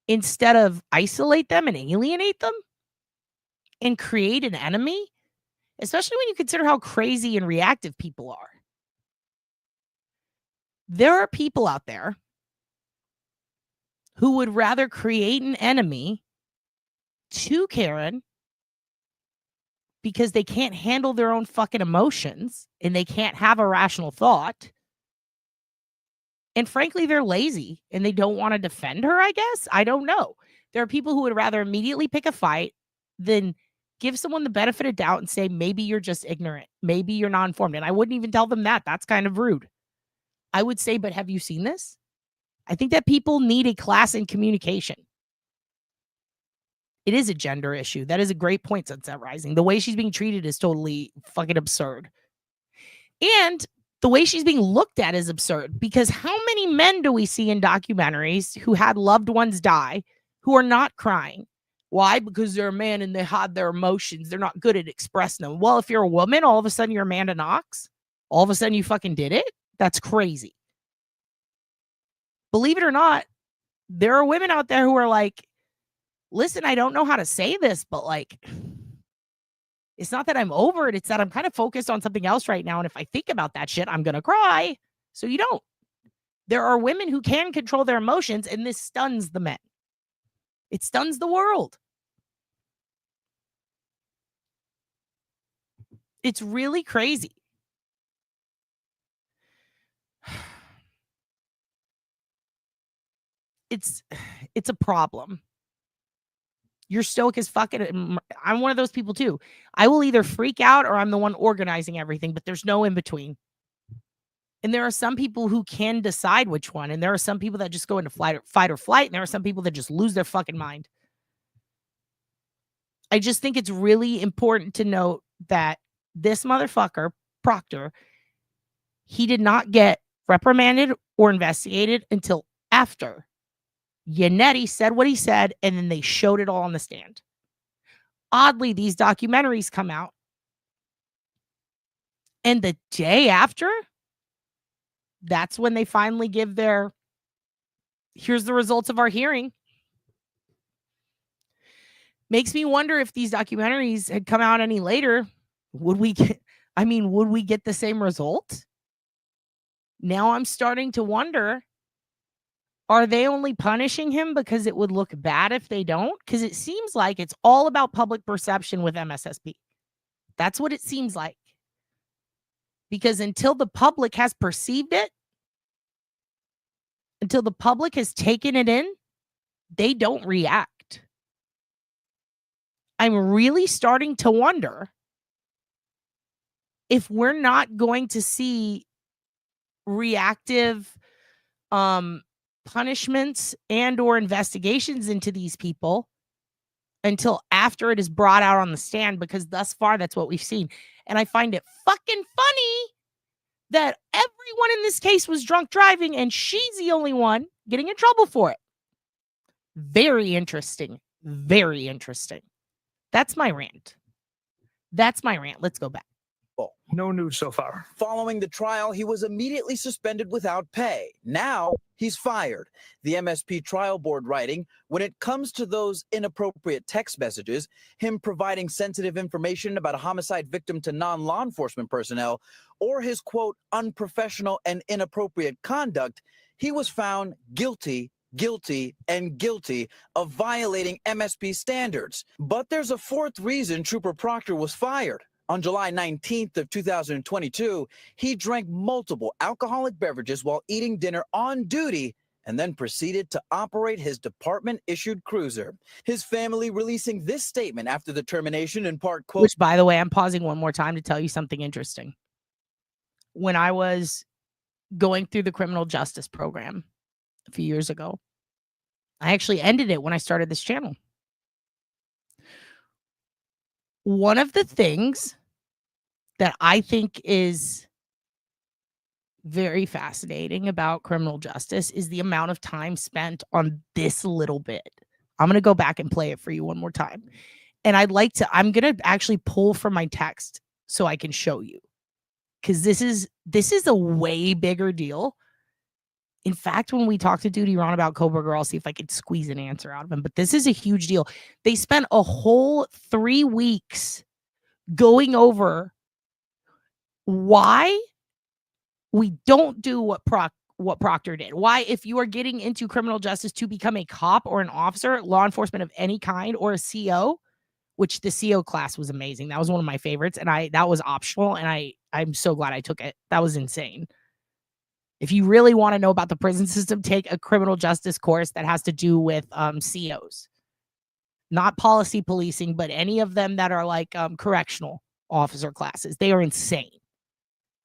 instead of isolate them and alienate them and create an enemy? Especially when you consider how crazy and reactive people are. There are people out there who would rather create an enemy to Karen because they can't handle their own fucking emotions and they can't have a rational thought. And frankly, they're lazy and they don't want to defend her, I guess. I don't know. There are people who would rather immediately pick a fight than give someone the benefit of doubt and say, maybe you're just ignorant. Maybe you're not informed. And I wouldn't even tell them that. That's kind of rude. I would say, but have you seen this? I think that people need a class in communication. It is a gender issue. That is a great point, Sunset Rising. The way she's being treated is totally fucking absurd. And the way she's being looked at is absurd, because how many men do we see in documentaries who had loved ones die who are not crying? Why? Because they're a man and they hide their emotions. They're not good at expressing them. Well, if you're a woman, all of a sudden you're Amanda Knox. All of a sudden you fucking did it. That's crazy. Believe it or not, there are women out there who are like, listen, I don't know how to say this, but like, it's not that I'm over it. It's that I'm kind of focused on something else right now. And if I think about that shit, I'm going to cry. So you don't. There are women who can control their emotions, and this stuns the men. It stuns the world. It's really crazy. It's a problem. You're stoic as fucking. I'm one of those people too. I will either freak out or I'm the one organizing everything, but there's no in between. And there are some people who can decide which one. And there are some people that just go into fight or flight. And there are some people that just lose their fucking mind. I just think it's really important to note that this motherfucker, Proctor, he did not get reprimanded or investigated until after Yannetti said what he said, and then they showed it all on the stand. Oddly, these documentaries come out, and the day after, that's when they finally give their, here's the results of our hearing. Makes me wonder if these documentaries had come out any later, would we get the same result? Now I'm starting to wonder, are they only punishing him because it would look bad if they don't? Because it seems like it's all about public perception with MSSP. That's what it seems like. Because until the public has perceived it, until the public has taken it in, they don't react. I'm really starting to wonder if we're not going to see reactive punishments and or investigations into these people until after it is brought out on the stand, because thus far that's what we've seen. And I find it fucking funny that everyone in this case was drunk driving and she's the only one getting in trouble for it. Very interesting. Very interesting. That's my rant. Let's go back. No news so far. Following the trial, he was immediately suspended without pay. Now he's fired. The MSP trial board writing, when it comes to those inappropriate text messages, him providing sensitive information about a homicide victim to non-law enforcement personnel, or his, quote, unprofessional and inappropriate conduct, he was found guilty of violating MSP standards. But there's a fourth reason Trooper Proctor was fired. On July 19th of 2022, he drank multiple alcoholic beverages while eating dinner on duty and then proceeded to operate his department-issued cruiser. His family releasing this statement after the termination, in part, quote... Which, by the way, I'm pausing one more time to tell you something interesting. When I was going through the criminal justice program a few years ago, I actually ended it when I started this channel. One of the things that I think is very fascinating about criminal justice is the amount of time spent on this little bit. I'm going to go back and play it for you one more time. And I'm going to actually pull from my text so I can show you. Because this is a way bigger deal. In fact, when we talk to Duty Ron about Cobra Girl, I'll see if I could squeeze an answer out of him. But this is a huge deal. They spent a whole 3 weeks going over why we don't do what Proctor did. Why, if you are getting into criminal justice to become a cop or an officer, law enforcement of any kind, or a CO, which the CO class was amazing. That was one of my favorites, and that was optional, and I'm so glad I took it. That was insane. If you really want to know about the prison system, take a criminal justice course that has to do with COs. Not policy policing, but any of them that are like correctional officer classes. They are insane.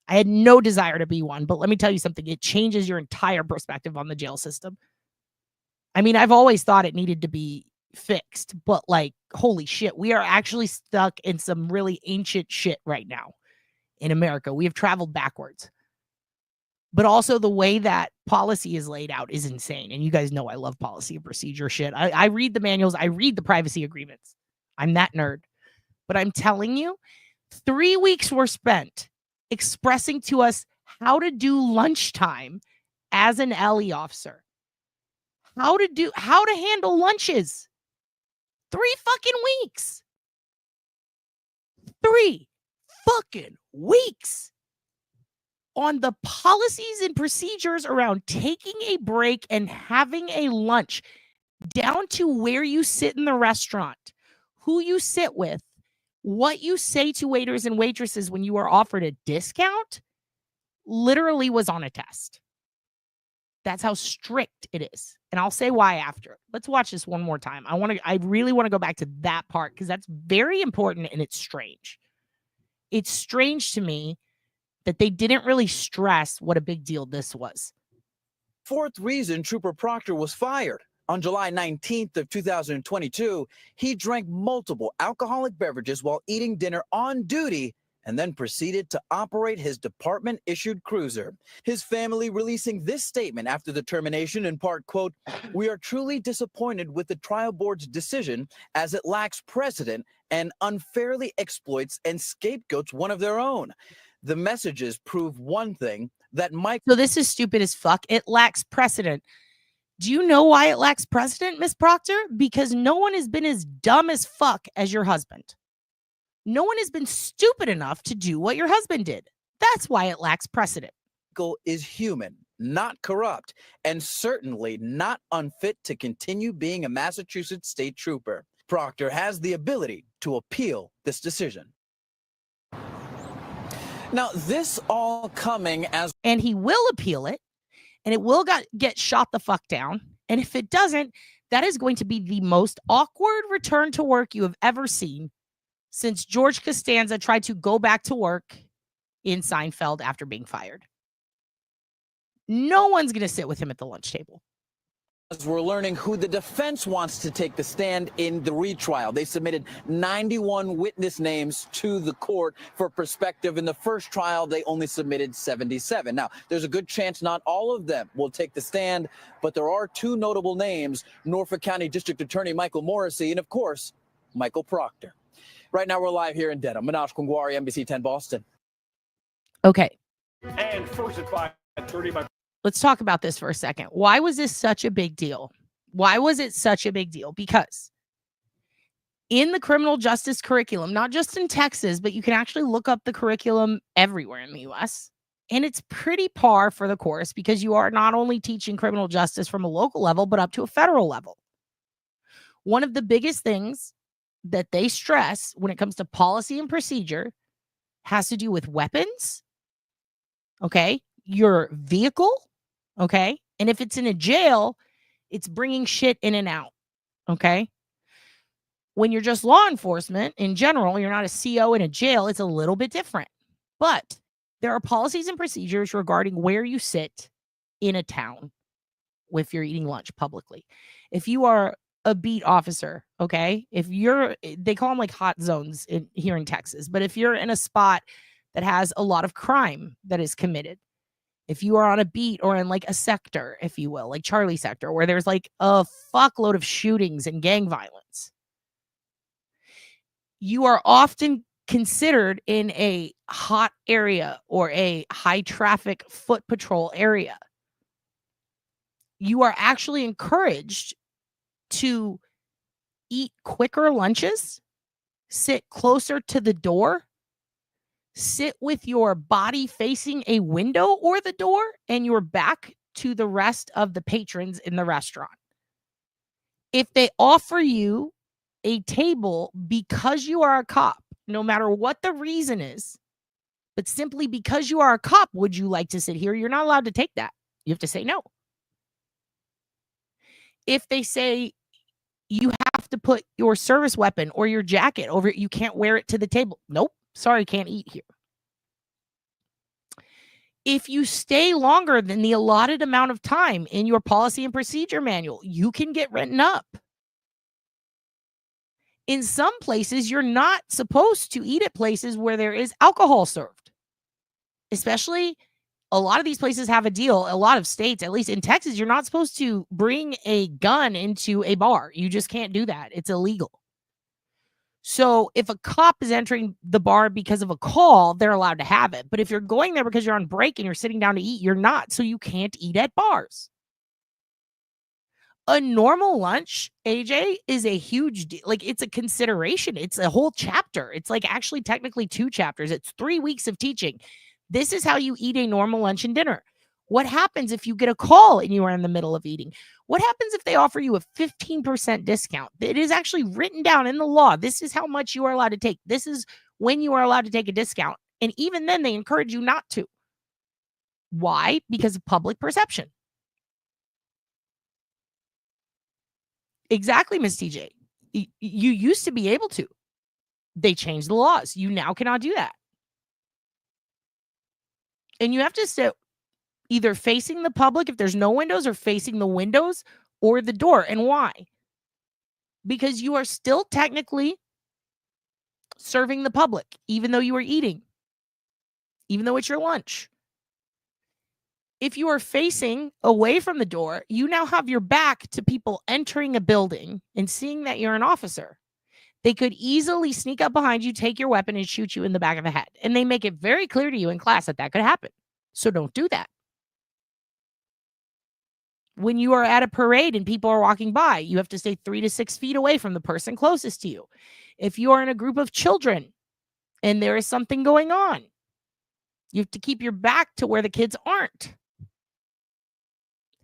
I had no desire to be one, but let me tell you something. It changes your entire perspective on the jail system. I mean, I've always thought it needed to be fixed, but like, holy shit, we are actually stuck in some really ancient shit right now in America. We have traveled backwards. But also the way that policy is laid out is insane. And you guys know I love policy and procedure shit. I read the manuals. I read the privacy agreements. I'm that nerd. But I'm telling you, 3 weeks were spent expressing to us how to do lunchtime as an LE officer. How to handle lunches. 3 fucking weeks. 3 fucking weeks. On the policies and procedures around taking a break and having a lunch, down to where you sit in the restaurant, who you sit with, what you say to waiters and waitresses when you are offered a discount, literally was on a test. That's how strict it is. And I'll say why after. Let's watch this one more time. I really want to go back to that part because that's very important and it's strange. It's strange to me that they didn't really stress what a big deal this was. Fourth reason Trooper Proctor was fired. On July 19th of 2022, he drank multiple alcoholic beverages while eating dinner on duty and then proceeded to operate his department-issued cruiser. His family releasing this statement after the termination, in part, quote, "We are truly disappointed with the trial board's decision as it lacks precedent and unfairly exploits and scapegoats one of their own. The messages prove one thing, that Mike..." So this is stupid as fuck. It lacks precedent. Do you know why it lacks precedent, Miss Proctor? Because no one has been as dumb as fuck as your husband. No one has been stupid enough to do what your husband did. That's why it lacks precedent. Michael is human, not corrupt, and certainly not unfit to continue being a Massachusetts state trooper. Proctor has the ability to appeal this decision. Now, this all coming as... And he will appeal it, and it will get shot the fuck down. And if it doesn't, that is going to be the most awkward return to work you have ever seen since George Costanza tried to go back to work in Seinfeld after being fired. No one's going to sit with him at the lunch table. As we're learning who the defense wants to take the stand in the retrial. They submitted 91 witness names to the court for perspective. In the first trial, they only submitted 77. Now, there's a good chance not all of them will take the stand, but there are two notable names, Norfolk County District Attorney Michael Morrissey and, of course, Michael Proctor. Right now, we're live here in Dedham. Manoj Kungwari, NBC 10 Boston. Okay. And first at 5:30. Let's talk about this for a second. Why was this such a big deal? Why was it such a big deal? Because in the criminal justice curriculum, not just in Texas, but you can actually look up the curriculum everywhere in the U.S., and it's pretty par for the course because you are not only teaching criminal justice from a local level, but up to a federal level. One of the biggest things that they stress when it comes to policy and procedure has to do with weapons, okay, your vehicle, okay, and if it's in a jail, it's bringing shit in and out, okay? When you're just law enforcement, in general, you're not a CO in a jail, it's a little bit different. But there are policies and procedures regarding where you sit in a town if you're eating lunch publicly. If you are a beat officer, okay? If you're, they call them like hot zones here in Texas, but if you're in a spot that has a lot of crime that is committed, if you are on a beat or in like a sector, if you will, like Charlie sector, where there's like a fuckload of shootings and gang violence, you are often considered in a hot area or a high traffic foot patrol area. You are actually encouraged to eat quicker lunches, sit closer to the door, sit with your body facing a window or the door, and your back to the rest of the patrons in the restaurant. If they offer you a table because you are a cop, no matter what the reason is, but simply because you are a cop, would you like to sit here? You're not allowed to take that. You have to say no. If they say you have to put your service weapon or your jacket over it, you can't wear it to the table. Nope. Sorry, can't eat here. If you stay longer than the allotted amount of time in your policy and procedure manual, you can get written up. In some places, you're not supposed to eat at places where there is alcohol served. Especially, a lot of these places have a deal. A lot of states, at least in Texas, you're not supposed to bring a gun into a bar. You just can't do that. It's illegal. So if a cop is entering the bar because of a call, they're allowed to have it. But if you're going there because you're on break and you're sitting down to eat, you're not. So you can't eat at bars. A normal lunch, AJ, is a huge deal. Like, it's a consideration. It's a whole chapter. It's like actually technically 2 chapters. It's 3 weeks of teaching. This is how you eat a normal lunch and dinner. What happens if you get a call and you are in the middle of eating? What happens if they offer you a 15% discount? It is actually written down in the law. This is how much you are allowed to take. This is when you are allowed to take a discount. And even then, they encourage you not to. Why? Because of public perception. Exactly, Miss TJ. You used to be able to. They changed the laws. You now cannot do that. And you have to sit either facing the public if there's no windows, or facing the windows or the door. And why? Because you are still technically serving the public, even though you are eating. even though it's your lunch. If you are facing away from the door, you now have your back to people entering a building and seeing that you're an officer. They could easily sneak up behind you, take your weapon, and shoot you in the back of the head. And they make it very clear to you in class that that could happen. So don't do that. When you are at a parade and people are walking by, you have to stay 3 to 6 feet away from the person closest to you. If you are in a group of children and there is something going on, you have to keep your back to where the kids aren't.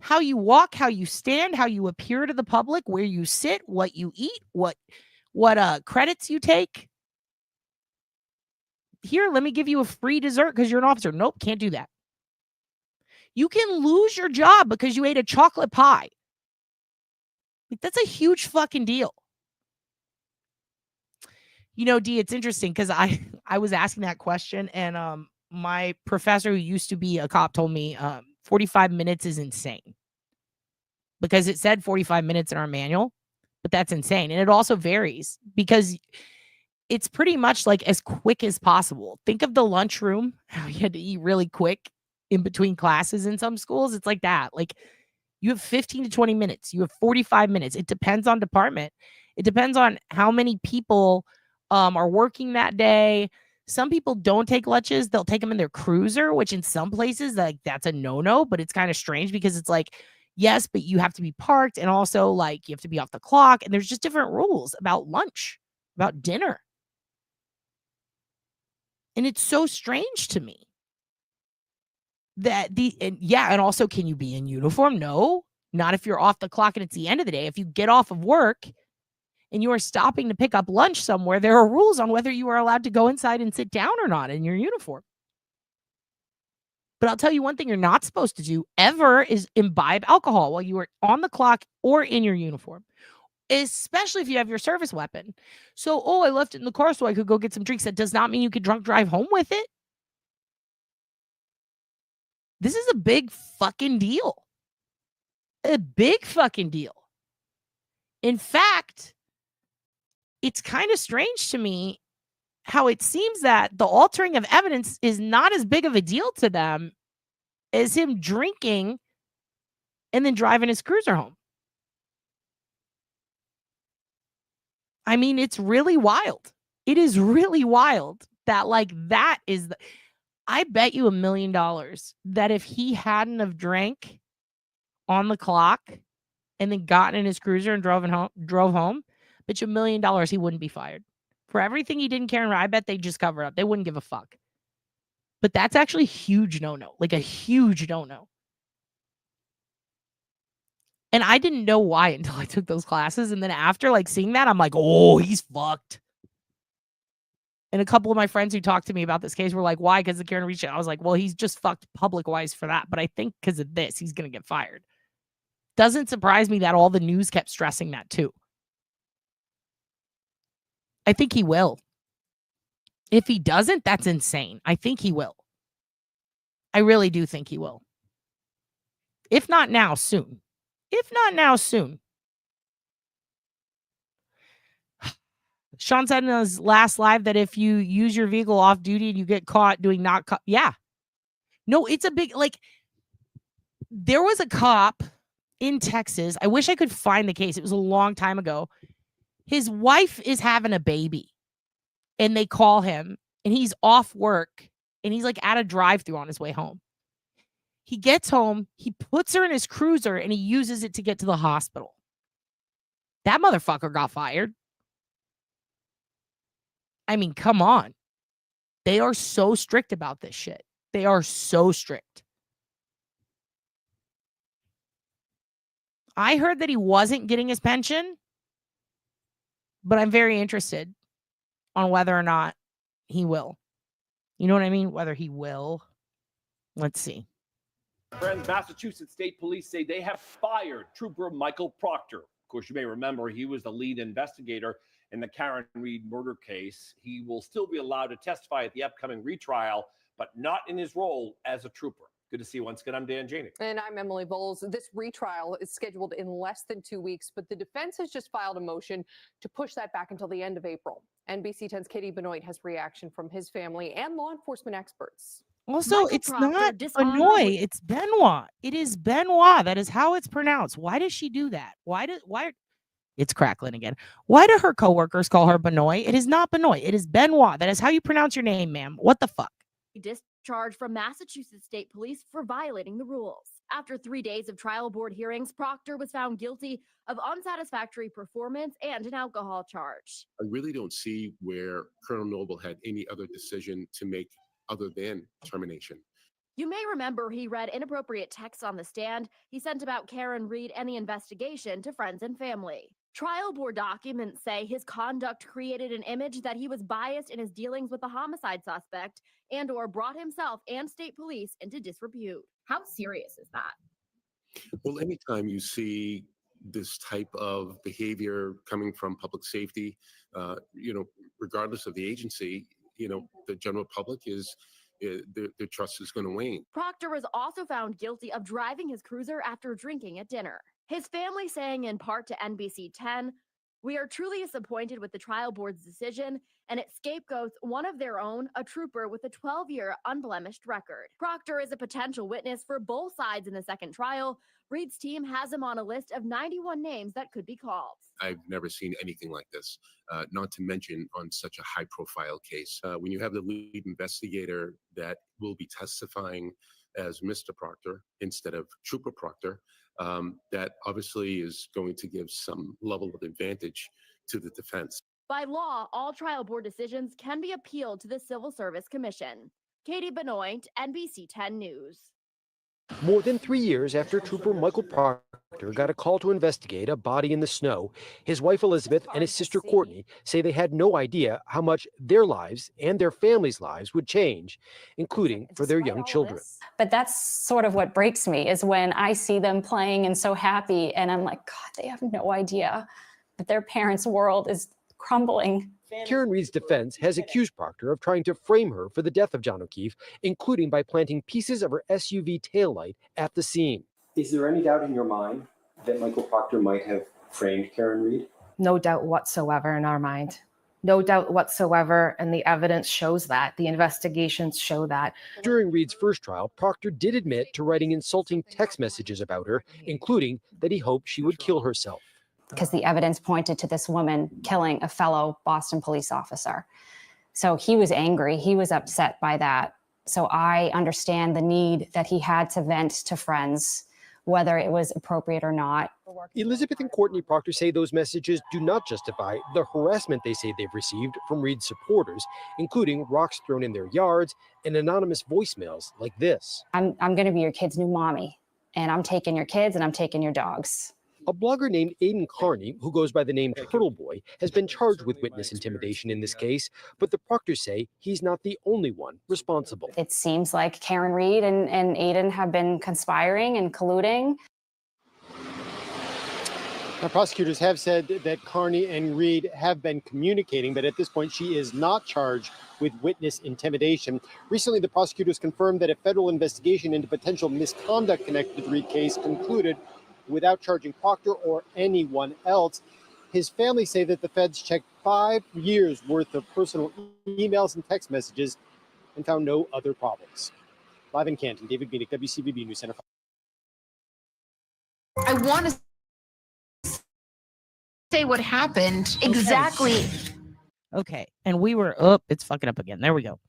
How you walk, how you stand, how you appear to the public, where you sit, what you eat, what credits you take. Here, let me give you a free dessert because you're an officer. Nope, can't do that. You can lose your job because you ate a chocolate pie. Like, that's a huge fucking deal. You know, D, it's interesting because I was asking that question, and my professor who used to be a cop told me 45 minutes is insane. Because it said 45 minutes in our manual, but that's insane. And it also varies because it's pretty much like as quick as possible. Think of the lunchroom, how you had to eat really quick in between classes in some schools. It's like that. Like, you have 15 to 20 minutes. You have 45 minutes. It depends on department. It depends on how many people are working that day. Some people don't take lunches. They'll take them in their cruiser, which in some places, like, that's a no-no, but it's kind of strange because it's like, yes, but you have to be parked, and also, like, you have to be off the clock, and there's just different rules about lunch, about dinner. And it's so strange to me that and also, can you be in uniform? No, not if you're off the clock and it's the end of the day. If you get off of work and you are stopping to pick up lunch somewhere, there are rules on whether you are allowed to go inside and sit down or not in your uniform. But I'll tell you one thing you're not supposed to do ever is imbibe alcohol while you are on the clock or in your uniform, especially if you have your service weapon. So, I left it in the car so I could go get some drinks. That does not mean you could drunk drive home with it. This is a big fucking deal. A big fucking deal. In fact, it's kind of strange to me how it seems that the altering of evidence is not as big of a deal to them as him drinking and then driving his cruiser home. I mean, it's really wild. It is really wild that, like, that is I bet you $1 million that if he hadn't have drank on the clock and then gotten in his cruiser and drove home, bet you $1 million he wouldn't be fired. For everything he didn't care, I bet they just cover up. They wouldn't give a fuck. But that's actually a huge no-no. Like, a huge no-no. And I didn't know why until I took those classes. And then after, like, seeing that, I'm like, oh, he's fucked. And a couple of my friends who talked to me about this case were like, why? Because the Karen Reed shit. I was like, well, he's just fucked public-wise for that. But I think because of this, he's going to get fired. Doesn't surprise me that all the news kept stressing that too. I think he will. If he doesn't, that's insane. I think he will. I really do think he will. If not now, soon. If not now, soon. Sean said in his last live that if you use your vehicle off duty and you get caught doing yeah. No, it's a big, like, there was a cop in Texas. I wish I could find the case. It was a long time ago. His wife is having a baby and they call him and he's off work and he's like at a drive-thru on his way home. He gets home, he puts her in his cruiser and he uses it to get to the hospital. That motherfucker got fired. I mean, come on. They are so strict about this shit. They are so strict. I heard that he wasn't getting his pension, but I'm very interested on whether or not he will. You know what I mean? Whether he will. Let's see. Friends, Massachusetts State Police say they have fired Trooper Michael Proctor. Of course, you may remember he was the lead investigator in the Karen Reed murder case. He will still be allowed to testify at the upcoming retrial, but not in his role as a trooper. Good to see you once again. I'm Dan Janey. And I'm Emily Bowles. This retrial is scheduled in less than 2 weeks, but the defense has just filed a motion to push that back until the end of April. NBC 10's Katie Benoit has reaction from his family and law enforcement experts. Also, Michael it's Proctor not dishonorably- Benoit. It's Benoit. It is Benoit. That is how it's pronounced. Why does she do that? Why? It's crackling again. Why do her coworkers call her Benoit? It is not Benoit. It is Benoit. That is how you pronounce your name, ma'am. What the fuck? Discharged from Massachusetts State Police for violating the rules. After 3 days of trial board hearings, Proctor was found guilty of unsatisfactory performance and an alcohol charge. I really don't see where Colonel Noble had any other decision to make other than termination. You may remember he read inappropriate texts on the stand he sent about Karen Reed and the investigation to friends and family. Trial board documents say his conduct created an image that he was biased in his dealings with the homicide suspect and/or brought himself and state police into disrepute. How serious is that? Well, anytime you see this type of behavior coming from public safety, regardless of the agency, the general public their trust is going to wane. Proctor was also found guilty of driving his cruiser after drinking at dinner. His family saying in part to NBC 10, "We are truly disappointed with the trial board's decision, and it scapegoats one of their own, a trooper with a 12-year unblemished record." Proctor is a potential witness for both sides in the second trial. Reed's team has him on a list of 91 names that could be called. I've never seen anything like this, not to mention on such a high-profile case. When you have the lead investigator that will be testifying as Mr. Proctor instead of Trooper Proctor, that obviously is going to give some level of advantage to the defense. By law, all trial board decisions can be appealed to the Civil Service Commission. Katie Benoit, NBC 10 News. More than 3 years after Trooper Michael Proctor got a call to investigate a body in the snow, his wife Elizabeth and his sister Courtney say they had no idea how much their lives and their families' lives would change, including for their young children. But that's sort of what breaks me, is when I see them playing and so happy, and I'm like, God, they have no idea that their parents' world is crumbling. Karen Reed's defense has accused Proctor of trying to frame her for the death of John O'Keefe, including by planting pieces of her SUV taillight at the scene. Is there any doubt in your mind that Michael Proctor might have framed Karen Reed? No doubt whatsoever in our mind. No doubt whatsoever, and the evidence shows that. The investigations show that. During Reed's first trial, Proctor did admit to writing insulting text messages about her, including that he hoped she would kill herself. Because the evidence pointed to this woman killing a fellow Boston police officer. So he was angry. He was upset by that. So I understand the need that he had to vent to friends, whether it was appropriate or not. Elizabeth and Courtney Proctor say those messages do not justify the harassment they say they've received from Reed's supporters, including rocks thrown in their yards and anonymous voicemails like this. I'm going to be your kid's new mommy, and I'm taking your kids and I'm taking your dogs. A blogger named Aidan Carney, who goes by the name Turtle Boy, has been charged with witness intimidation in this case, but the Proctors say he's not the only one responsible. It seems like Karen Reed and Aidan have been conspiring and colluding. Now, prosecutors have said that Carney and Reed have been communicating, but at this point she is not charged with witness intimidation. Recently, the prosecutors confirmed that a federal investigation into potential misconduct connected to the Reed case concluded without charging Proctor or anyone else. His family say that the feds checked 5 years worth of personal emails and text messages and found no other problems. Live in Canton, David Bienick, WCVB News Center. I want to say what happened exactly. Okay. And we were up. It's fucking up again. There we go.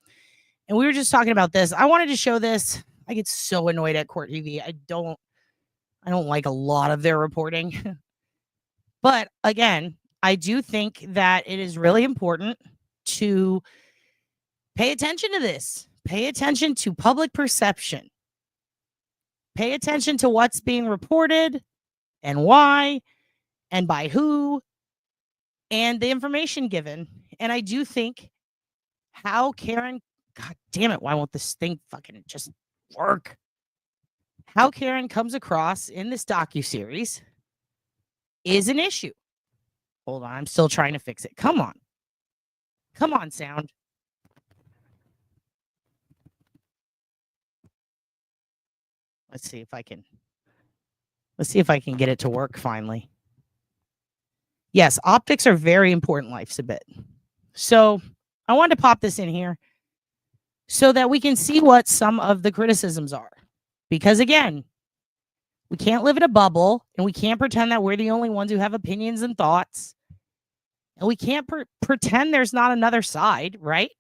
And we were just talking about this. I wanted to show this. I get so annoyed at Court TV. I don't like a lot of their reporting. But again, I do think that it is really important to pay attention to this. Pay attention to public perception. Pay attention to what's being reported and why and by who and the information given. And I do think how Karen, God damn it, why won't this thing fucking just work? How Karen comes across in this docuseries is an issue. Hold on, I'm still trying to fix it. Come on. Come on, sound. Let's see if I can get it to work finally. Yes, optics are very important, life's a bit. So I wanted to pop this in here so that we can see what some of the criticisms are. Because again, we can't live in a bubble, and we can't pretend that we're the only ones who have opinions and thoughts. And we can't pretend there's not another side, right?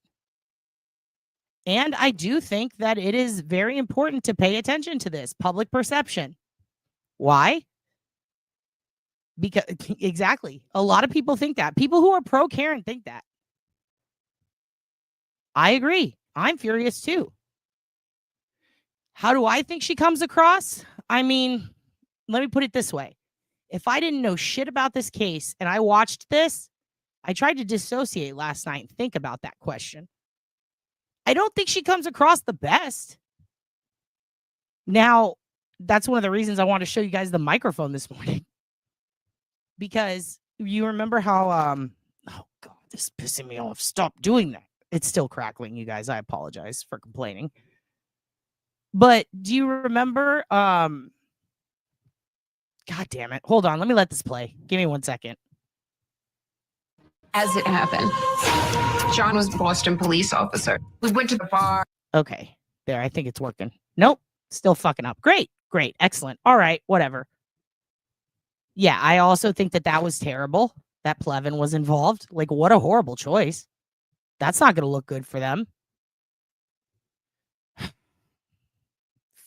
And I do think that it is very important to pay attention to this public perception. Why? Because exactly. A lot of people think that. People who are pro Karen think that. I agree. I'm furious too. How do I think she comes across? I mean, let me put it this way. If I didn't know shit about this case and I watched this, I tried to dissociate last night and think about that question. I don't think she comes across the best. Now, that's one of the reasons I want to show you guys the microphone this morning. Because you remember how, oh God, this is pissing me off. Stop doing that. It's still crackling, you guys. I apologize for complaining. But do you remember, God damn it. Hold on. Let me let this play. Give me 1 second. As it happened, John was the Boston police officer. We went to the bar. Okay. There. I think it's working. Nope. Still fucking up. Great. Great. Excellent. All right. Whatever. Yeah. I also think that that was terrible. That Plevin was involved. Like, what a horrible choice. That's not going to look good for them.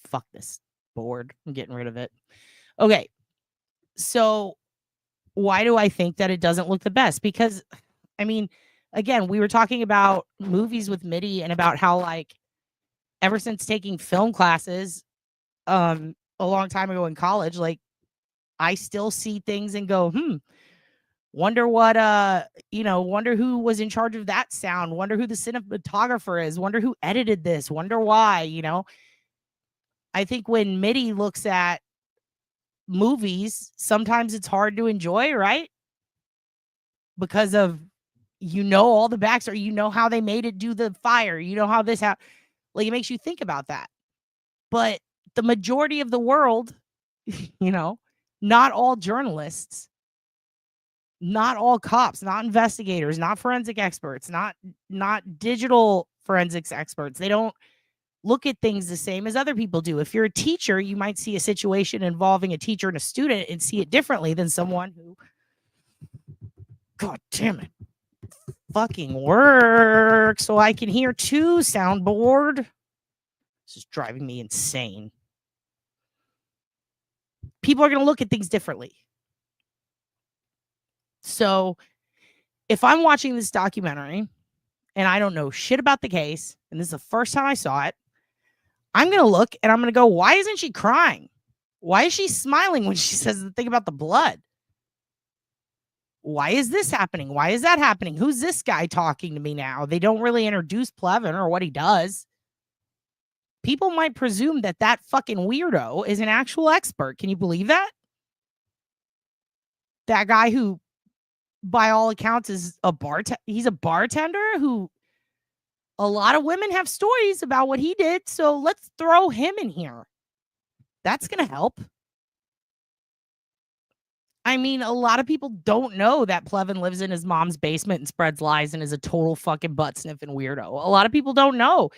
Fuck this board. I'm getting rid of it. Okay. So why do I think that it doesn't look the best? Because, I mean, again, we were talking about movies with Mitty and about how, like, ever since taking film classes a long time ago in college, like, I still see things and go, wonder what, wonder who was in charge of that sound. Wonder who the cinematographer is. Wonder who edited this. Wonder why, I think when Mitty looks at movies, sometimes it's hard to enjoy, right? Because of, all the backstory, how they made it do the fire, how this happened. Like, it makes you think about that. But the majority of the world, not all journalists, not all cops, not investigators, not forensic experts, not digital forensics experts. They don't look at things the same as other people do. If you're a teacher, you might see a situation involving a teacher and a student and see it differently than someone who, God damn it, fucking work so I can hear too, soundboard. This is driving me insane. People are going to look at things differently. So if I'm watching this documentary and I don't know shit about the case, and this is the first time I saw it, I'm going to look and I'm going to go, why isn't she crying? Why is she smiling when she says the thing about the blood? Why is this happening? Why is that happening? Who's this guy talking to me now? They don't really introduce Plevin or what he does. People might presume that that fucking weirdo is an actual expert. Can you believe that? That guy who, by all accounts, is he's a bartender who a lot of women have stories about what he did. So let's throw him in here. That's going to help. I mean, a lot of people don't know that Plevin lives in his mom's basement and spreads lies and is a total fucking butt sniffing weirdo. A lot of people don't know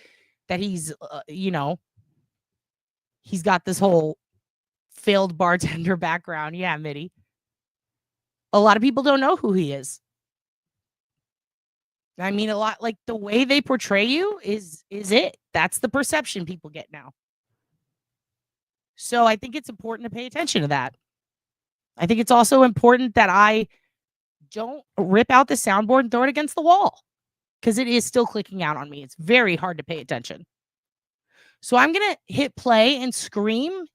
that he's, he's got this whole failed bartender background. Yeah, Mitty. A lot of people don't know who he is. I mean, a lot, like, the way they portray you is it. That's the perception people get now. So I think it's important to pay attention to that. I think it's also important that I don't rip out the soundboard and throw it against the wall, because it is still clicking out on me. It's very hard to pay attention. So I'm going to hit play and scream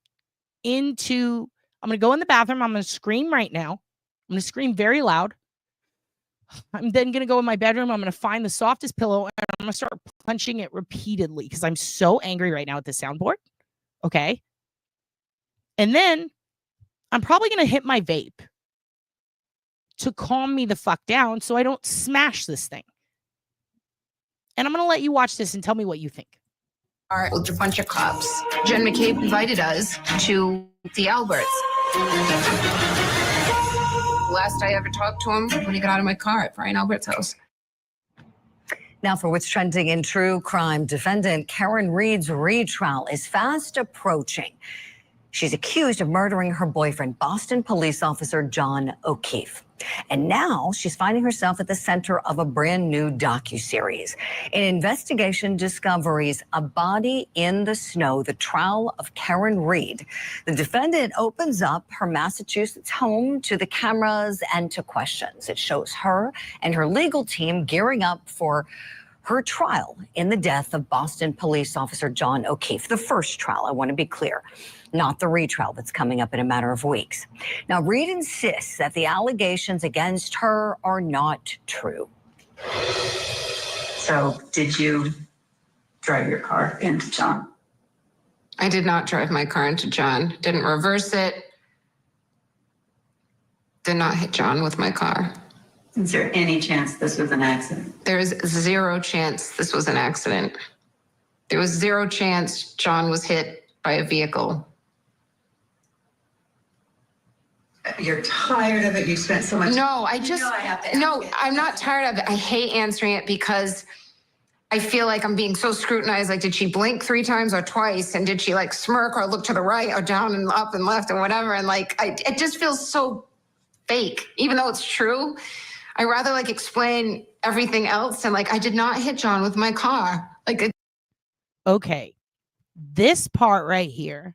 I'm going to go in the bathroom. I'm going to scream right now. I'm going to scream very loud. I'm then going to go in my bedroom. I'm going to find the softest pillow and I'm going to start punching it repeatedly because I'm so angry right now at the soundboard. Okay. And then I'm probably going to hit my vape to calm me the fuck down so I don't smash this thing. And I'm going to let you watch this and tell me what you think. All right, with a bunch of cops. Jen McCabe invited us to the Alberts. Last I ever talked to him when he got out of my car at Brian Albert's house. Now for what's trending in true crime, defendant Karen Reed's retrial is fast approaching. She's accused of murdering her boyfriend, Boston police officer John O'Keefe. And now she's finding herself at the center of a brand new docuseries. An investigation discoveries a body in the snow, the trial of Karen Reed. The defendant opens up her Massachusetts home to the cameras and to questions. It shows her and her legal team gearing up for her trial in the death of Boston police officer John O'Keefe. The first trial, I want to be clear, not the retrial that's coming up in a matter of weeks. Now, Reed insists that the allegations against her are not true. So, did you drive your car into John? I did not drive my car into John. Didn't reverse it. Did not hit John with my car. Is there any chance this was an accident? There is zero chance this was an accident. There was zero chance John was hit by a vehicle. You're tired of it. You spent so much. No, I'm not tired of it. I hate answering it because I feel like I'm being so scrutinized. Like, did she blink 3 times or twice? And did she like smirk or look to the right or down and up and left or whatever? And like, it just feels so fake, even though it's true. I rather like explain everything else and like, I did not hit John with my car. Like, okay, this part right here,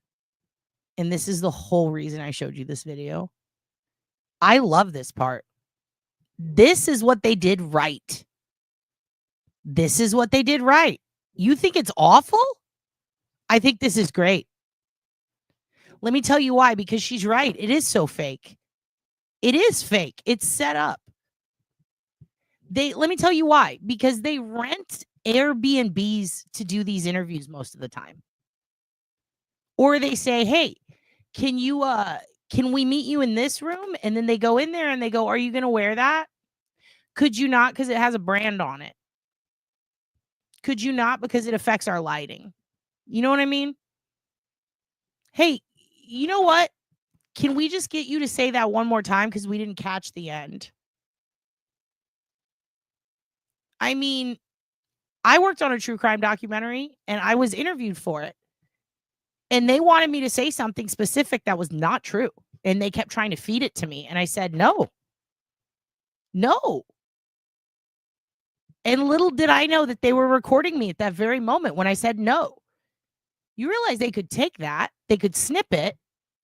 and this is the whole reason I showed you this video. I love this part. This is what they did right. This is what they did right. You think it's awful? I think this is great. Let me tell you why, because she's right. It is so fake. It is fake. It's set up. Let me tell you why, because they rent Airbnbs to do these interviews most of the time. Or they say, hey, can we meet you in this room? And then they go in there and they go, are you going to wear that? Could you not? Because it has a brand on it. Could you not? Because it affects our lighting. You know what I mean? Hey, you know what? Can we just get you to say that one more time? Because we didn't catch the end. I mean, I worked on a true crime documentary and I was interviewed for it. And they wanted me to say something specific that was not true. And they kept trying to feed it to me. And I said, no. And little did I know that they were recording me at that very moment when I said no. You realize they could take that, they could snip it,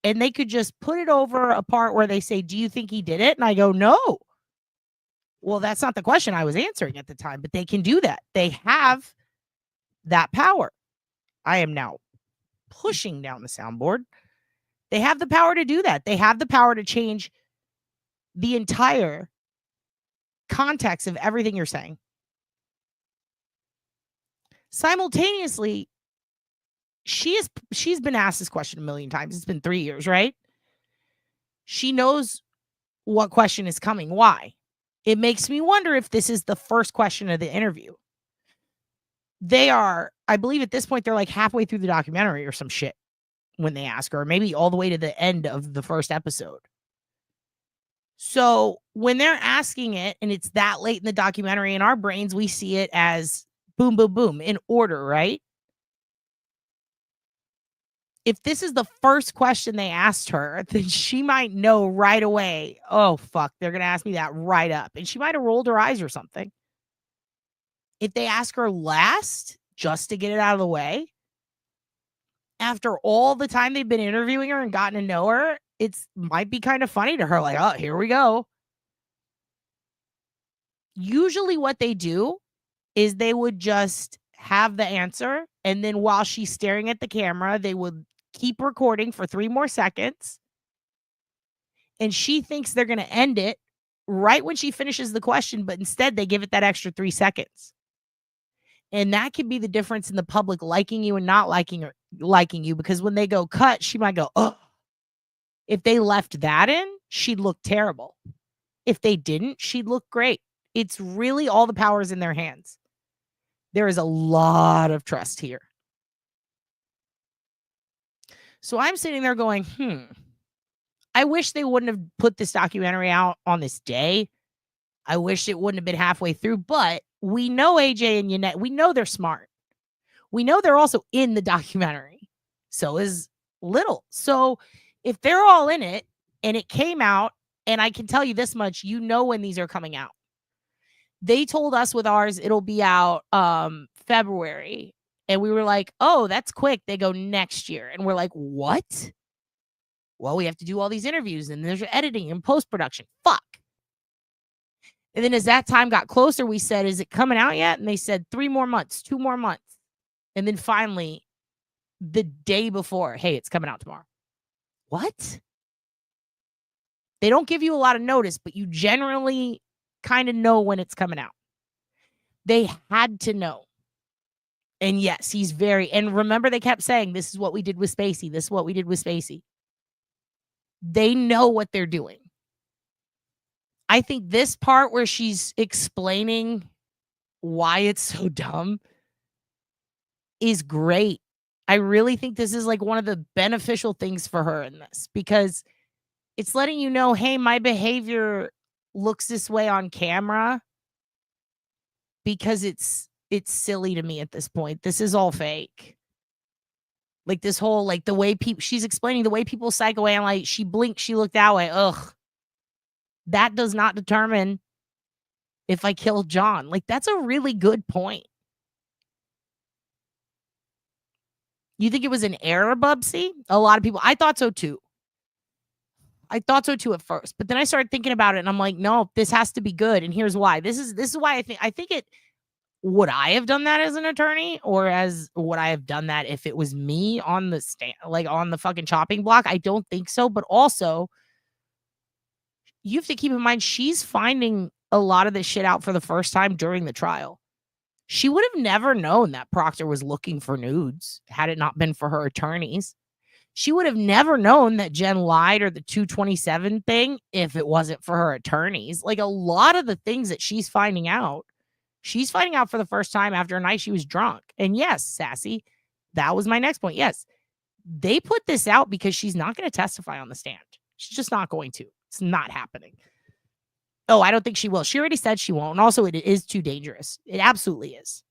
and they could just put it over a part where they say, do you think he did it? And I go, no. Well, that's not the question I was answering at the time, but they can do that. They have that power. I am now pushing down the soundboard. They have the power to do that. They have the power to change the entire context of everything you're saying. Simultaneously, she's been asked this question a million times. It's been 3 years, right? She knows what question is coming. Why? It makes me wonder if this is the first question of the interview. They are, I believe at this point, they're like halfway through the documentary or some shit when they ask her, or maybe all the way to the end of the first episode. So when they're asking it and it's that late in the documentary, in our brains, we see it as boom, boom, boom in order, right? If this is the first question they asked her, then she might know right away, oh, fuck, they're going to ask me that right up. And she might have rolled her eyes or something. If they ask her last, just to get it out of the way, after all the time they've been interviewing her and gotten to know her, it might be kind of funny to her. Like, oh, here we go. Usually what they do is they would just have the answer. And then while she's staring at the camera, they would keep recording for 3 more seconds. And she thinks they're going to end it right when she finishes the question, but instead they give it that extra 3 seconds. And that could be the difference in the public liking you and not liking you, because when they go cut, she might go, oh. If they left that in, she'd look terrible. If they didn't, she'd look great. It's really all the power's in their hands. There is a lot of trust here. So I'm sitting there going, I wish they wouldn't have put this documentary out on this day. I wish it wouldn't have been halfway through, but We know AJ and Yannette. We know they're smart. We know they're also in the documentary. So is Little. So if they're all in it and it came out, and I can tell you this much, you know when these are coming out. They told us with ours, it'll be out February. And we were like, oh, that's quick. They go next year. And we're like, what? Well, we have to do all these interviews and there's editing and post-production. Fuck. And then as that time got closer, we said, is it coming out yet? And they said 3 more months, 2 more months. And then finally, the day before, hey, it's coming out tomorrow. What? They don't give you a lot of notice, but you generally kind of know when it's coming out. They had to know. And yes, he's and remember they kept saying, this is what we did with Spacey. This is what we did with Spacey. They know what they're doing. I think this part where she's explaining why it's so dumb is great. I really think this is like one of the beneficial things for her in this, because it's letting you know, hey, my behavior looks this way on camera because it's silly to me at this point. This is all fake. Like this whole, like the way she's explaining the way people psychoanalyze, she blinked, she looked that way. Ugh. That does not determine if I killed John. Like, that's a really good point. You think it was an error, Bubsy? A lot of people, I thought so too. I thought so too at first, but then I started thinking about it and I'm like, no, this has to be good. And here's why. This is why I think it, would I have done that as an attorney, or would I have done that if it was me on the stand, like on the fucking chopping block? I don't think so. But also, you have to keep in mind, she's finding a lot of this shit out for the first time during the trial. She would have never known that Proctor was looking for nudes had it not been for her attorneys. She would have never known that Jen lied or the 227 thing if it wasn't for her attorneys. Like, a lot of the things that she's finding out for the first time after a night she was drunk. And yes, Sassy, that was my next point. Yes, they put this out because she's not going to testify on the stand. She's just not going to. It's not happening. Oh, I don't think she will. She already said she won't. And also, it is too dangerous. It absolutely is.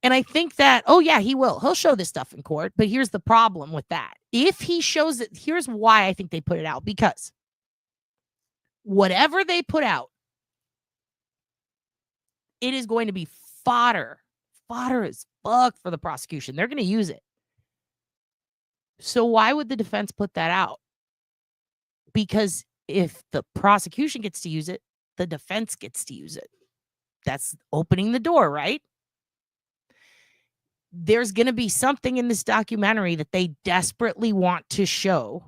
And I think that, oh yeah, he will. He'll show this stuff in court. But here's the problem with that. If he shows it, here's why I think they put it out. Because whatever they put out, it is going to be fodder as fuck for the prosecution. They're going to use it. So why would the defense put that out? Because if the prosecution gets to use it, the defense gets to use it. That's opening the door, right? There's going to be something in this documentary that they desperately want to show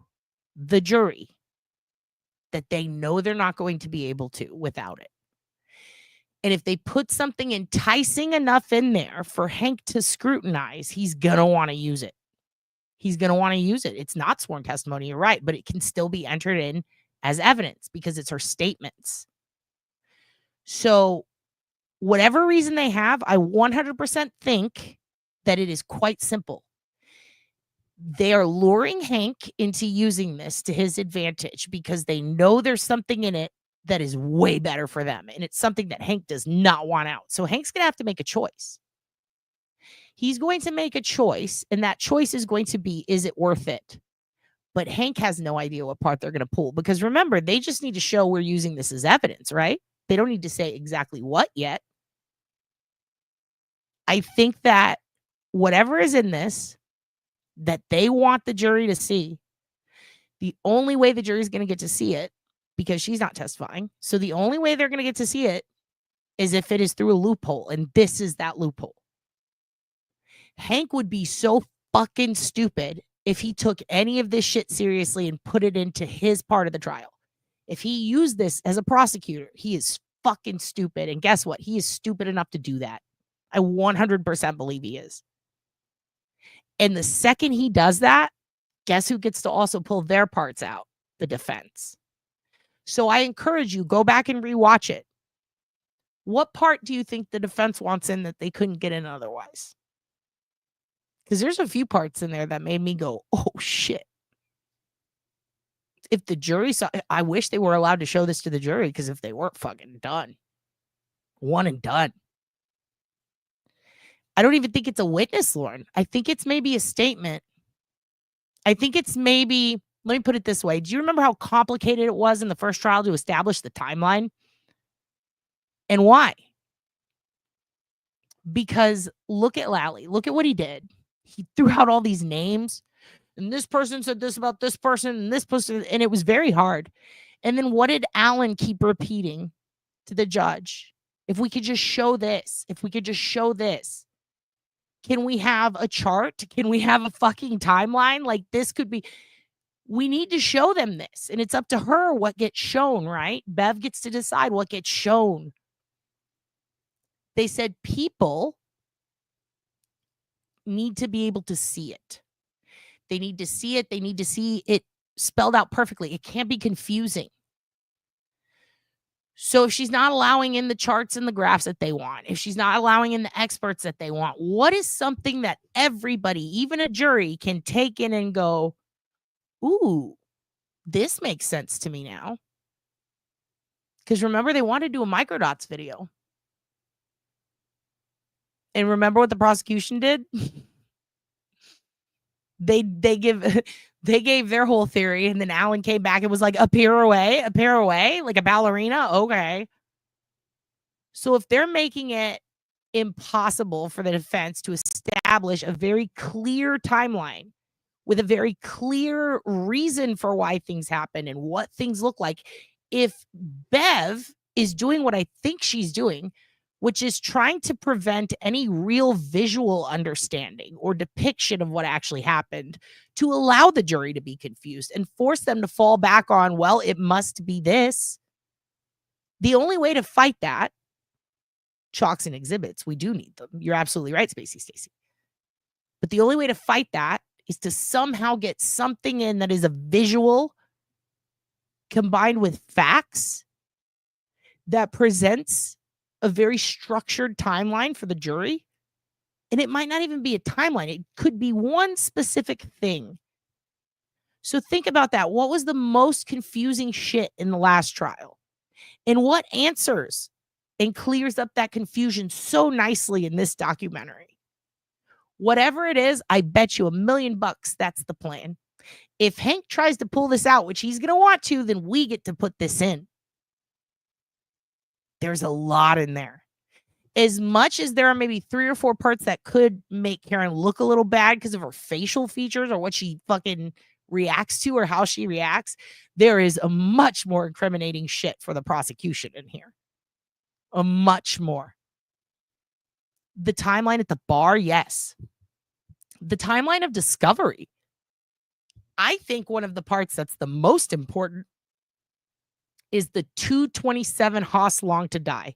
the jury that they know they're not going to be able to without it. And if they put something enticing enough in there for Hank to scrutinize, he's going to want to use it. He's going to want to use it. It's not sworn testimony, you're right, but it can still be entered in as evidence because it's her statements. So whatever reason they have, I 100% think that it is quite simple. They are luring Hank into using this to his advantage because they know there's something in it that is way better for them. And it's something that Hank does not want out. So Hank's going to have to make a choice. He's going to make a choice, and that choice is going to be, is it worth it? But Hank has no idea what part they're going to pull, because remember, they just need to show we're using this as evidence, right? They don't need to say exactly what yet. I think that whatever is in this that they want the jury to see, the only way the jury is going to get to see it, because she's not testifying, so the only way they're going to get to see it is if it is through a loophole, and this is that loophole. Hank would be so fucking stupid if he took any of this shit seriously and put it into his part of the trial. If he used this as a prosecutor, he is fucking stupid. And guess what? He is stupid enough to do that. I 100% believe he is. And the second he does that, guess who gets to also pull their parts out? The defense. So I encourage you, go back and rewatch it. What part do you think the defense wants in that they couldn't get in otherwise? Because there's a few parts in there that made me go, oh, shit. If the jury saw, I wish they were allowed to show this to the jury, because if they weren't, fucking done. One and done. I don't even think it's a witness, Lauren. I think it's maybe a statement. I think it's maybe, let me put it this way. Do you remember how complicated it was in the first trial to establish the timeline? And why? Because look at Lally. Look at what he did. He threw out all these names. And this person said this about this person and this person. And it was very hard. And then what did Alan keep repeating to the judge? If we could just show this. If we could just show this. Can we have a chart? Can we have a fucking timeline? Like this could be. We need to show them this. And it's up to her what gets shown, right? Bev gets to decide what gets shown. They said people need to be able to see it. They need to see it. They need to see it spelled out perfectly. It can't be confusing. So if she's not allowing in the charts and the graphs that they want, if she's not allowing in the experts that they want, what is something that everybody, even a jury, can take in and go, ooh, this makes sense to me now? Because remember, they wanted to do a microdots video. And remember what the prosecution did? They gave their whole theory, and then Alan came back and was like, a pirouette, like a ballerina. Okay. So if they're making it impossible for the defense to establish a very clear timeline with a very clear reason for why things happen and what things look like, if Bev is doing what I think she's doing, which is trying to prevent any real visual understanding or depiction of what actually happened, to allow the jury to be confused and force them to fall back on, well, it must be this. The only way to fight that, chalks and exhibits, we do need them. You're absolutely right, Stacy. But the only way to fight that is to somehow get something in that is a visual combined with facts that presents a very structured timeline for the jury. And it might not even be a timeline. It could be one specific thing. So think about that. What was the most confusing shit in the last trial? And what answers and clears up that confusion so nicely in this documentary? Whatever it is, I bet you $1 million that's the plan. If Hank tries to pull this out, which he's going to want to, then we get to put this in. There's a lot in there. As much as there are maybe 3 or 4 parts that could make Karen look a little bad because of her facial features or what she fucking reacts to or how she reacts, there is a much more incriminating shit for the prosecution in here. A much more. The timeline at the bar, yes. The timeline of discovery. I think one of the parts that's the most important is the 2:27 Haas long to die.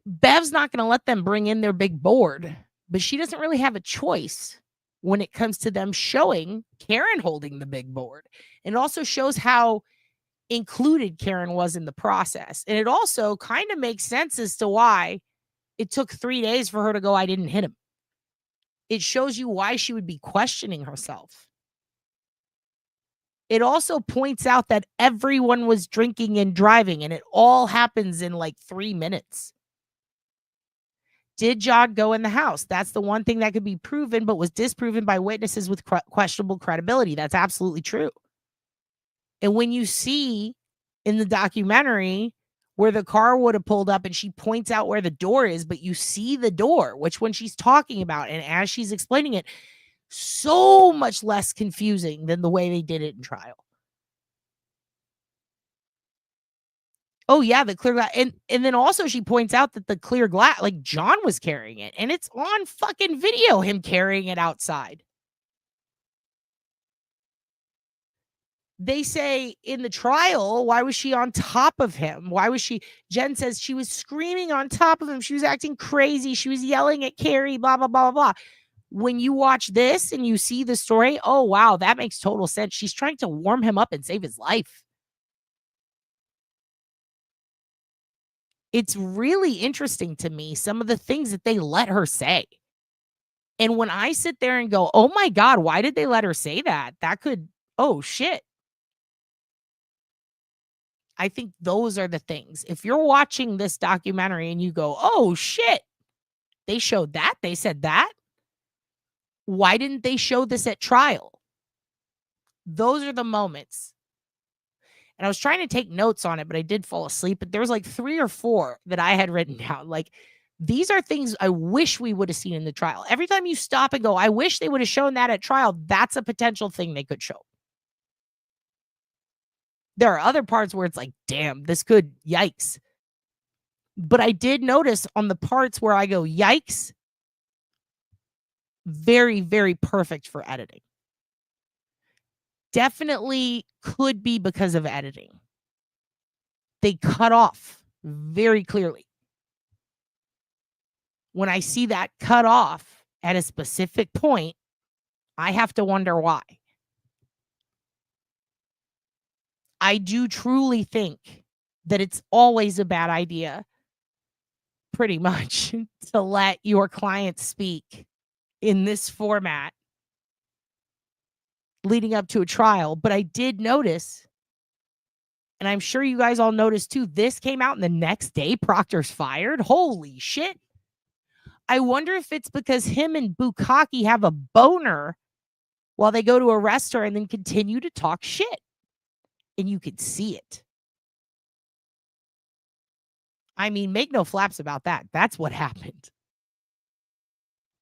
Bev's not going to let them bring in their big board, but she doesn't really have a choice when it comes to them showing Karen holding the big board. And it also shows how included Karen was in the process. And it also kind of makes sense as to why it took 3 days for her to go, I didn't hit him. It shows you why she would be questioning herself. It also points out that everyone was drinking and driving, and it all happens in like 3 minutes. Did John go in the house? That's the one thing that could be proven, but was disproven by witnesses with questionable credibility. That's absolutely true. And when you see in the documentary where the car would have pulled up and she points out where the door is, but you see the door, which when she's talking about and as she's explaining it, so much less confusing than the way they did it in trial. Oh yeah, the clear glass. And then also she points out that the clear glass, like John was carrying it, and it's on fucking video, him carrying it outside. They say in the trial, why was she on top of him? Jen says she was screaming on top of him. She was acting crazy. She was yelling at Carrie, blah, blah, blah, blah, blah. When you watch this and you see the story, oh, wow, that makes total sense. She's trying to warm him up and save his life. It's really interesting to me, some of the things that they let her say. And when I sit there and go, oh my God, why did they let her say that? That could, oh shit. I think those are the things. If you're watching this documentary and you go, oh shit, they showed that, they said that, why didn't they show this at trial? Those are the moments. And I was trying to take notes on it, but I did fall asleep. But there was like 3 or 4 that I had written down. Like, these are things I wish we would have seen in the trial. Every time you stop and go, I wish they would have shown that at trial, that's a potential thing they could show. There are other parts where it's like, damn, this could, yikes. But I did notice on the parts where I go, yikes, very, very perfect for editing. Definitely could be because of editing. They cut off very clearly. When I see that cut off at a specific point, I have to wonder why. I do truly think that it's always a bad idea, pretty much, to let your client speak in this format leading up to a trial. But I did notice, and I'm sure you guys all noticed too, this came out and the next day Proctor's fired. Holy shit. I wonder if it's because him and Bukkake have a boner while they go to arrest her and then continue to talk shit. And you could see it. I mean, make no flaps about that. That's what happened.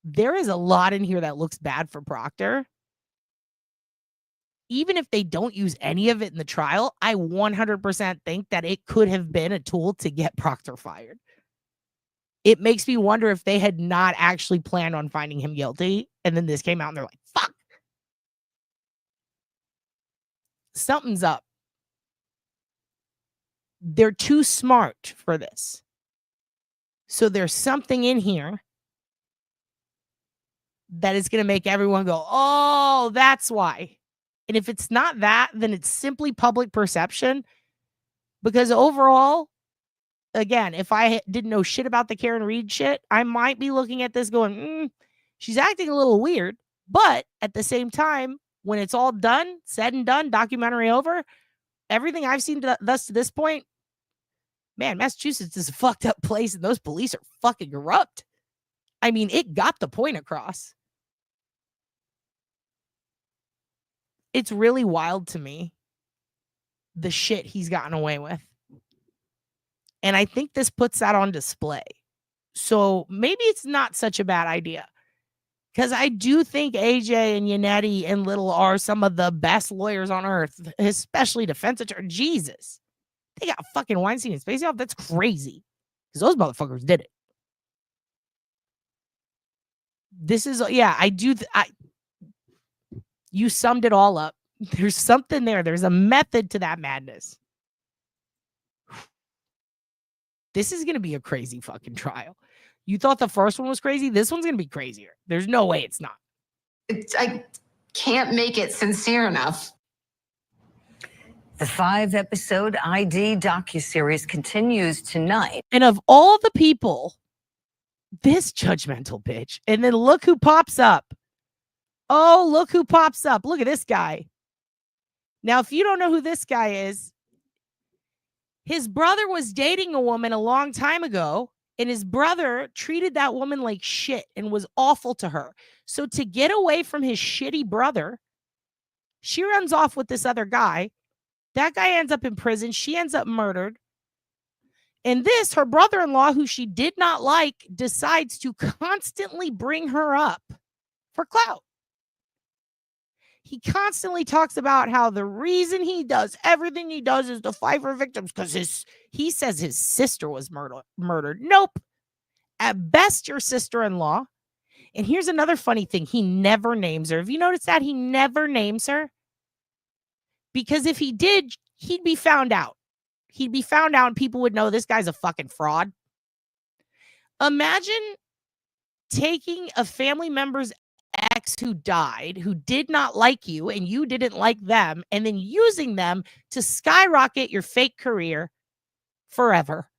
There is a lot in here that looks bad for Proctor. Even if they don't use any of it in the trial, I 100% think that it could have been a tool to get Proctor fired. It makes me wonder if they had not actually planned on finding him guilty, and then this came out and they're like, fuck. Something's up. They're too smart for this. So there's something in here that is going to make everyone go, oh, that's why. And if it's not that, then it's simply public perception. Because overall, again, if I didn't know shit about the Karen Reed shit, I might be looking at this going, she's acting a little weird. But at the same time, when it's all done, said and done, documentary over, everything I've seen thus to this point, man, Massachusetts is a fucked up place and those police are fucking corrupt. I mean, it got the point across. It's really wild to me, the shit he's gotten away with. And I think this puts that on display. So maybe it's not such a bad idea. Because I do think AJ and Yannetti and Little are some of the best lawyers on earth, especially defense attorney. Jesus. They got fucking Weinstein and Spacey off. That's crazy. Because those motherfuckers did it. This is, yeah, I do. You summed it all up. There's something there. There's a method to that madness. This is going to be a crazy fucking trial. You thought the first one was crazy? This one's going to be crazier. There's no way it's not. I can't make it sincere enough. The 5-episode ID docuseries continues tonight. And of all the people, this judgmental bitch. And then look who pops up. Oh, look who pops up. Look at this guy. Now, if you don't know who this guy is, his brother was dating a woman a long time ago, and his brother treated that woman like shit and was awful to her. So to get away from his shitty brother, she runs off with this other guy. That guy ends up in prison. She ends up murdered. And this, her brother-in-law, who she did not like, decides to constantly bring her up for clout. He constantly talks about how the reason he does everything he does is to fight for victims because he says his sister was murdered. Nope. At best, your sister-in-law. And here's another funny thing. He never names her. Have you noticed that? He never names her. Because if he did, he'd be found out. He'd be found out and people would know this guy's a fucking fraud. Imagine taking a family member's ex who died, who did not like you and you didn't like them, and then using them to skyrocket your fake career forever.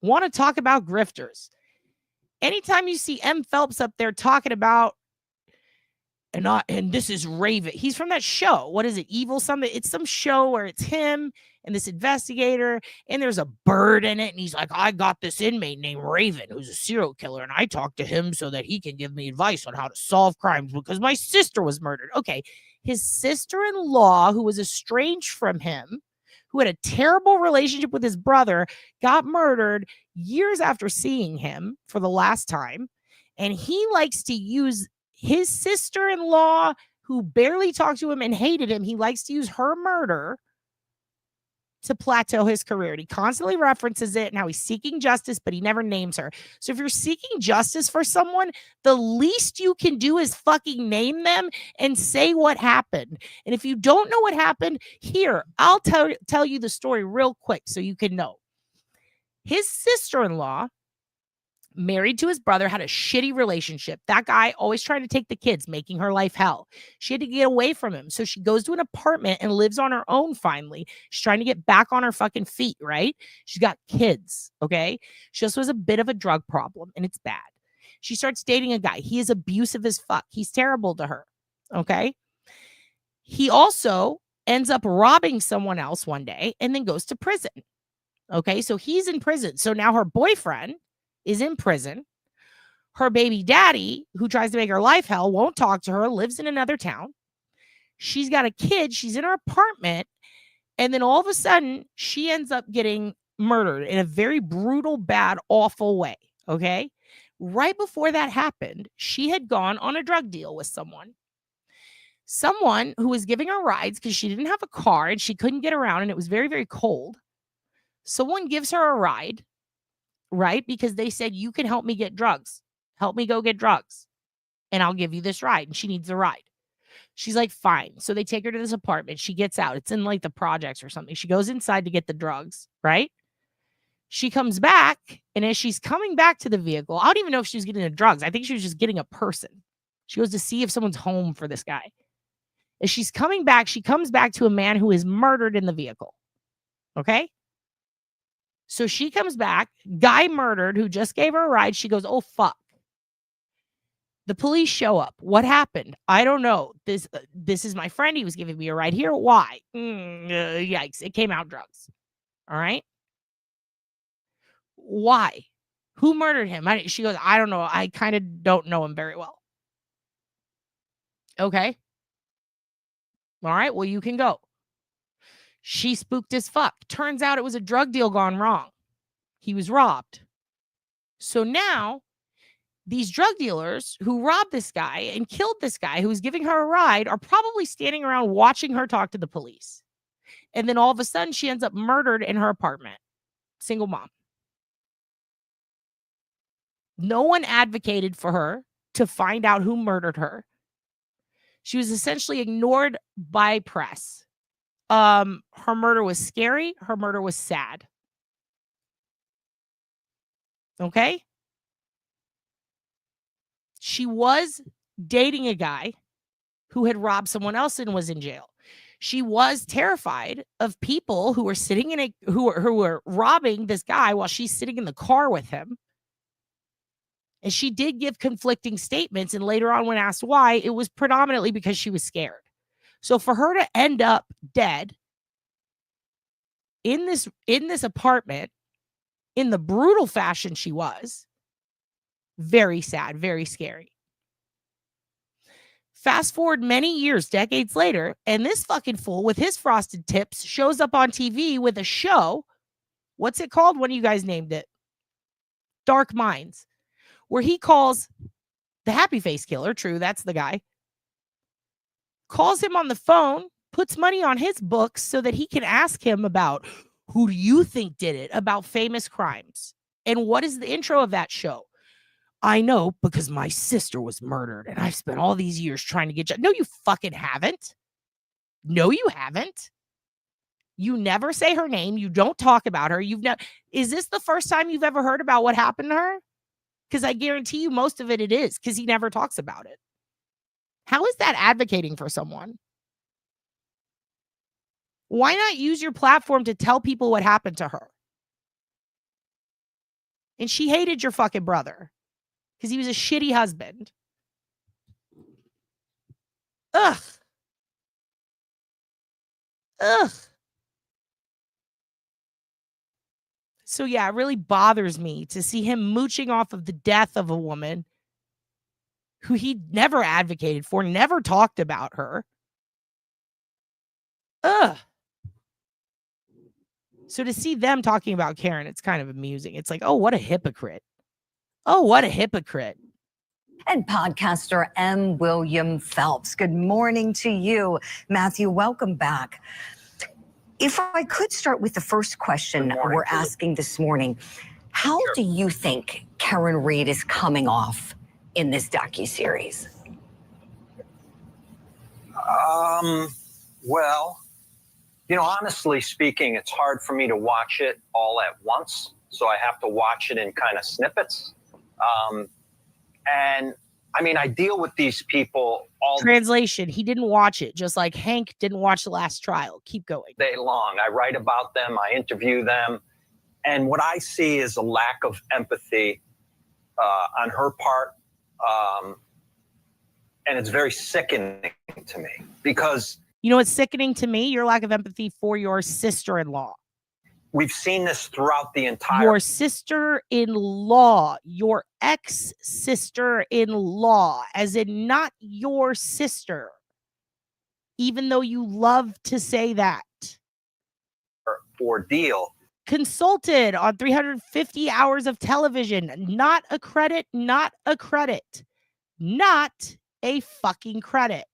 Want to talk about grifters? Anytime you see M. Phelps up there talking about And this is Raven. He's from that show. What is it? Evil something. It's some show where it's him and this investigator, and there's a bird in it. And he's like, I got this inmate named Raven, who's a serial killer. And I talked to him so that he can give me advice on how to solve crimes because my sister was murdered. Okay. His sister-in-law, who was estranged from him, who had a terrible relationship with his brother, got murdered years after seeing him for the last time. And he likes to use his sister-in-law, who barely talked to him and hated him. He likes to use her murder to plateau his career. And he constantly references it and how he's seeking justice, but he never names her. So if you're seeking justice for someone, the least you can do is fucking name them and say what happened. And if you don't know what happened, here, I'll tell you the story real quick so you can know. His sister-in-law, married to his brother, had a shitty relationship. That guy always trying to take the kids, making her life hell. She had to get away from him. So she goes to an apartment and lives on her own finally. She's trying to get back on her fucking feet, right? She's got kids, okay? She also has a bit of a drug problem, and it's bad. She starts dating a guy. He is abusive as fuck. He's terrible to her, okay? He also ends up robbing someone else one day and then goes to prison, okay? So he's in prison. So now her boyfriend is in prison. Her baby daddy, who tries to make her life hell, won't talk to her, lives in another town. She's got a kid. She's in her apartment. And then all of a sudden, she ends up getting murdered in a very brutal, bad, awful way. Okay. Right before that happened, she had gone on a drug deal with someone who was giving her rides because she didn't have a car and she couldn't get around. And it was very, very cold. Someone gives her a ride. Right? Because they said, you can help me get drugs. Help me go get drugs. And I'll give you this ride. And she needs a ride. She's like, fine. So they take her to this apartment. She gets out. It's in like the projects or something. She goes inside to get the drugs. Right? She comes back. And as she's coming back to the vehicle, I don't even know if she was getting the drugs. I think she was just getting a person. She goes to see if someone's home for this guy. As she's coming back, she comes back to a man who is murdered in the vehicle. Okay? So she comes back, guy murdered who just gave her a ride. She goes, oh, fuck. The police show up. What happened? I don't know. This is my friend. He was giving me a ride here. Why? Yikes. It came out drugs. All right. Why? Who murdered him? She goes, I don't know. I kind of don't know him very well. Okay. All right. Well, you can go. She spooked as fuck. Turns out it was a drug deal gone wrong. He was robbed. So now these drug dealers who robbed this guy and killed this guy who was giving her a ride are probably standing around watching her talk to the police. And then all of a sudden she ends up murdered in her apartment. Single mom. No one advocated for her to find out who murdered her. She was essentially ignored by press. Her murder was scary. Her murder was sad. Okay. She was dating a guy who had robbed someone else and was in jail. She was terrified of people who were sitting in who were robbing this guy while she's sitting in the car with him. And she did give conflicting statements. And later on, when asked why, it was predominantly because she was scared. So for her to end up dead in this apartment in the brutal fashion she was, very sad, very scary. Fast forward many years, decades later, and this fucking fool with his frosted tips shows up on TV with a show. What's it called? What do you guys named it? Dark Minds, where he calls the happy face killer, true, that's the guy, calls him on the phone, puts money on his books so that he can ask him about who do you think did it, about famous crimes. And what is the intro of that show? I know because my sister was murdered and I've spent all these years trying to get you. No, you fucking haven't. No, you haven't. You never say her name. You don't talk about her. Is this the first time you've ever heard about what happened to her? Because I guarantee you most of it is because he never talks about it. How is that advocating for someone? Why not use your platform to tell people what happened to her? And she hated your fucking brother because he was a shitty husband. Ugh. Ugh. So yeah, it really bothers me to see him mooching off of the death of a woman who he never advocated for, never talked about her. Ugh. So to see them talking about Karen, it's kind of amusing. It's like, oh, what a hypocrite. Oh, what a hypocrite. And podcaster M. William Phelps. Good morning to you. Matthew, welcome back. If I could start with the first question we're asking this morning, how do you think Karen Reed is coming off in this docuseries? Well, you know, honestly speaking, it's hard for me to watch it all at once. So I have to watch it in kind of snippets. And I mean, I deal with these people all Translation, he didn't watch it, just like Hank didn't watch the last trial. Keep going. day long. I write about them, I interview them. And what I see is a lack of empathy on her part. And it's very sickening to me because you know what's sickening to me? Your lack of empathy for your sister-in-law. we've seen this throughout the entire. Your sister-in-law, your ex-sister-in-law, as in not your sister, even though you love to say that. Ordeal. Consulted on 350 hours of television. Not a credit, not a credit. Not a fucking credit.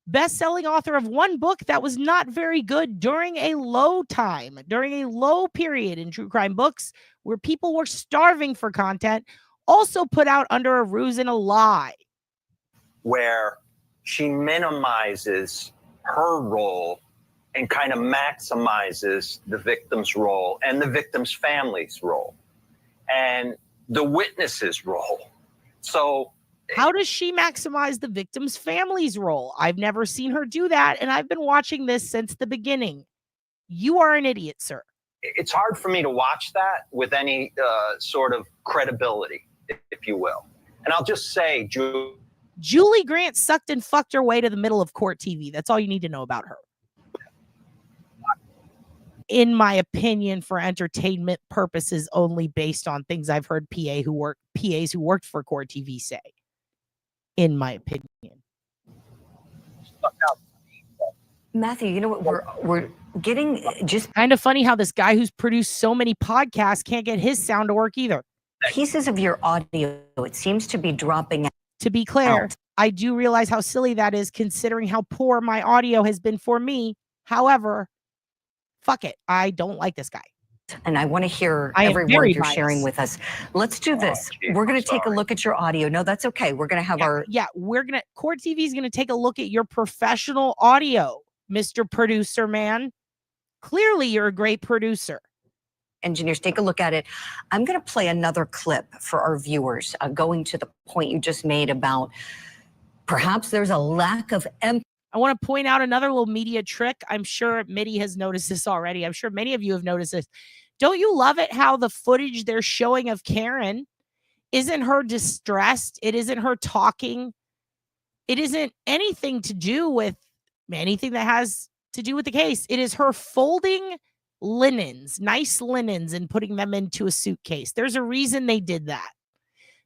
Best-selling author of one book that was not very good during a low time, during a low period in true crime books where people were starving for content, also put out under a ruse and a lie. Where she minimizes her role and kind of maximizes the victim's role and the victim's family's role and the witness's role. So how does she maximize the victim's family's role? I've never seen her do that, and I've been watching this since the beginning. You are an idiot, sir. it's hard for me to watch that with any sort of credibility, if you will. And I'll just say, Julie Grant sucked and fucked her way to the middle of court TV. That's all you need to know about her. In my opinion, for entertainment purposes only, based on things I've heard PAs who worked for court TV say. In my opinion. Matthew, you know what? We're getting just kind of funny how this guy who's produced so many podcasts can't get his sound to work either. Pieces of your audio, it seems to be dropping out. To be clear, I do realize how silly that is considering how poor my audio has been for me. However, fuck it. I don't like this guy. And I want to hear every word you're sharing with us. Let's do this. We're going to take a look at your audio. No, that's okay. We're going to have Court TV is going to take a look at your professional audio, Mr. Producer Man. Clearly, you're a great producer. Engineers, take a look at it. I'm going to play another clip for our viewers, going to the point you just made about perhaps there's a lack of empathy. I want to point out another little media trick. I'm sure Mitty has noticed this already. I'm sure many of you have noticed this. Don't you love it how the footage they're showing of Karen isn't her distressed? It isn't her talking. It isn't anything to do with anything that has to do with the case. It is her folding linens, nice linens, and putting them into a suitcase. There's a reason they did that.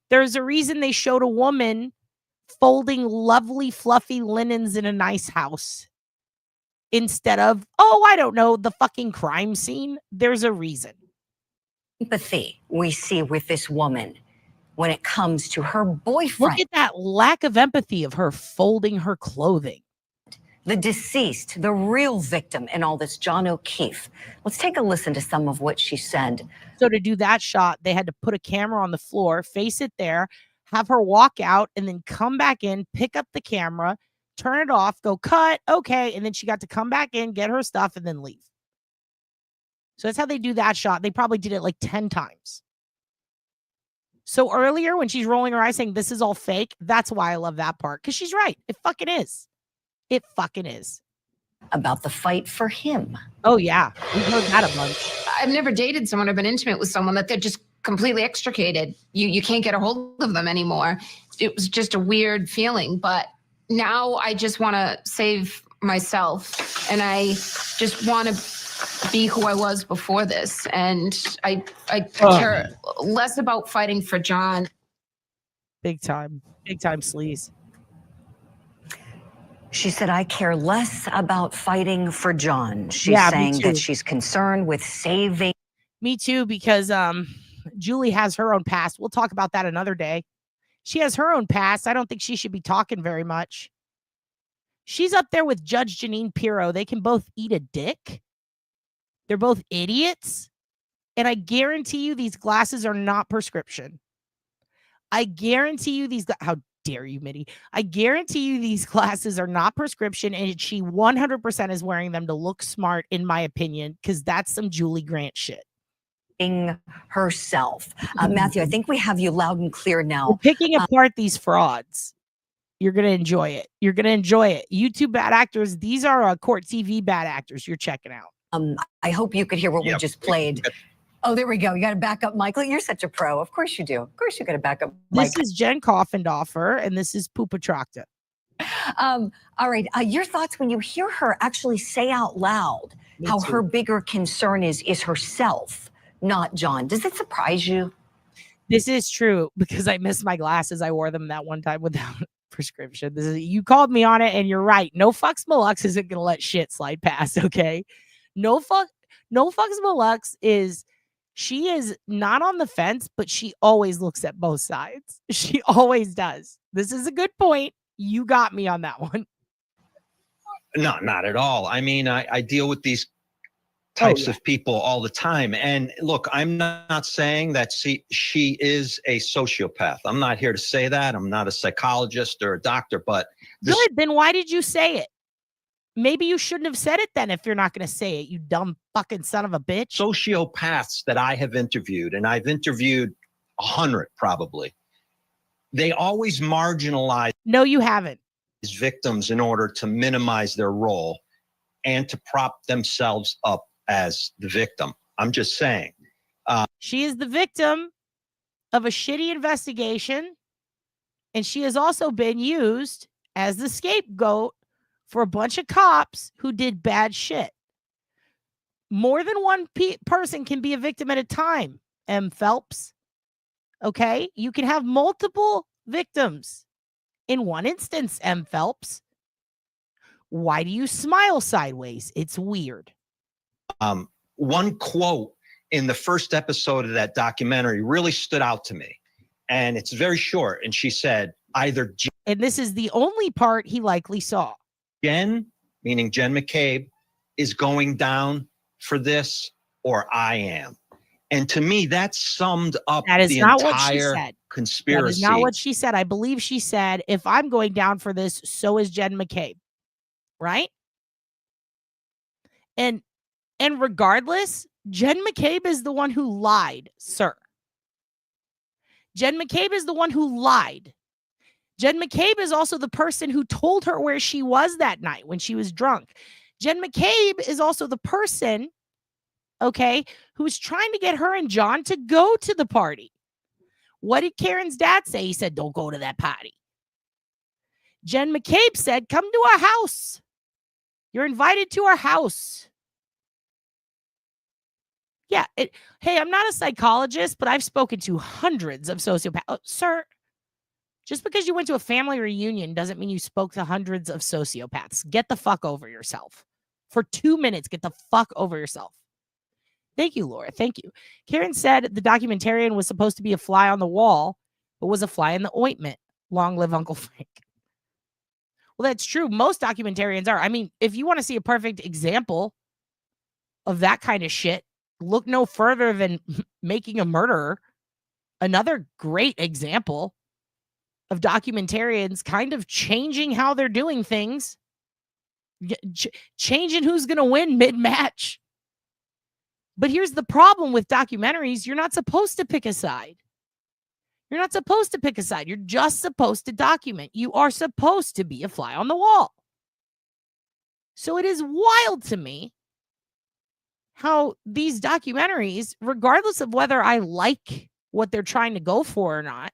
There's a reason they showed a woman folding lovely, fluffy linens in a nice house instead of, I don't know, the fucking crime scene. There's a reason. Empathy we see with this woman when it comes to her boyfriend. Look at that lack of empathy of her folding her clothing. The deceased, the real victim in all this, John O'Keefe. Let's take a listen to some of what she said. So to do that shot, they had to put a camera on the floor, face it there, have her walk out, and then come back in, pick up the camera, turn it off, go cut, okay, and then she got to come back in, get her stuff, and then leave. So that's how they do that shot. They probably did it like 10 times. So earlier when she's rolling her eyes saying this is all fake, that's why I love that part, because she's right. It fucking is. It fucking is. About the fight for him. Oh, yeah. We've heard that a bunch. I've never dated someone or been intimate with someone that they're just completely extricated. You can't get a hold of them anymore. It was just a weird feeling, but now I just want to save myself, and I just want to be who I was before this. And I care less about fighting for John. Big time sleaze. She said, I care less about fighting for John. She's Yeah, me saying that too. she's concerned with saving. Me too, because Julie has her own past. We'll talk about that another day. She has her own past. I don't think she should be talking very much. She's up there with Judge Janine Pirro. They can both eat a dick. They're both idiots. And I guarantee you these glasses are not prescription. I guarantee you how dare you, Mitty? I guarantee you these glasses are not prescription, and she 100% is wearing them to look smart, in my opinion, because that's some Julie Grant shit. Herself. Matthew, I think we have you loud and clear now. We're picking apart these frauds. You're going to enjoy it. You're going to enjoy it. YouTube bad actors. These are court TV bad actors you're checking out. I hope you could hear what we just played. Oh, there we go. You got to back up, Michael. You're such a pro. Of course you do. Of course you got to back up. This is Jen Coffendorfer, and this is Poopa Tracta. All right. Your thoughts when you hear her actually say out loud how her bigger concern is herself, not John. Does it surprise you? This is true because I missed my glasses. I wore them that one time without prescription. You called me on it, and you're right. No fucks Malux isn't going to let shit slide past, okay? No fucks Malux is... She is not on the fence, but she always looks at both sides. She always does. This is a good point. You got me on that one. No, not at all. I mean, I deal with these types of people all the time. And look, I'm not saying that she is a sociopath. I'm not here to say that. I'm not a psychologist or a doctor, but good. Then why did you say it? Maybe you shouldn't have said it then if you're not going to say it, you dumb fucking son of a bitch. Sociopaths that I have interviewed, and I've interviewed 100 probably, they always marginalize. No, you haven't. Victims in order to minimize their role and to prop themselves up as the victim. I'm just saying. She is the victim of a shitty investigation, and she has also been used as the scapegoat for a bunch of cops who did bad shit. More than one person can be a victim at a time, M. Phelps. Okay? You can have multiple victims in one instance, M. Phelps. Why do you smile sideways? It's weird. One quote in the first episode of that documentary really stood out to me. And it's very short. And she said, either... And this is the only part he likely saw. Jen, meaning Jen McCabe, is going down for this, or I am. And to me, that summed up the entire conspiracy. That is not what she said. I believe she said, if I'm going down for this, so is Jen McCabe. Right? And regardless, Jen McCabe is the one who lied, sir. Jen McCabe is the one who lied. Jen McCabe is also the person who told her where she was that night when she was drunk. Jen McCabe is also the person, okay, who was trying to get her and John to go to the party. What did Karen's dad say? He said, don't go to that party. Jen McCabe said, come to our house. You're invited to our house. Yeah. Hey, I'm not a psychologist, but I've spoken to hundreds of sociopaths. Oh, sir, just because you went to a family reunion doesn't mean you spoke to hundreds of sociopaths. Get the fuck over yourself. For 2 minutes, get the fuck over yourself. Thank you, Laura. Thank you. Karen said the documentarian was supposed to be a fly on the wall, but was a fly in the ointment. Long live Uncle Frank. Well, that's true. Most documentarians are. I mean, if you want to see a perfect example of that kind of shit, look no further than Making a Murderer. Another great example of documentarians kind of changing how they're doing things, changing who's going to win mid-match. But here's the problem with documentaries. You're not supposed to pick a side. You're not supposed to pick a side. You're just supposed to document. You are supposed to be a fly on the wall. So it is wild to me how these documentaries, regardless of whether I like what they're trying to go for or not,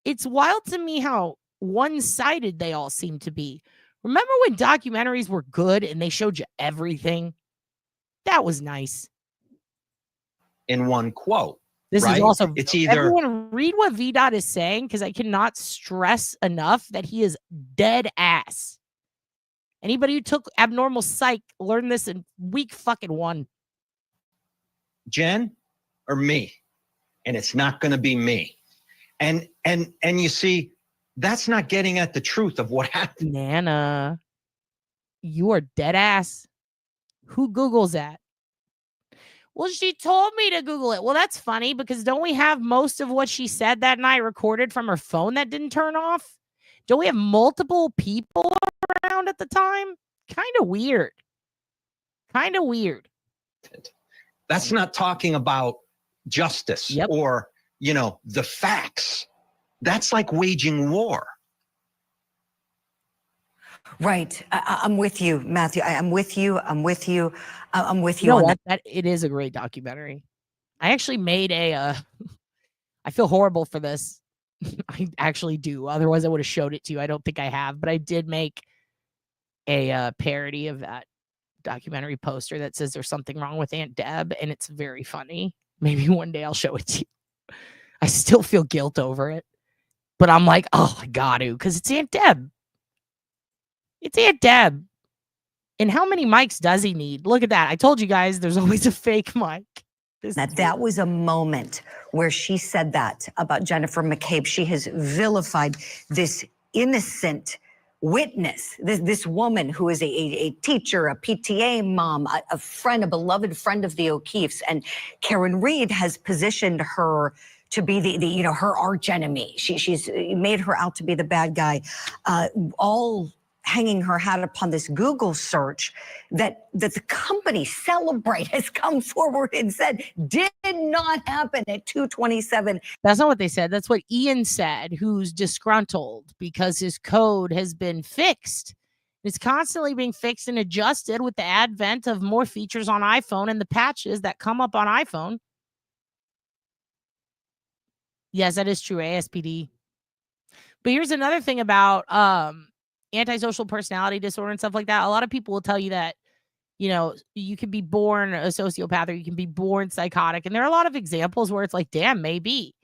it's wild to me how one-sided they all seem to be. Remember when documentaries were good and they showed you everything? That was nice. In one quote. This right? is also, it's either everyone read what VDOT is saying, because I cannot stress enough that he is dead ass. Anybody who took abnormal psych learned this in week fucking 1. Jen or me, and it's not going to be me. And you see, that's not getting at the truth of what happened. Nana, you are dead ass. Who Googles that? Well, she told me to Google it. Well, that's funny, because don't we have most of what she said that night recorded from her phone that didn't turn off? Don't we have multiple people around at the time? Kind of weird. Kind of weird. That's not talking about justice or, the facts. That's like waging war. Right. I'm with you, Matthew. I'm with you. I'm with you. I'm with you You know on what? That it is a great documentary. I actually made I feel horrible for this. I actually do. Otherwise, I would have showed it to you. I don't think I have, but I did make a parody of that documentary poster that says there's something wrong with Aunt Deb, and it's very funny. Maybe one day I'll show it to you. I still feel guilt over it, but I'm like, oh, I got to, because it's Aunt Deb. It's Aunt Deb. And how many mics does he need? Look at that. I told you guys there's always a fake mic. That was a moment where she said that about Jennifer McCabe. She has vilified this innocent witness, this woman who is a teacher, a PTA mom, a friend, a beloved friend of the O'Keeffes. And Karen Reed has positioned her to be the her arch enemy. She's made her out to be the bad guy, all hanging her hat upon this Google search that the company Celebrate has come forward and said did not happen at 2:27. That's not what they said. That's what Ian said, who's disgruntled because his code has been fixed. It's constantly being fixed and adjusted with the advent of more features on iPhone and the patches that come up on iPhone. Yes, that is true, ASPD. But here's another thing about antisocial personality disorder and stuff like that. A lot of people will tell you that, you can be born a sociopath or you can be born psychotic. And there are a lot of examples where it's like, damn, maybe.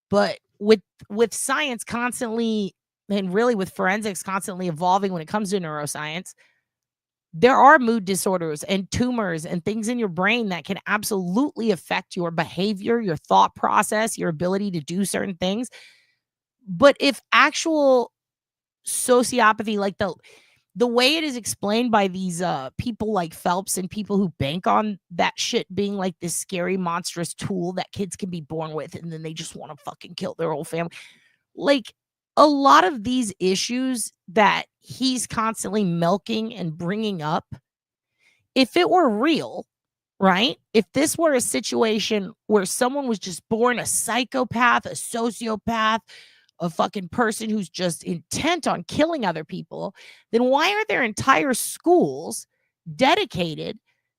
But with science constantly, and really with forensics constantly evolving when it comes to neuroscience, there are mood disorders and tumors and things in your brain that can absolutely affect your behavior, your thought process, your ability to do certain things. But if actual sociopathy, like the way it is explained by these people like Phelps and people who bank on that shit being like this scary monstrous tool that kids can be born with, and then they just want to fucking kill their whole family. Like a lot of these issues that he's constantly milking and bringing up, if it were real, right? If this were a situation where someone was just born a psychopath, a sociopath, a fucking person who's just intent on killing other people, then why are there entire schools dedicated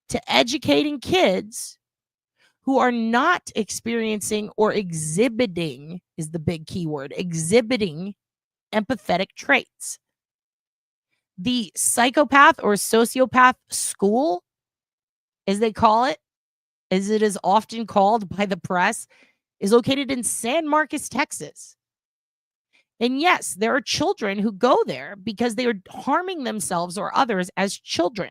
to educating kids who are not experiencing or exhibiting, is the big key word, exhibiting empathetic traits? The psychopath or sociopath school, as they call it, as it is often called by the press, is located in San Marcos, Texas. And yes, there are children who go there because they are harming themselves or others as children.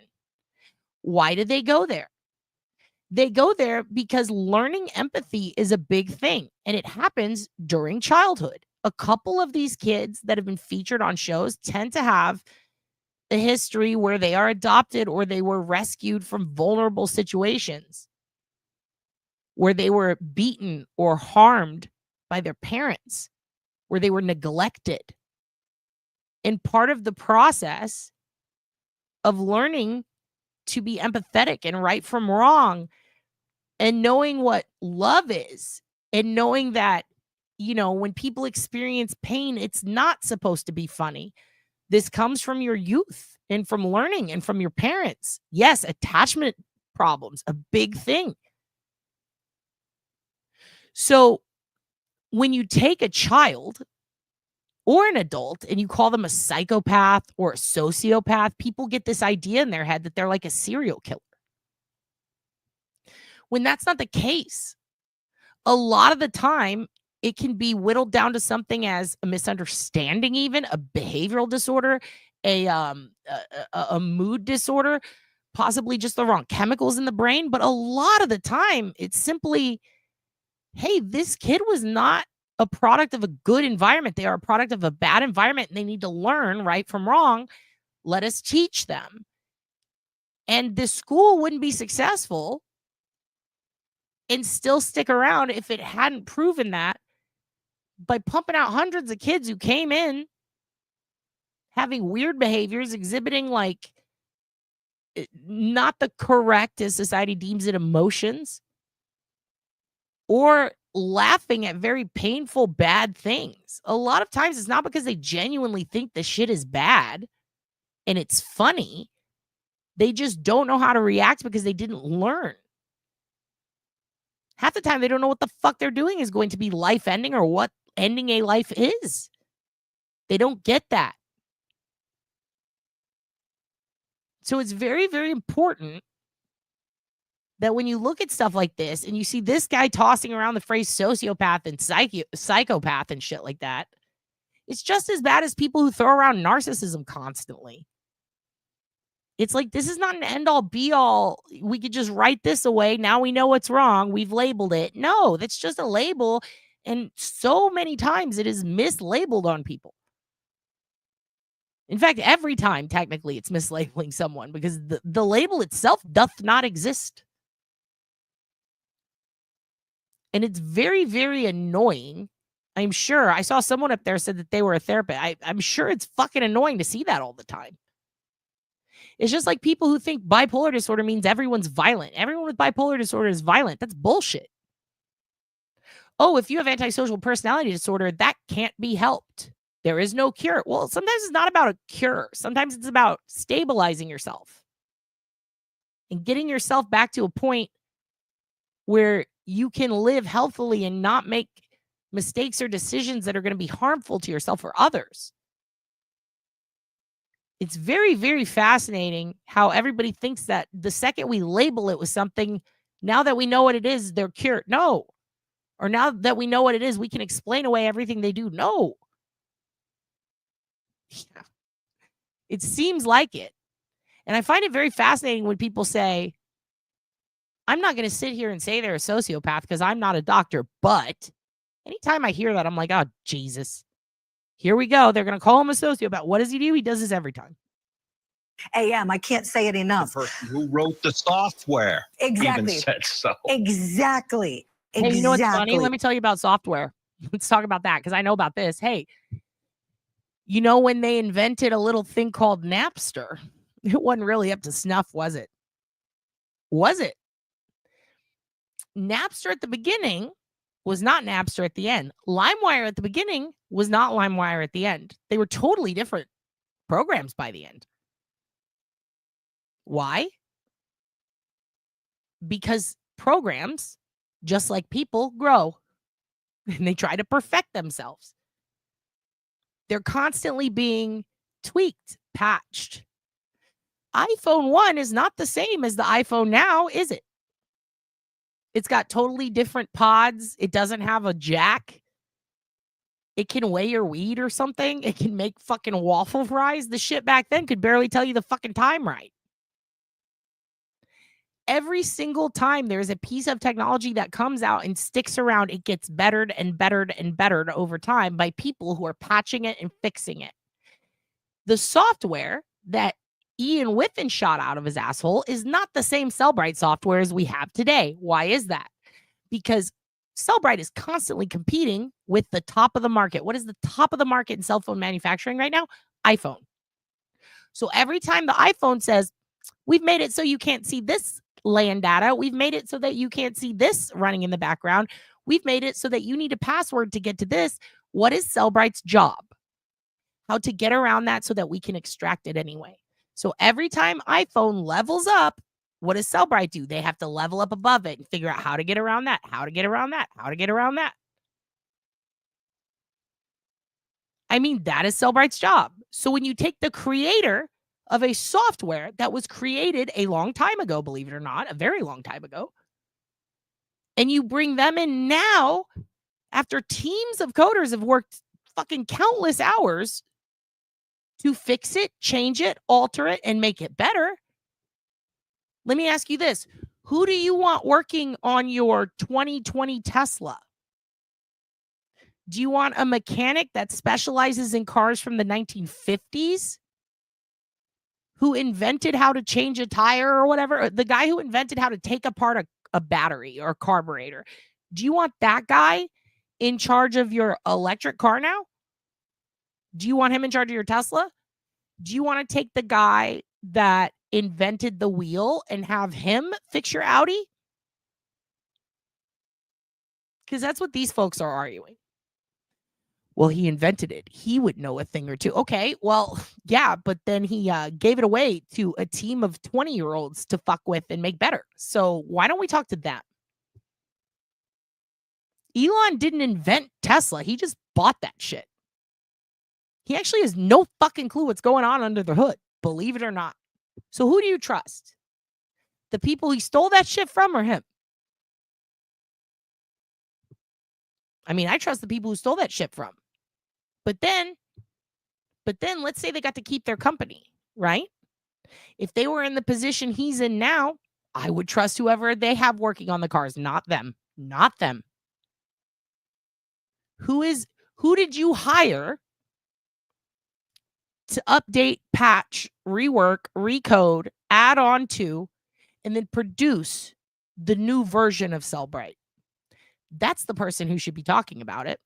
Why do they go there? They go there because learning empathy is a big thing, and it happens during childhood. A couple of these kids that have been featured on shows tend to have a history where they are adopted or they were rescued from vulnerable situations, where they were beaten or harmed by their parents, where they were neglected. And part of the process of learning to be empathetic and right from wrong and knowing what love is and knowing that, when people experience pain, it's not supposed to be funny. This comes from your youth and from learning and from your parents. Yes, attachment problems, a big thing. So when you take a child or an adult and you call them a psychopath or a sociopath, people get this idea in their head that they're like a serial killer. When that's not the case. A lot of the time, it can be whittled down to something as a misunderstanding, even a behavioral disorder, a mood disorder, possibly just the wrong chemicals in the brain. But a lot of the time, it's simply, hey, this kid was not a product of a good environment. They are a product of a bad environment, and they need to learn right from wrong. Let us teach them. And the school wouldn't be successful and still stick around if it hadn't proven that by pumping out hundreds of kids who came in having weird behaviors, exhibiting like not the correct, as society deems it, emotions, or laughing at very painful, bad things. A lot of times it's not because they genuinely think the shit is bad and it's funny. They just don't know how to react because they didn't learn. Half the time, they don't know what the fuck they're doing is going to be life-ending or what ending a life is. They don't get that. So it's very, very important that when you look at stuff like this and you see this guy tossing around the phrase sociopath and psychopath and shit like that, it's just as bad as people who throw around narcissism constantly. It's like, this is not an end-all, be-all. We could just write this away. Now we know what's wrong. We've labeled it. No, that's just a label. And so many times it is mislabeled on people. In fact, every time, technically, it's mislabeling someone because the label itself doth not exist. And it's very, very annoying. I'm sure. I saw someone up there said that they were a therapist. I'm sure it's fucking annoying to see that all the time. It's just like people who think bipolar disorder means everyone's violent. Everyone with bipolar disorder is violent. That's bullshit. Oh, if you have antisocial personality disorder, that can't be helped. There is no cure. Well, sometimes it's not about a cure. Sometimes it's about stabilizing yourself and getting yourself back to a point where you can live healthily and not make mistakes or decisions that are going to be harmful to yourself or others. It's very, very fascinating how everybody thinks that the second we label it with something, now that we know what it is, they're cured. No. Or now that we know what it is, we can explain away everything they do. No. Yeah. It seems like it. And I find it very fascinating when people say, I'm not going to sit here and say they're a sociopath because I'm not a doctor. But anytime I hear that, I'm like, oh, Jesus. Here we go. They're going to call him a sociopath. What does he do? He does this every time. AM, I can't say it enough. The person who wrote the software Exactly. even said so. Exactly. Hey, you know what's funny? Let me tell you about software. Let's talk about that because I know about this. Hey, you know when they invented a little thing called Napster, it wasn't really up to snuff, was it? Was it? Napster at the beginning was not Napster at the end. LimeWire at the beginning was not LimeWire at the end. They were totally different programs by the end. Why? Because programs, just like people, grow and they try to perfect themselves. They're constantly being tweaked, patched. iPhone 1 is not the same as the iPhone now, is it? It's got totally different pods. It doesn't have a jack. It can weigh your weed or something. It can make fucking waffle fries. The shit back then could barely tell you the fucking time right. Every single time there's a piece of technology that comes out and sticks around, it gets bettered and bettered and bettered over time by people who are patching it and fixing it. The software that Ian Whiffen shot out of his asshole is not the same Cellbrite software as we have today. Why is that? Because Cellbrite is constantly competing with the top of the market. What is the top of the market in cell phone manufacturing right now? iPhone. So every time the iPhone says, we've made it so you can't see this LAN data, we've made it so that you can't see this running in the background, we've made it so that you need a password to get to this, what is Cellbrite's job? How to get around that so that we can extract it anyway. So every time iPhone levels up, what does Cellbrite do? They have to level up above it and figure out how to get around that, how to get around that, how to get around that. I mean, that is Sellbright's job. So when you take the creator of a software that was created a long time ago, believe it or not, a very long time ago, and you bring them in now after teams of coders have worked fucking countless hours to fix it, change it, alter it, and make it better. Let me ask you this. Who do you want working on your 2020 Tesla? Do you want a mechanic that specializes in cars from the 1950s? Who invented how to change a tire or whatever? The guy who invented how to take apart a battery or carburetor. Do you want that guy in charge of your electric car now? Do you want him in charge of your Tesla? Do you want to take the guy that invented the wheel and have him fix your Audi? Because that's what these folks are arguing. Well, he invented it. He would know a thing or two. Okay, well, yeah, but then he gave it away to a team of 20-year-olds to fuck with and make better. So why don't we talk to them? Elon didn't invent Tesla. He just bought that shit. He actually has no fucking clue what's going on under the hood, believe it or not. So who do you trust? The people he stole that shit from or him? I mean, I trust the people who stole that shit from. But then let's say they got to keep their company, right? If they were in the position he's in now, I would trust whoever they have working on the cars, not them. Not them. Who did you hire to update, patch, rework, recode, add on to, and then produce the new version of Sellbright? That's the person who should be talking about it.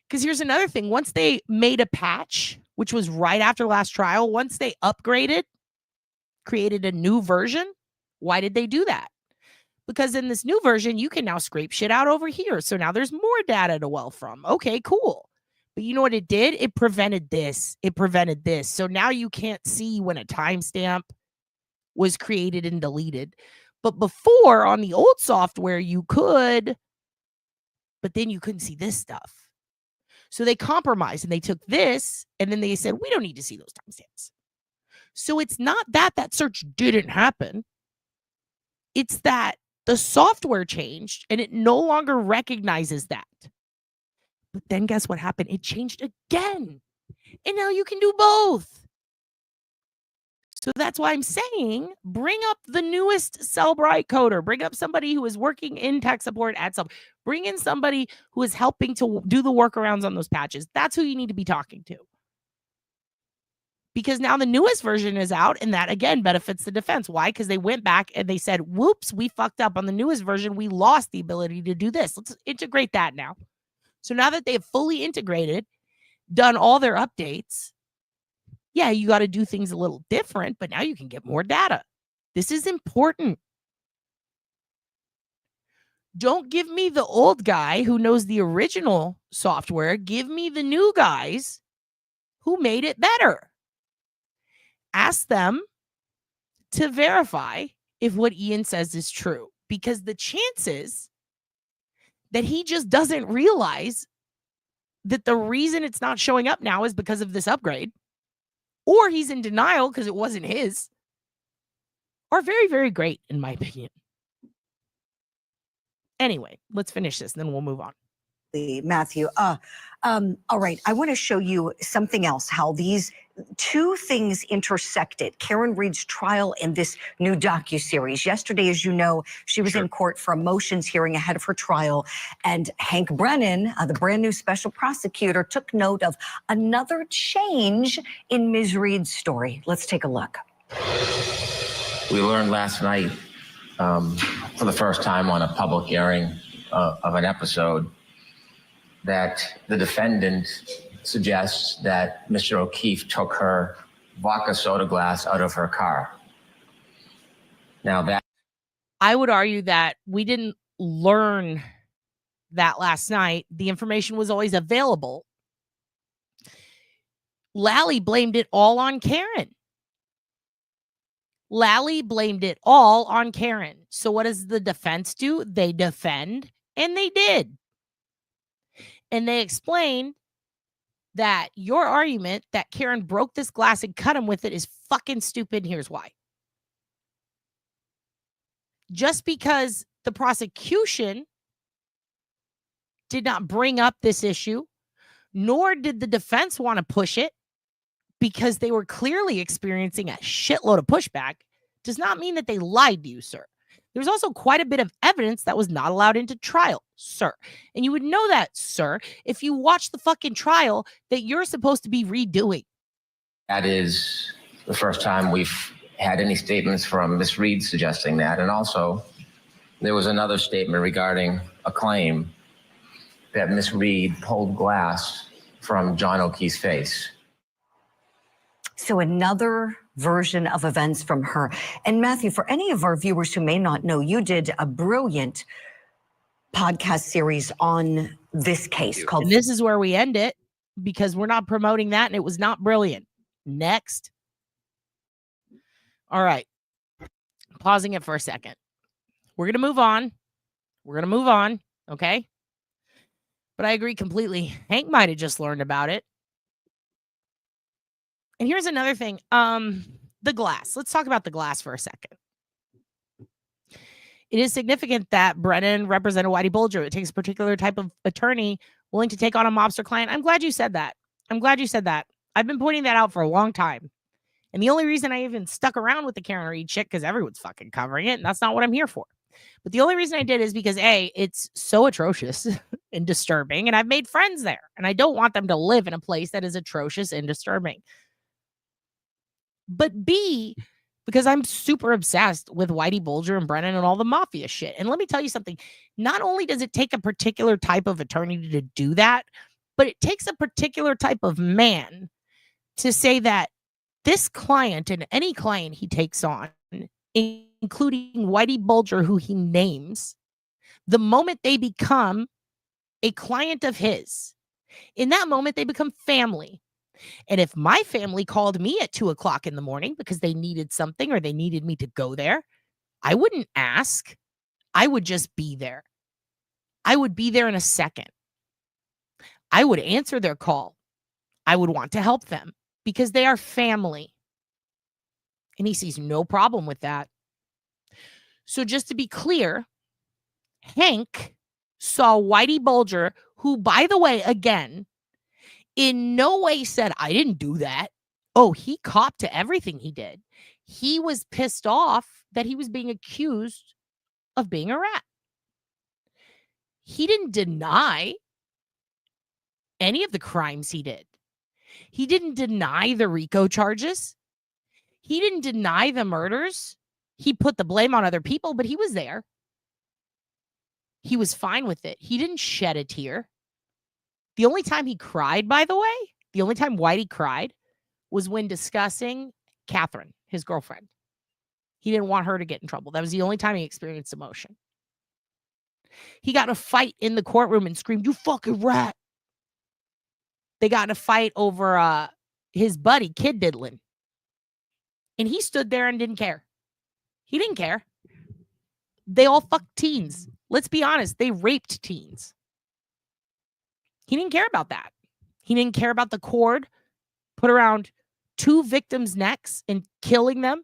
Because here's another thing. Once they made a patch, which was right after last trial, once they upgraded, created a new version, why did they do that? Because in this new version, you can now scrape shit out over here. So now there's more data to well from. Okay, cool. But you know what it did? It prevented this. It prevented this. So now you can't see when a timestamp was created and deleted. But before, on the old software, you could, but then you couldn't see this stuff. So they compromised and they took this and then they said, we don't need to see those timestamps. So it's not that search didn't happen. It's that the software changed and it no longer recognizes that. But then guess what happened? It changed again. And now you can do both. So that's why I'm saying bring up the newest Sellbright coder. Bring up somebody who is working in tech support at Sellbright. Bring in somebody who is helping to do the workarounds on those patches. That's who you need to be talking to. Because now the newest version is out, and that, again, benefits the defense. Why? Because they went back and they said, whoops, we fucked up on the newest version. We lost the ability to do this. Let's integrate that now. So now that they have fully integrated, done all their updates, yeah, you got to do things a little different, but now you can get more data. This is important. Don't give me the old guy who knows the original software. Give me the new guys who made it better. Ask them to verify if what Ian says is true, because the chances that he just doesn't realize that the reason it's not showing up now is because of this upgrade, or he's in denial because it wasn't his, are very, very great, in my opinion. Anyway, let's finish this, and then we'll move on. Matthew. All right. I want to show you something else, how these two things intersected. Karen Reed's trial and this new docuseries. Yesterday, as you know, she was in court for a motions hearing ahead of her trial. And Hank Brennan, the brand new special prosecutor, took note of another change in Ms. Reed's story. Let's take a look. We learned last night for the first time on a public hearing of an episode that the defendant suggests that Mr. O'Keefe took her vodka soda glass out of her car. Now that I would argue that we didn't learn that last night. The information was always available. Lally blamed it all on Karen. Lally blamed it all on Karen. So what does the defense do? They defend, and they did. And they explained that your argument that Karen broke this glass and cut him with it is fucking stupid. And here's why. Just because the prosecution did not bring up this issue, nor did the defense want to push it because they were clearly experiencing a shitload of pushback, does not mean that they lied to you, sir. There's also quite a bit of evidence that was not allowed into trial, sir. And you would know that, sir, if you watch the fucking trial that you're supposed to be redoing. That is the first time we've had any statements from Ms. Reed suggesting that. And also, there was another statement regarding a claim that Ms. Reed pulled glass from John O'Keefe's face. So another version of events from her. And Matthew, for any of our viewers who may not know, you did a brilliant podcast series on this case called... And this is where we end it because we're not promoting that and it was not brilliant. Next. All right. Pausing it for a second. We're going to move on. We're going to move on. Okay. But I agree completely. Hank might have just learned about it. And here's another thing. The glass. Let's talk about the glass for a second. It is significant that Brennan represented Whitey Bulger. It takes a particular type of attorney willing to take on a mobster client. I'm glad you said that. I'm glad you said that. I've been pointing that out for a long time. And the only reason I even stuck around with the Karen Reed shit, because everyone's fucking covering it, and that's not what I'm here for. But the only reason I did is because, A, it's so atrocious and disturbing, and I've made friends there, and I don't want them to live in a place that is atrocious and disturbing. But B, because I'm super obsessed with Whitey Bulger and Brennan and all the mafia shit. And let me tell you something. Not only does it take a particular type of attorney to do that, but it takes a particular type of man to say that this client and any client he takes on, including Whitey Bulger, who he names, the moment they become a client of his, in that moment, they become family. And if my family called me at 2:00 in the morning because they needed something or they needed me to go there, I wouldn't ask. I would just be there. I would be there in a second. I would answer their call. I would want to help them because they are family. And he sees no problem with that. So just to be clear, Hank saw Whitey Bulger, who, by the way, again, in no way said, I didn't do that. Oh, he copped to everything he did. He was pissed off that he was being accused of being a rat. He didn't deny any of the crimes he did. He didn't deny the RICO charges. He didn't deny the murders. He put the blame on other people, but he was there. He was fine with it. He didn't shed a tear. The only time he cried, by the way, the only time Whitey cried was when discussing Catherine, his girlfriend. He didn't want her to get in trouble. That was the only time he experienced emotion. He got in a fight in the courtroom and screamed, "You fucking rat." They got in a fight over his buddy, Kid Diddlin. And he stood there and didn't care. He didn't care. They all fucked teens. Let's be honest. They raped teens. He didn't care about that. He didn't care about the cord put around 2 victims' necks and killing them.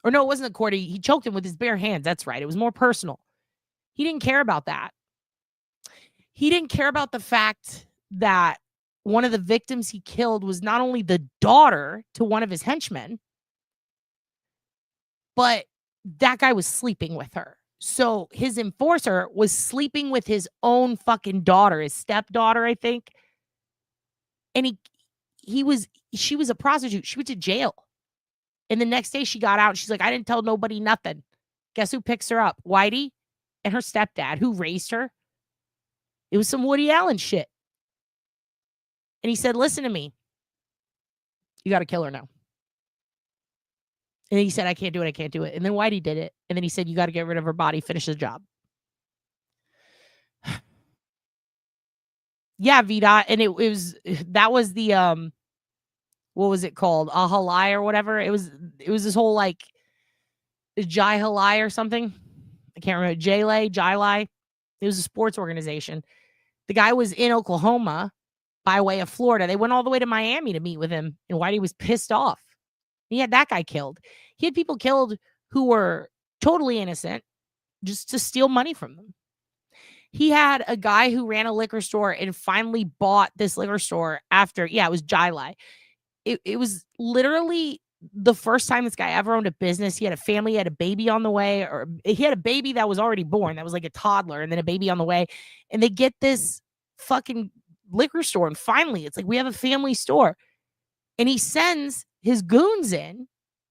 Or no, it wasn't the cord. He choked him with his bare hands. That's right. It was more personal. He didn't care about that. He didn't care about the fact that one of the victims he killed was not only the daughter to one of his henchmen, but that guy was sleeping with her. So his enforcer was sleeping with his own fucking daughter, his stepdaughter, I think. And she was a prostitute. She went to jail. And the next day she got out. She's like, I didn't tell nobody nothing. Guess who picks her up? Whitey and her stepdad, who raised her. It was some Woody Allen shit. And he said, listen to me. You got to kill her now. And then he said, I can't do it. I can't do it. And then Whitey did it. And then he said, you got to get rid of her body. Finish the job. Yeah, VDOT. And that was the, what was it called? A Halai or whatever. It was this whole like Jai Halai or something. I can't remember. Jai Lai. It was a sports organization. The guy was in Oklahoma by way of Florida. They went all the way to Miami to meet with him, and Whitey was pissed off. He had that guy killed. He had people killed who were totally innocent just to steal money from them. He had a guy who ran a liquor store and finally bought this liquor store after, it was Jai. It was literally the first time this guy ever owned a business. He had a family, he had a baby on the way, or he had a baby that was already born. That was like a toddler, and then a baby on the way. And they get this fucking liquor store. And finally, it's like, we have a family store. And he sends his goons in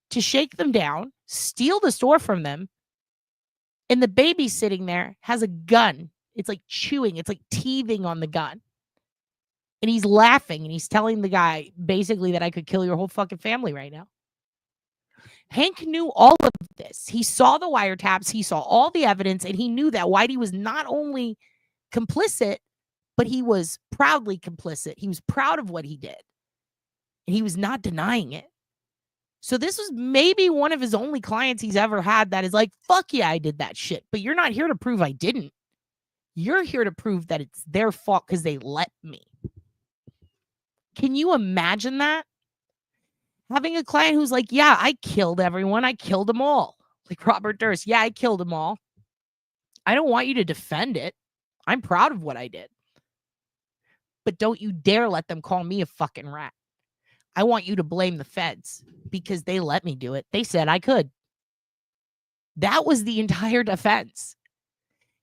to shake them down, steal the store from them. And the baby sitting there has a gun. It's like chewing. It's like teething on the gun. And he's laughing, and he's telling the guy basically that I could kill your whole fucking family right now. Hank knew all of this. He saw the wiretaps. He saw all the evidence, and he knew that Whitey was not only complicit, but he was proudly complicit. He was proud of what he did, and he was not denying it. So this was maybe one of his only clients he's ever had that is like, fuck yeah, I did that shit. But you're not here to prove I didn't. You're here to prove that it's their fault because they let me. Can you imagine that? Having a client who's like, yeah, I killed everyone. I killed them all. Like Robert Durst. Yeah, I killed them all. I don't want you to defend it. I'm proud of what I did. But don't you dare let them call me a fucking rat. I want you to blame the feds because they let me do it. They said I could. That was the entire defense.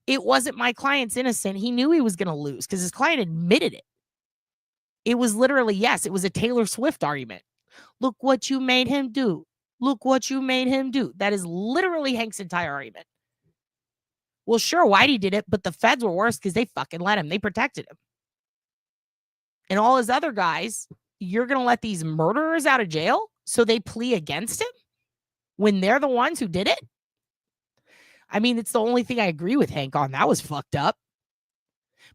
It wasn't my client's innocent. He knew he was going to lose because his client admitted it. It was literally, yes, it was a Taylor Swift argument. Look what you made him do. Look what you made him do. That is literally Hank's entire argument. Well, sure, Whitey did it, but the feds were worse because they fucking let him. They protected him. And all his other guys, you're going to let these murderers out of jail so they plea against him when they're the ones who did it? I mean, it's the only thing I agree with Hank on. That was fucked up.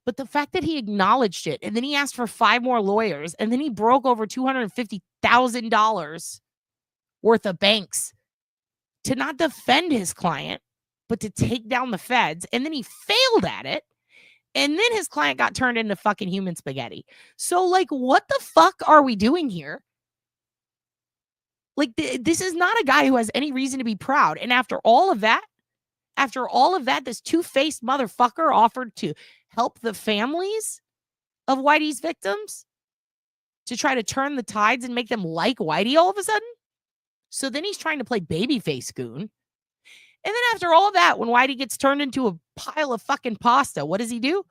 But the fact that he acknowledged it, and then he asked for 5 more lawyers, and then he broke over $250,000 worth of banks to not defend his client, but to take down the feds, and then he failed at it, and then his client got turned into fucking human spaghetti. So, like, what the fuck are we doing here? Like, this is not a guy who has any reason to be proud. And after all of that, this two-faced motherfucker offered to help the families of Whitey's victims to try to turn the tides and make them like Whitey all of a sudden. So then he's trying to play babyface goon. And then after all that, when Whitey gets turned into a pile of fucking pasta, what does he do?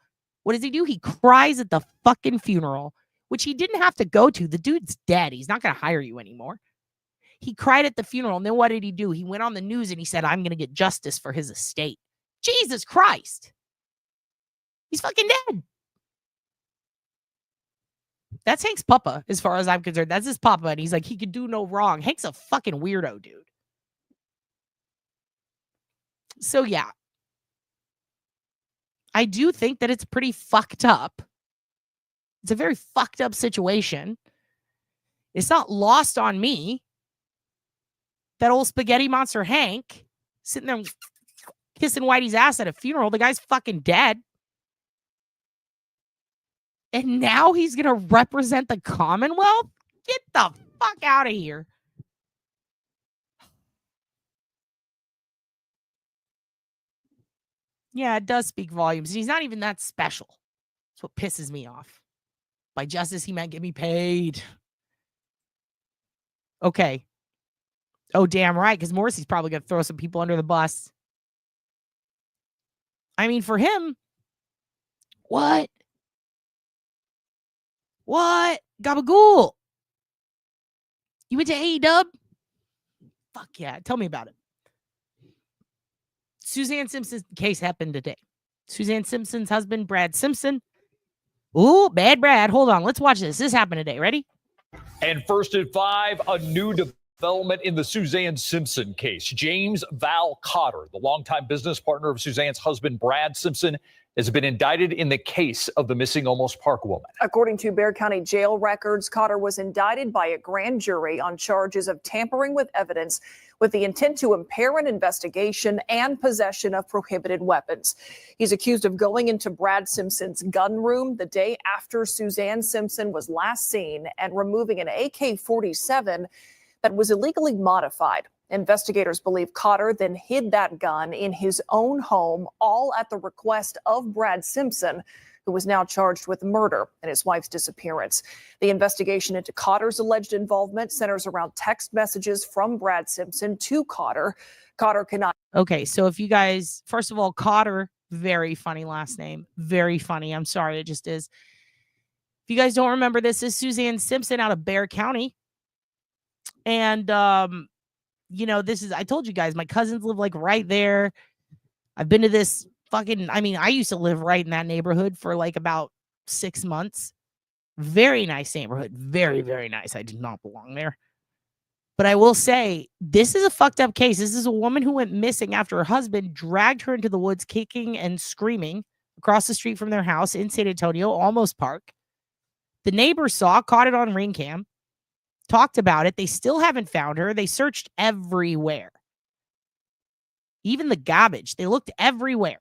He cries at the fucking funeral, which he didn't have to go to. The dude's dead. He's not going to hire you anymore. He cried at the funeral. And then what did he do? He went on the news and he said, I'm going to get justice for his estate. Jesus Christ. He's fucking dead. That's Hank's papa, as far as I'm concerned. That's his papa. And he's like, he could do no wrong. Hank's a fucking weirdo, dude. So, yeah. I do think that it's pretty fucked up. It's a very fucked up situation. It's not lost on me that old spaghetti monster Hank sitting there kissing Whitey's ass at a funeral. The guy's fucking dead. And now he's going to represent the Commonwealth? Get the fuck out of here. Yeah, it does speak volumes. He's not even that special. That's what pisses me off. By justice, he meant get me paid. Okay. Oh, damn right, because Morrissey's probably going to throw some people under the bus. I mean, for him, what? What? Gabagool. You went to AEW? Fuck yeah. Tell me about it. Suzanne Simpson's case happened today. Suzanne Simpson's husband, Brad Simpson. Ooh, bad Brad. Hold on. Let's watch this. This happened today. Ready? And first at 5, a new development in the Suzanne Simpson case. James Val Cotter, the longtime business partner of Suzanne's husband, Brad Simpson, has been indicted in the case of the missing Almost Park woman. According to Bexar County jail records, Cotter was indicted by a grand jury on charges of tampering with evidence with the intent to impair an investigation and possession of prohibited weapons. He's accused of going into Brad Simpson's gun room the day after Suzanne Simpson was last seen and removing an AK-47 that was illegally modified. Investigators believe Cotter then hid that gun in his own home, all at the request of Brad Simpson, who was now charged with murder and his wife's disappearance. The investigation into Cotter's alleged involvement centers around text messages from Brad Simpson to Cotter. Cotter cannot. Okay, so if you guys, first of all, Cotter, very funny last name. Very funny. I'm sorry, it just is. If you guys don't remember, this is Suzanne Simpson out of Bexar County. And, you know, this is, I told you guys, my cousins live like right there. I've been to this fucking, I mean, I used to live right in that neighborhood for like about 6 months. Very nice neighborhood. Very, very nice. I did not belong there. But I will say, this is a fucked up case. This is a woman who went missing after her husband dragged her into the woods, kicking and screaming across the street from their house in San Antonio, Almost Park. The neighbors saw, caught it on ring cam, talked about it. They still haven't found her. They searched everywhere. Even the garbage. They looked everywhere.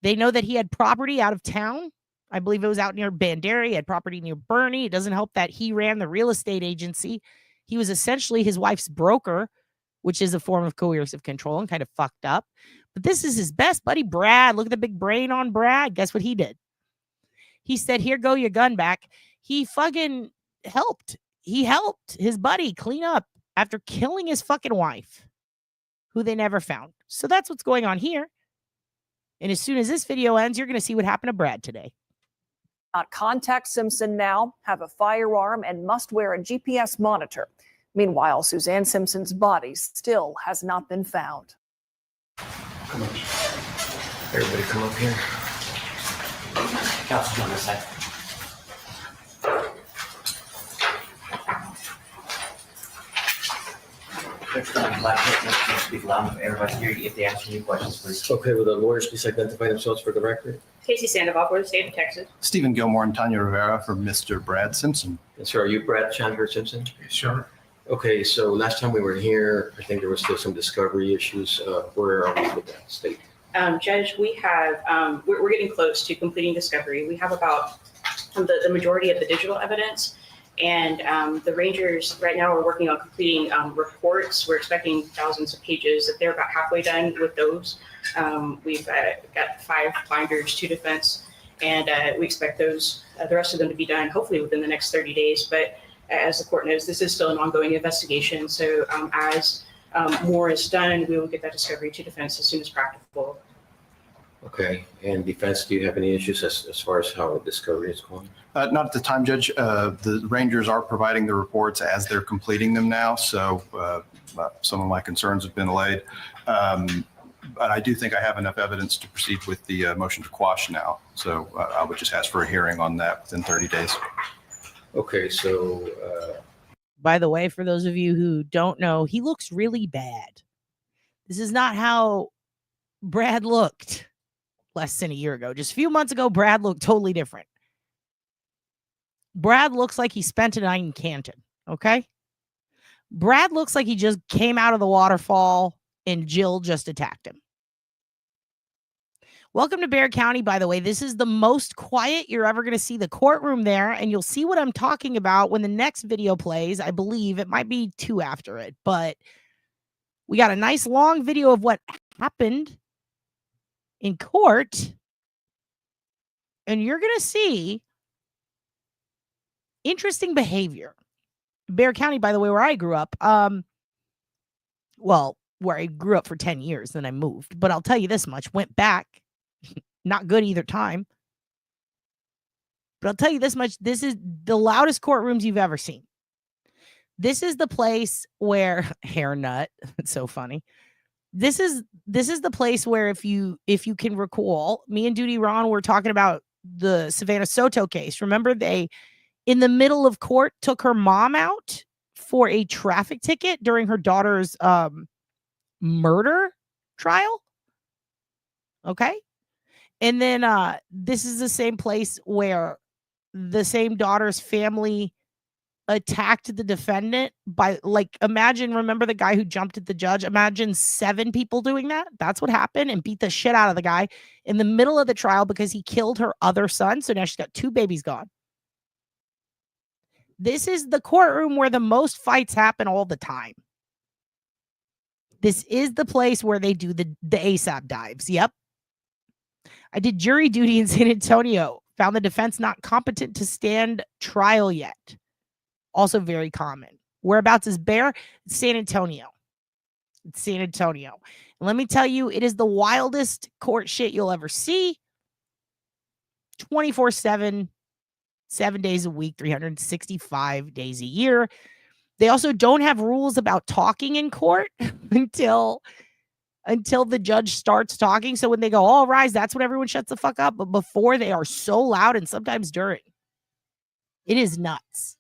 They know that he had property out of town. I believe it was out near Bandera. He had property near Bernie. It doesn't help that he ran the real estate agency. He was essentially his wife's broker, which is a form of coercive control and kind of fucked up. But this is his best buddy, Brad. Look at the big brain on Brad. Guess what he did? He said, here, go your gun back. He fucking helped. He helped his buddy clean up after killing his fucking wife, who they never found. So that's what's going on here. And as soon as this video ends, you're going to see what happened to Brad today. Not contact Simpson now, have a firearm, and must wear a GPS monitor. Meanwhile, Suzanne Simpson's body still has not been found. Come on. Everybody come up here. Council's on this side. Speak loud, everybody hear you if they ask you questions, please. Okay, will the lawyers please identify themselves for the record? Casey Sandoval for the state of Texas. Stephen Gilmore and Tanya Rivera for Mr. Brad Simpson. And sir, are you Brad Chandler Simpson? Sure. Okay, so last time we were here, I think there was still some discovery issues. Where are we with that state? Judge, we have, we're getting close to completing discovery. We have about the majority of the digital evidence. And the Rangers right now are working on completing reports. We're expecting thousands of pages. That they're about halfway done with those. We've got 5 binders to defense, and we expect those, the rest of them to be done hopefully within the next 30 days. But as the court knows, this is still an ongoing investigation. So as more is done, we will get that discovery to defense as soon as practicable. Okay, and defense, do you have any issues as far as how discovery is going? Not at the time, Judge. The Rangers are providing the reports as they're completing them now, so some of my concerns have been allayed. But I do think I have enough evidence to proceed with the motion to quash now. So I would just ask for a hearing on that within 30 days. Okay, so... By the way, for those of you who don't know, he looks really bad. This is not how Brad looked less than a year ago. Just a few months ago, Brad looked totally different. Brad looks like he spent a night in Canton, okay? Brad looks like he just came out of the waterfall and Jill just attacked him. Welcome to Bexar County, by the way. This is the most quiet you're ever going to see the courtroom there, and you'll see what I'm talking about when the next video plays. I believe it might be 2 after it, but we got a nice long video of what happened in court, and you're going to see interesting behavior. Bexar County, by the way, where I grew up, well, where I grew up for 10 years, then I moved, but I'll tell you this much, went back, not good either time, but I'll tell you this much, this is the loudest courtrooms you've ever seen. This is the place where, hair nut, it's so funny. This is the place where if you can recall, me and Duty Ron were talking about the Savannah Soto case. Remember, they, in the middle of court, took her mom out for a traffic ticket during her daughter's murder trial. Okay. And then this is the same place where the same daughter's family attacked the defendant by, like, remember the guy who jumped at the judge? Imagine 7 people doing that. That's what happened, and beat the shit out of the guy in the middle of the trial because he killed her other son. So now she's got 2 babies gone. This is the courtroom where the most fights happen all the time. This is the place where they do the ASAP dives. Yep. I did jury duty in San Antonio. Found the defense not competent to stand trial yet. Also very common. Whereabouts is Bear? San Antonio. It's San Antonio. And let me tell you, it is the wildest court shit you'll ever see. 24/7, 7 days a week, 365 days a year. They also don't have rules about talking in court until the judge starts talking. So when they go, all rise, that's when everyone shuts the fuck up. But before, they are so loud, and sometimes during. It is nuts.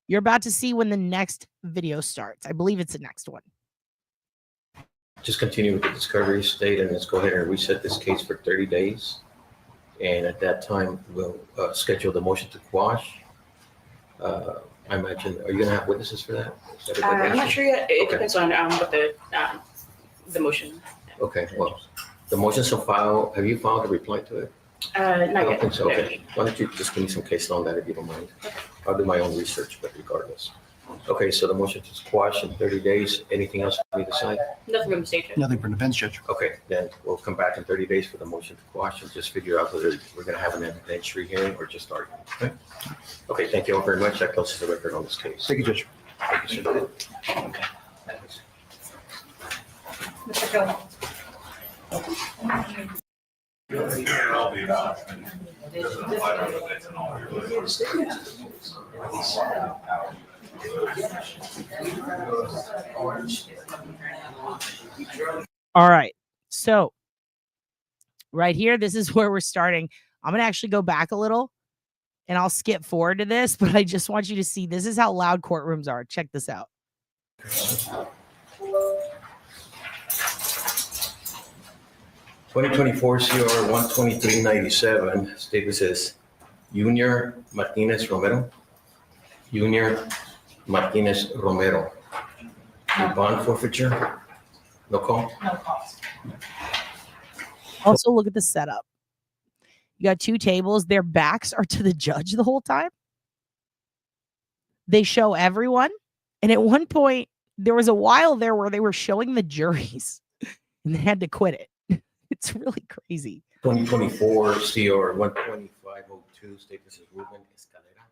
You're about to see when the next video starts. I believe it's the next one. Just continue with the discovery state, and let's go ahead and reset this case for 30 days. And at that time, we'll schedule the motion to quash. I imagine, are you going to have witnesses for that? I'm not sure yet. It depends on what the motion. Okay, well, the motion's on file. Have you filed a reply to it? Not I don't yet. think so. Okay. Why don't you just give me some case law on that if you don't mind? I'll do my own research, but regardless. Okay, so the motion to quash in 30 days. Anything else for me to say? Nothing from the state. Nothing from the bench, Judge. Okay, then we'll come back in 30 days for the motion to quash and just figure out whether we're going to have an evidentiary hearing or just argument. Okay? Okay, thank you all very much. That closes the record on this case. Thank you, Judge. Thank you, sir. Mr. Kelly. All right. So right here, this is where we're starting. I'm going to actually go back a little and I'll skip forward to this, but I just want you to see this is how loud courtrooms are. Check this out. 2024 CR 12397, statement says, Junior Martinez Romero. Junior Martinez Romero. Bond forfeiture? No call? No cost. Also, look at the setup. You got 2 tables. Their backs are to the judge the whole time. They show everyone. And at one point, there was a while there where they were showing the juries and they had to quit it. It's really crazy. 2024 CR 12502, statement says Ruben Escalera.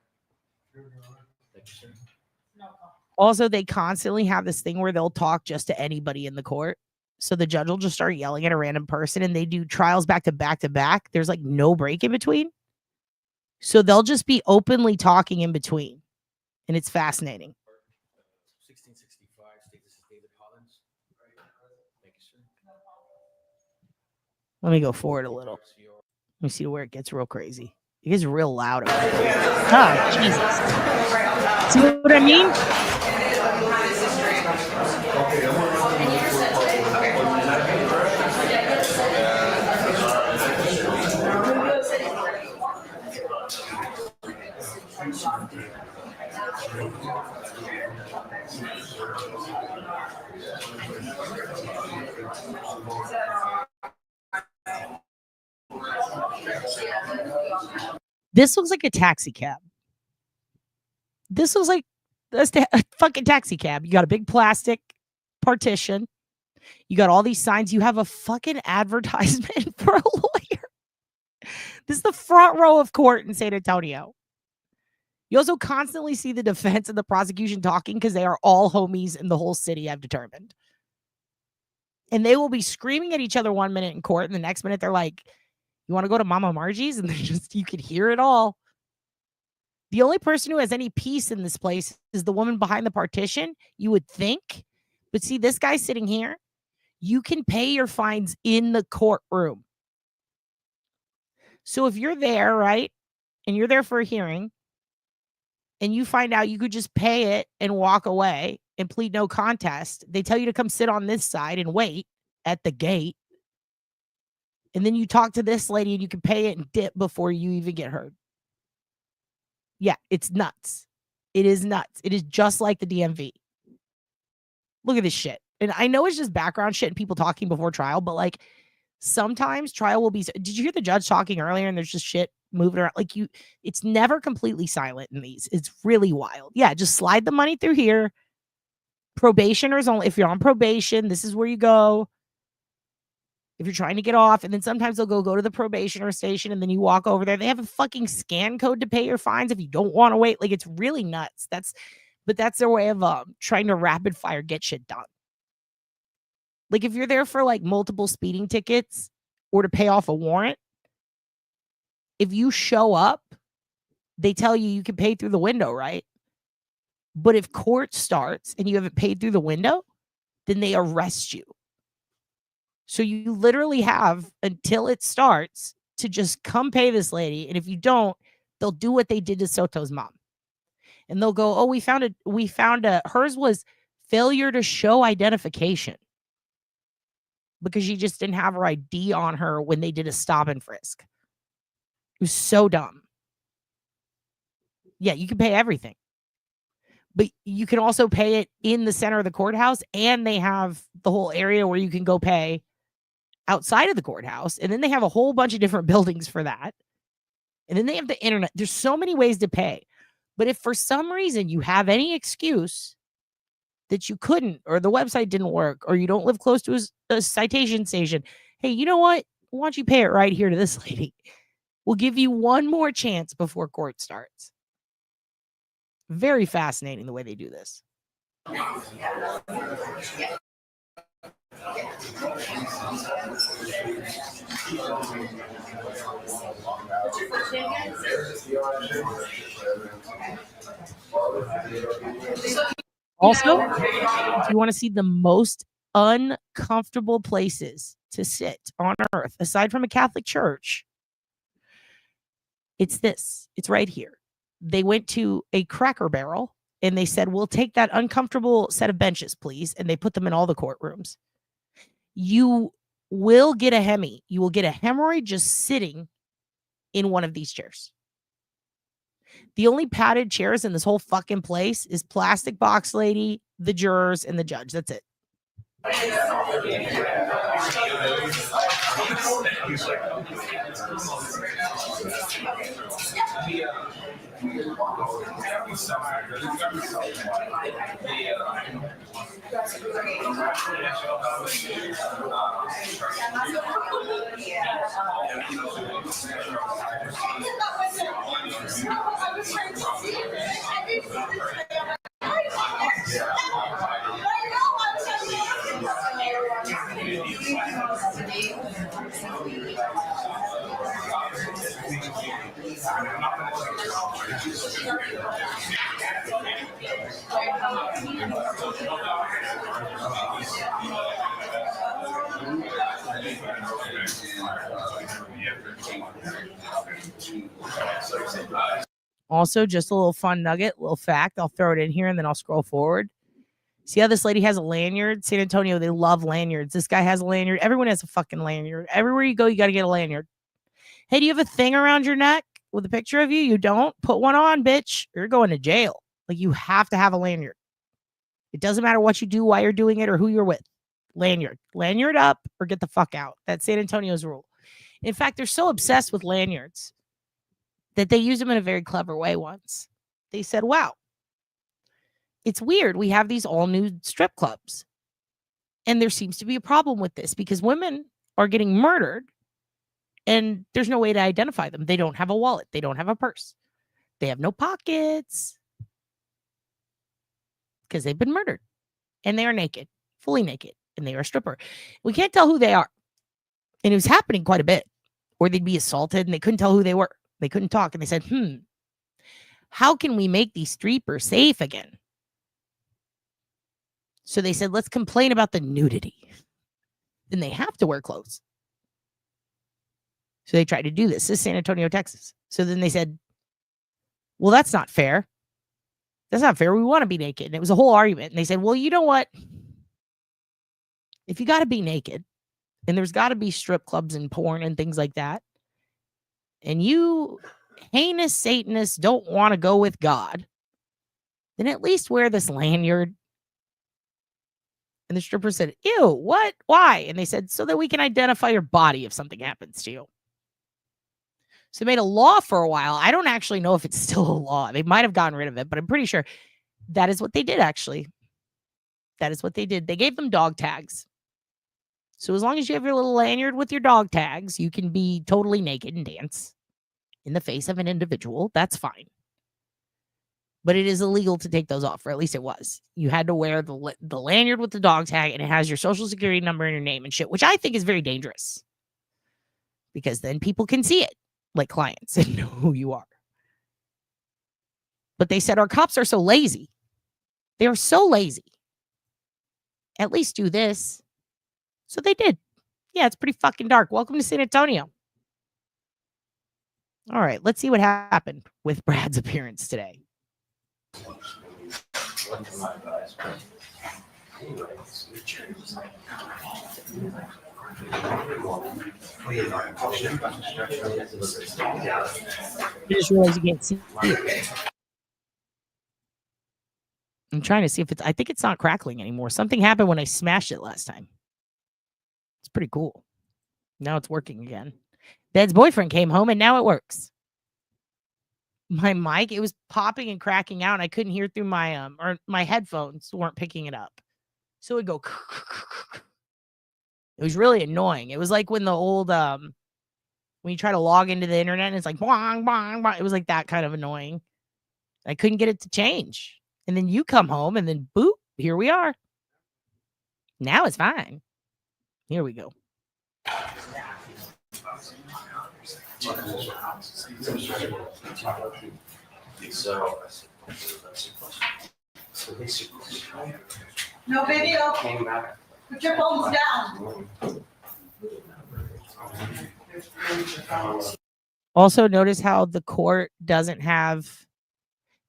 Thank you, sir. Also, they constantly have this thing where they'll talk just to anybody in the court. So the judge will just start yelling at a random person, and they do trials back to back to back. There's like no break in between. So they'll just be openly talking in between. And it's fascinating. 1665, statement says David Hollins. Thank you, sir. Let me go forward a little. Let me see where it gets real crazy. It gets real loud. Oh, Jesus. See what I mean? This looks like a taxi cab. This looks like a fucking taxi cab. You got a big plastic partition. You got all these signs. You have a fucking advertisement for a lawyer. This is the front row of court in San Antonio. You also constantly see the defense and the prosecution talking because they are all homies in the whole city, I've determined. And they will be screaming at each other 1 minute in court, and the next minute they're like, you want to go to Mama Margie's? And you could hear it all. The only person who has any peace in this place is the woman behind the partition, you would think. But see, this guy sitting here, you can pay your fines in the courtroom. So if you're there, right, and you're there for a hearing, and you find out you could just pay it and walk away and plead no contest, they tell you to come sit on this side and wait at the gate. And then you talk to this lady and you can pay it and dip before you even get heard. Yeah, it's nuts. It is nuts. It is just like the DMV. Look at this shit. And I know it's just background shit and people talking before trial, but like sometimes trial will be. Did you hear the judge talking earlier and there's just shit moving around? Like it's never completely silent in these. It's really wild. Yeah, just slide the money through here. Probationers only. If you're on probation, this is where you go. If you're trying to get off, and then sometimes they'll go to the probationer station and then you walk over there. They have a fucking scan code to pay your fines if you don't want to wait. Like, it's really nuts. But that's their way of trying to rapid fire get shit done. Like, if you're there for like multiple speeding tickets or to pay off a warrant, if you show up, they tell you can pay through the window, right? But if court starts and you haven't paid through the window, then they arrest you. So you literally have until it starts to just come pay this lady. And if you don't, they'll do what they did to Soto's mom. And they'll go, oh, we found hers was failure to show identification because she just didn't have her ID on her when they did a stop and frisk. It was so dumb. Yeah, you can pay everything. But you can also pay it in the center of the courthouse, and they have the whole area where you can go pay outside of the courthouse. And then they have a whole bunch of different buildings for that. And then they have the internet. There's so many ways to pay. But if for some reason you have any excuse that you couldn't, or the website didn't work, or you don't live close to a citation station, hey, you know what? Why don't you pay it right here to this lady? We'll give you one more chance before court starts. Very fascinating the way they do this. Also, if you want to see the most uncomfortable places to sit on earth, aside from a Catholic church, it's this. It's right here. They went to a Cracker Barrel and they said, we'll take that uncomfortable set of benches, please. And they put them in all the courtrooms. You will get a hemi. You will get a hemorrhoid just sitting in one of these chairs. The only padded chairs in this whole fucking place is plastic box lady, the jurors, and the judge. That's it. Also, just a little fun nugget, little fact. I'll throw it in here and then I'll scroll forward. See how this lady has a lanyard? San Antonio, they love lanyards. This guy has a lanyard. Everyone has a fucking lanyard. Everywhere you go, you got to get a lanyard. Hey, do you have a thing around your neck with a picture of you? You don't? Put one on, bitch. You're going to jail. Like, you have to have a lanyard. It doesn't matter what you do, why you're doing it, or who you're with. Lanyard. Lanyard up or get the fuck out. That's San Antonio's rule. In fact, they're so obsessed with lanyards that they used them in a very clever way once. They said, wow, it's weird. We have these all new strip clubs. And there seems to be a problem with this because women are getting murdered and there's no way to identify them. They don't have a wallet. They don't have a purse. They have no pockets because they've been murdered and they are naked, fully naked, and they are a stripper. We can't tell who they are. And it was happening quite a bit, or they'd be assaulted and they couldn't tell who they were. They couldn't talk. And they said, how can we make these strippers safe again? So they said, let's complain about the nudity. Then they have to wear clothes. So they tried to do this. This is San Antonio, Texas. So then they said, well, that's not fair. That's not fair. We want to be naked. And it was a whole argument. And they said, well, you know what? If you got to be naked, and there's got to be strip clubs and porn and things like that, and you heinous Satanists don't want to go with God, then at least wear this lanyard. And the stripper said, ew, what? Why? And they said, so that we can identify your body if something happens to you. So they made a law for a while. I don't actually know if it's still a law. They might have gotten rid of it, but I'm pretty sure that is what they did, actually. That is what they did. They gave them dog tags. So as long as you have your little lanyard with your dog tags, you can be totally naked and dance in the face of an individual. That's fine. But it is illegal to take those off, or at least it was. You had to wear the lanyard with the dog tag, and it has your social security number and your name and shit, which I think is very dangerous. Because then people can see it, like clients, and know who you are. But they said our cops are so lazy. They are so lazy. At least do this. So they did. Yeah, it's pretty fucking dark. Welcome to San Antonio. All right, let's see what happened with Brad's appearance today. You just realize you can't see it. I'm trying to see if it's, I think it's not crackling anymore. Something happened when I smashed it last time. It's pretty cool. Now it's working again. Bed's boyfriend came home and now it works. My mic, it was popping and cracking out and I couldn't hear through my or my headphones weren't picking it up. So it'd go. It was really annoying. It was like when the old when you try to log into the internet and it's like bong, bong, bong. It was like that kind of annoying. I couldn't get it to change. And then you come home and then boop, here we are. Now it's fine. Here we go. No video. Put your phones down. Also, notice how the court doesn't have,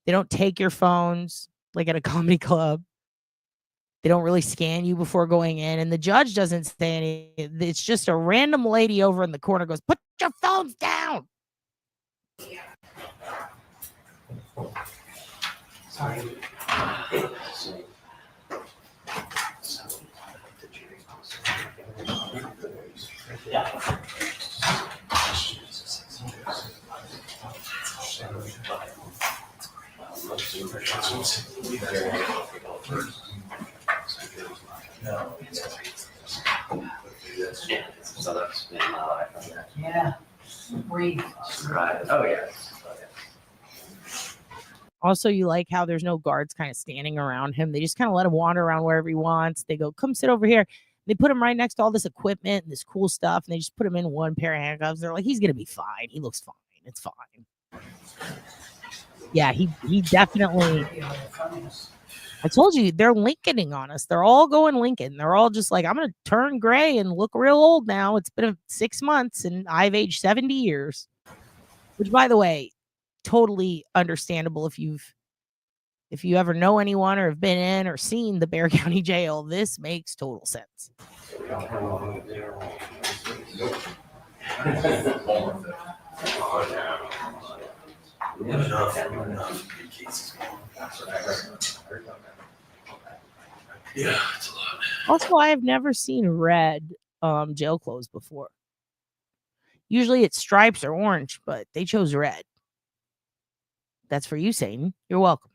they don't take your phones like at a comedy club. They don't really scan you before going in. And the judge doesn't say anything. It's just a random lady over in the corner goes, put your phones down. Sorry. Yeah. Yeah. Breathe. Right. Oh, yeah. Also, you like how there's no guards kind of standing around him. They just kind of let him wander around wherever he wants. They go, come sit over here. They put him right next to all this equipment and this cool stuff. And they just put him in one pair of handcuffs. They're like, he's going to be fine. He looks fine. It's fine. Yeah, he definitely. I told you, they're Lincolning on us. They're all going Lincoln. They're all just like, I'm going to turn gray and look real old now. It's been 6 months and I've aged 70 years. Which, by the way, totally understandable if you ever know anyone or have been in or seen the Bexar County Jail. This makes total sense. Yeah, it's a lot. Also, I have never seen red jail clothes before. Usually it's stripes or orange, but they chose red. That's for you, Satan. You're welcome.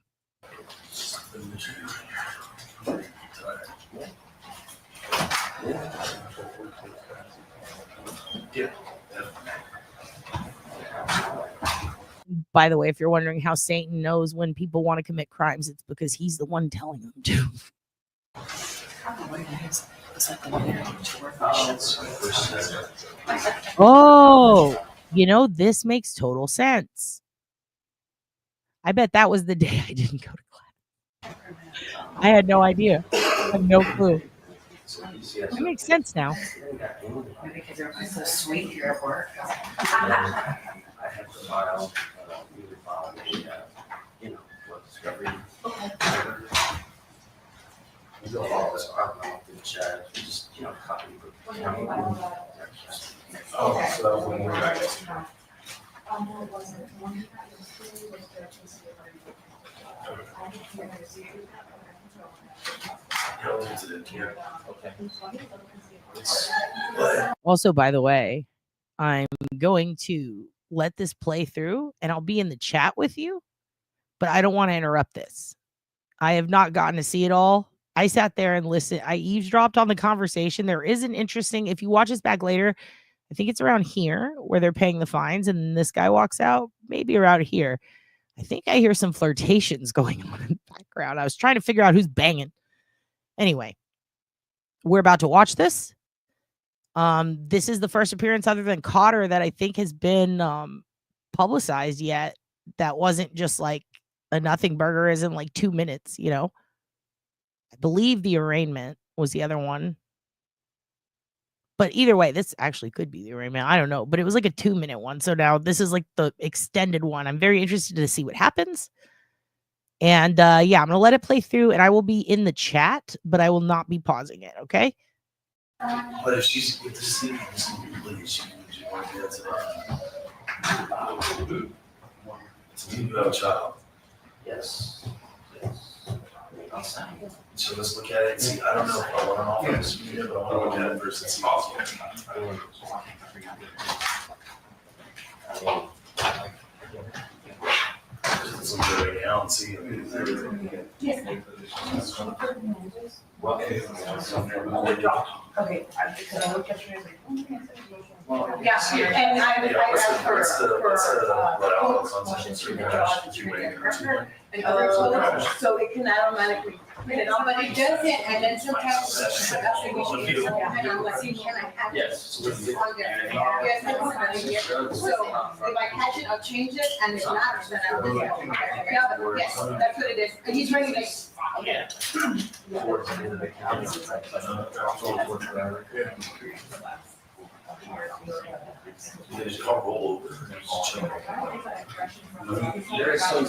By the way, if you're wondering how Satan knows when people want to commit crimes, it's because he's the one telling them to. Oh, this makes total sense. I bet that was the day I didn't go to class. I had no idea. I have no clue. That makes sense now. Because everybody's so sweet here at work. I have to file, discovery. You'll follow this up in the chat. Just, copy. Oh, so that was when we were back. Also, by the way, I'm going to let this play through and I'll be in the chat with you, but I don't want to interrupt this. I have not gotten to see it all. I sat there and listened. I eavesdropped on the conversation. There is an interesting, if you watch this back later, I think it's around here where they're paying the fines and this guy walks out, maybe around here. I think I hear some flirtations going on in the background. I was trying to figure out who's banging. Anyway, we're about to watch this. This is the first appearance other than Cotter that I think has been publicized yet. That wasn't just like a nothing burger is in like 2 minutes, I believe the arraignment was the other one. But either way, this actually could be the arraignment. I don't know, but it was like a 2-minute one. So now this is like the extended one. I'm very interested to see what happens. And I'm going to let it play through and I will be in the chat, but I will not be pausing it. Okay. But if she's with the city, this can be really, she want to do that today. So you have a child. Yes. So let's look at it and see. I don't know if I want an office, but I want to look at it first and see what's let's look at it right now and see. Okay, because I looked at yours like, yeah, and I asked for motion to withdraw the treatment record. So it can automatically print it on, but it doesn't, and then sometimes that's the issue. And I'm like, can I have Yes. this on there? Yes, so if I catch it, I'll change it, and if not, then I'll leave it. Yeah, but yes, that's what it is. And he's ready to. Yeah. You just can't roll over. There is some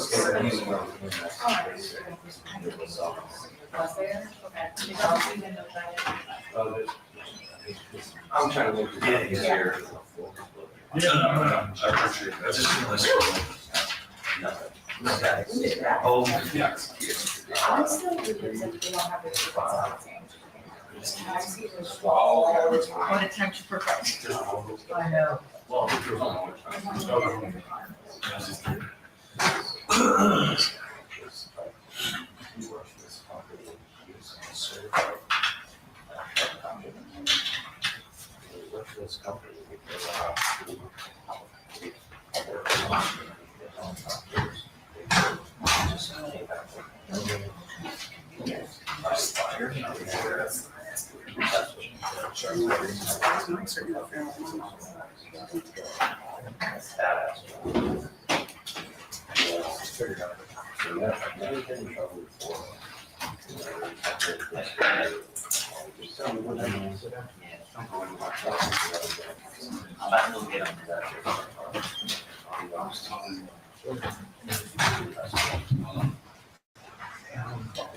I'm trying to look at it here. No, I appreciate it. I just feel like oh, yeah. What a time to perfect. I know.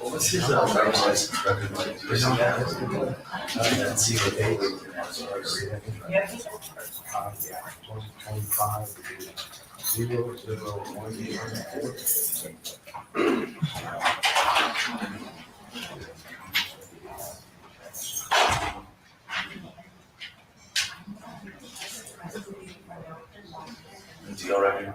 What's his driver's license record like? And see what they would. Do you reckon?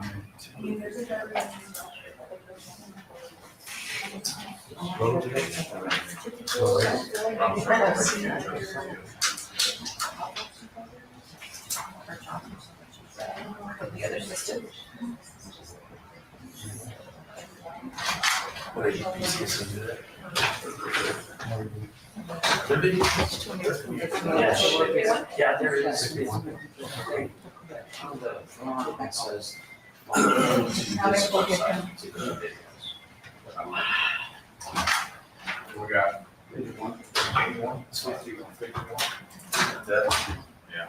What are you PCs to do that? Could be. Yeah, there is. It says. We got 51. Yeah.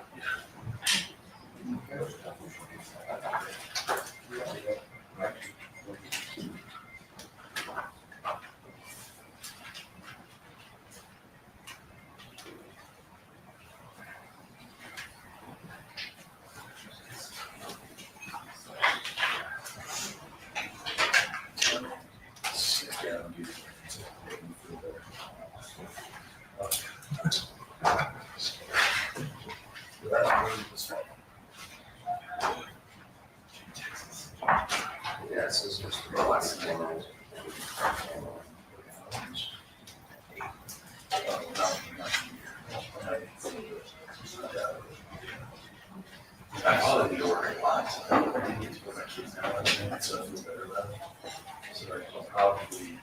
I follow you to work a lot. I didn't get to go with my kids now, and so I feel better about it. So I'll probably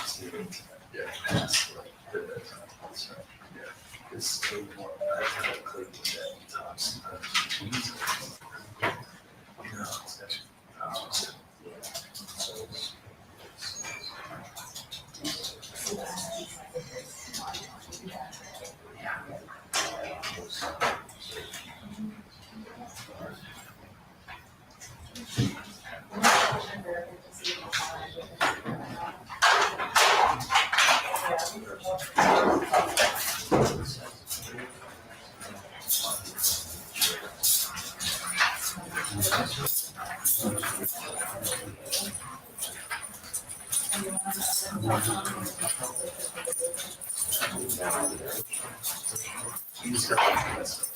stay with, pass like the bedtime. So, it's still more, I kind of click with that top sometimes. It's actually,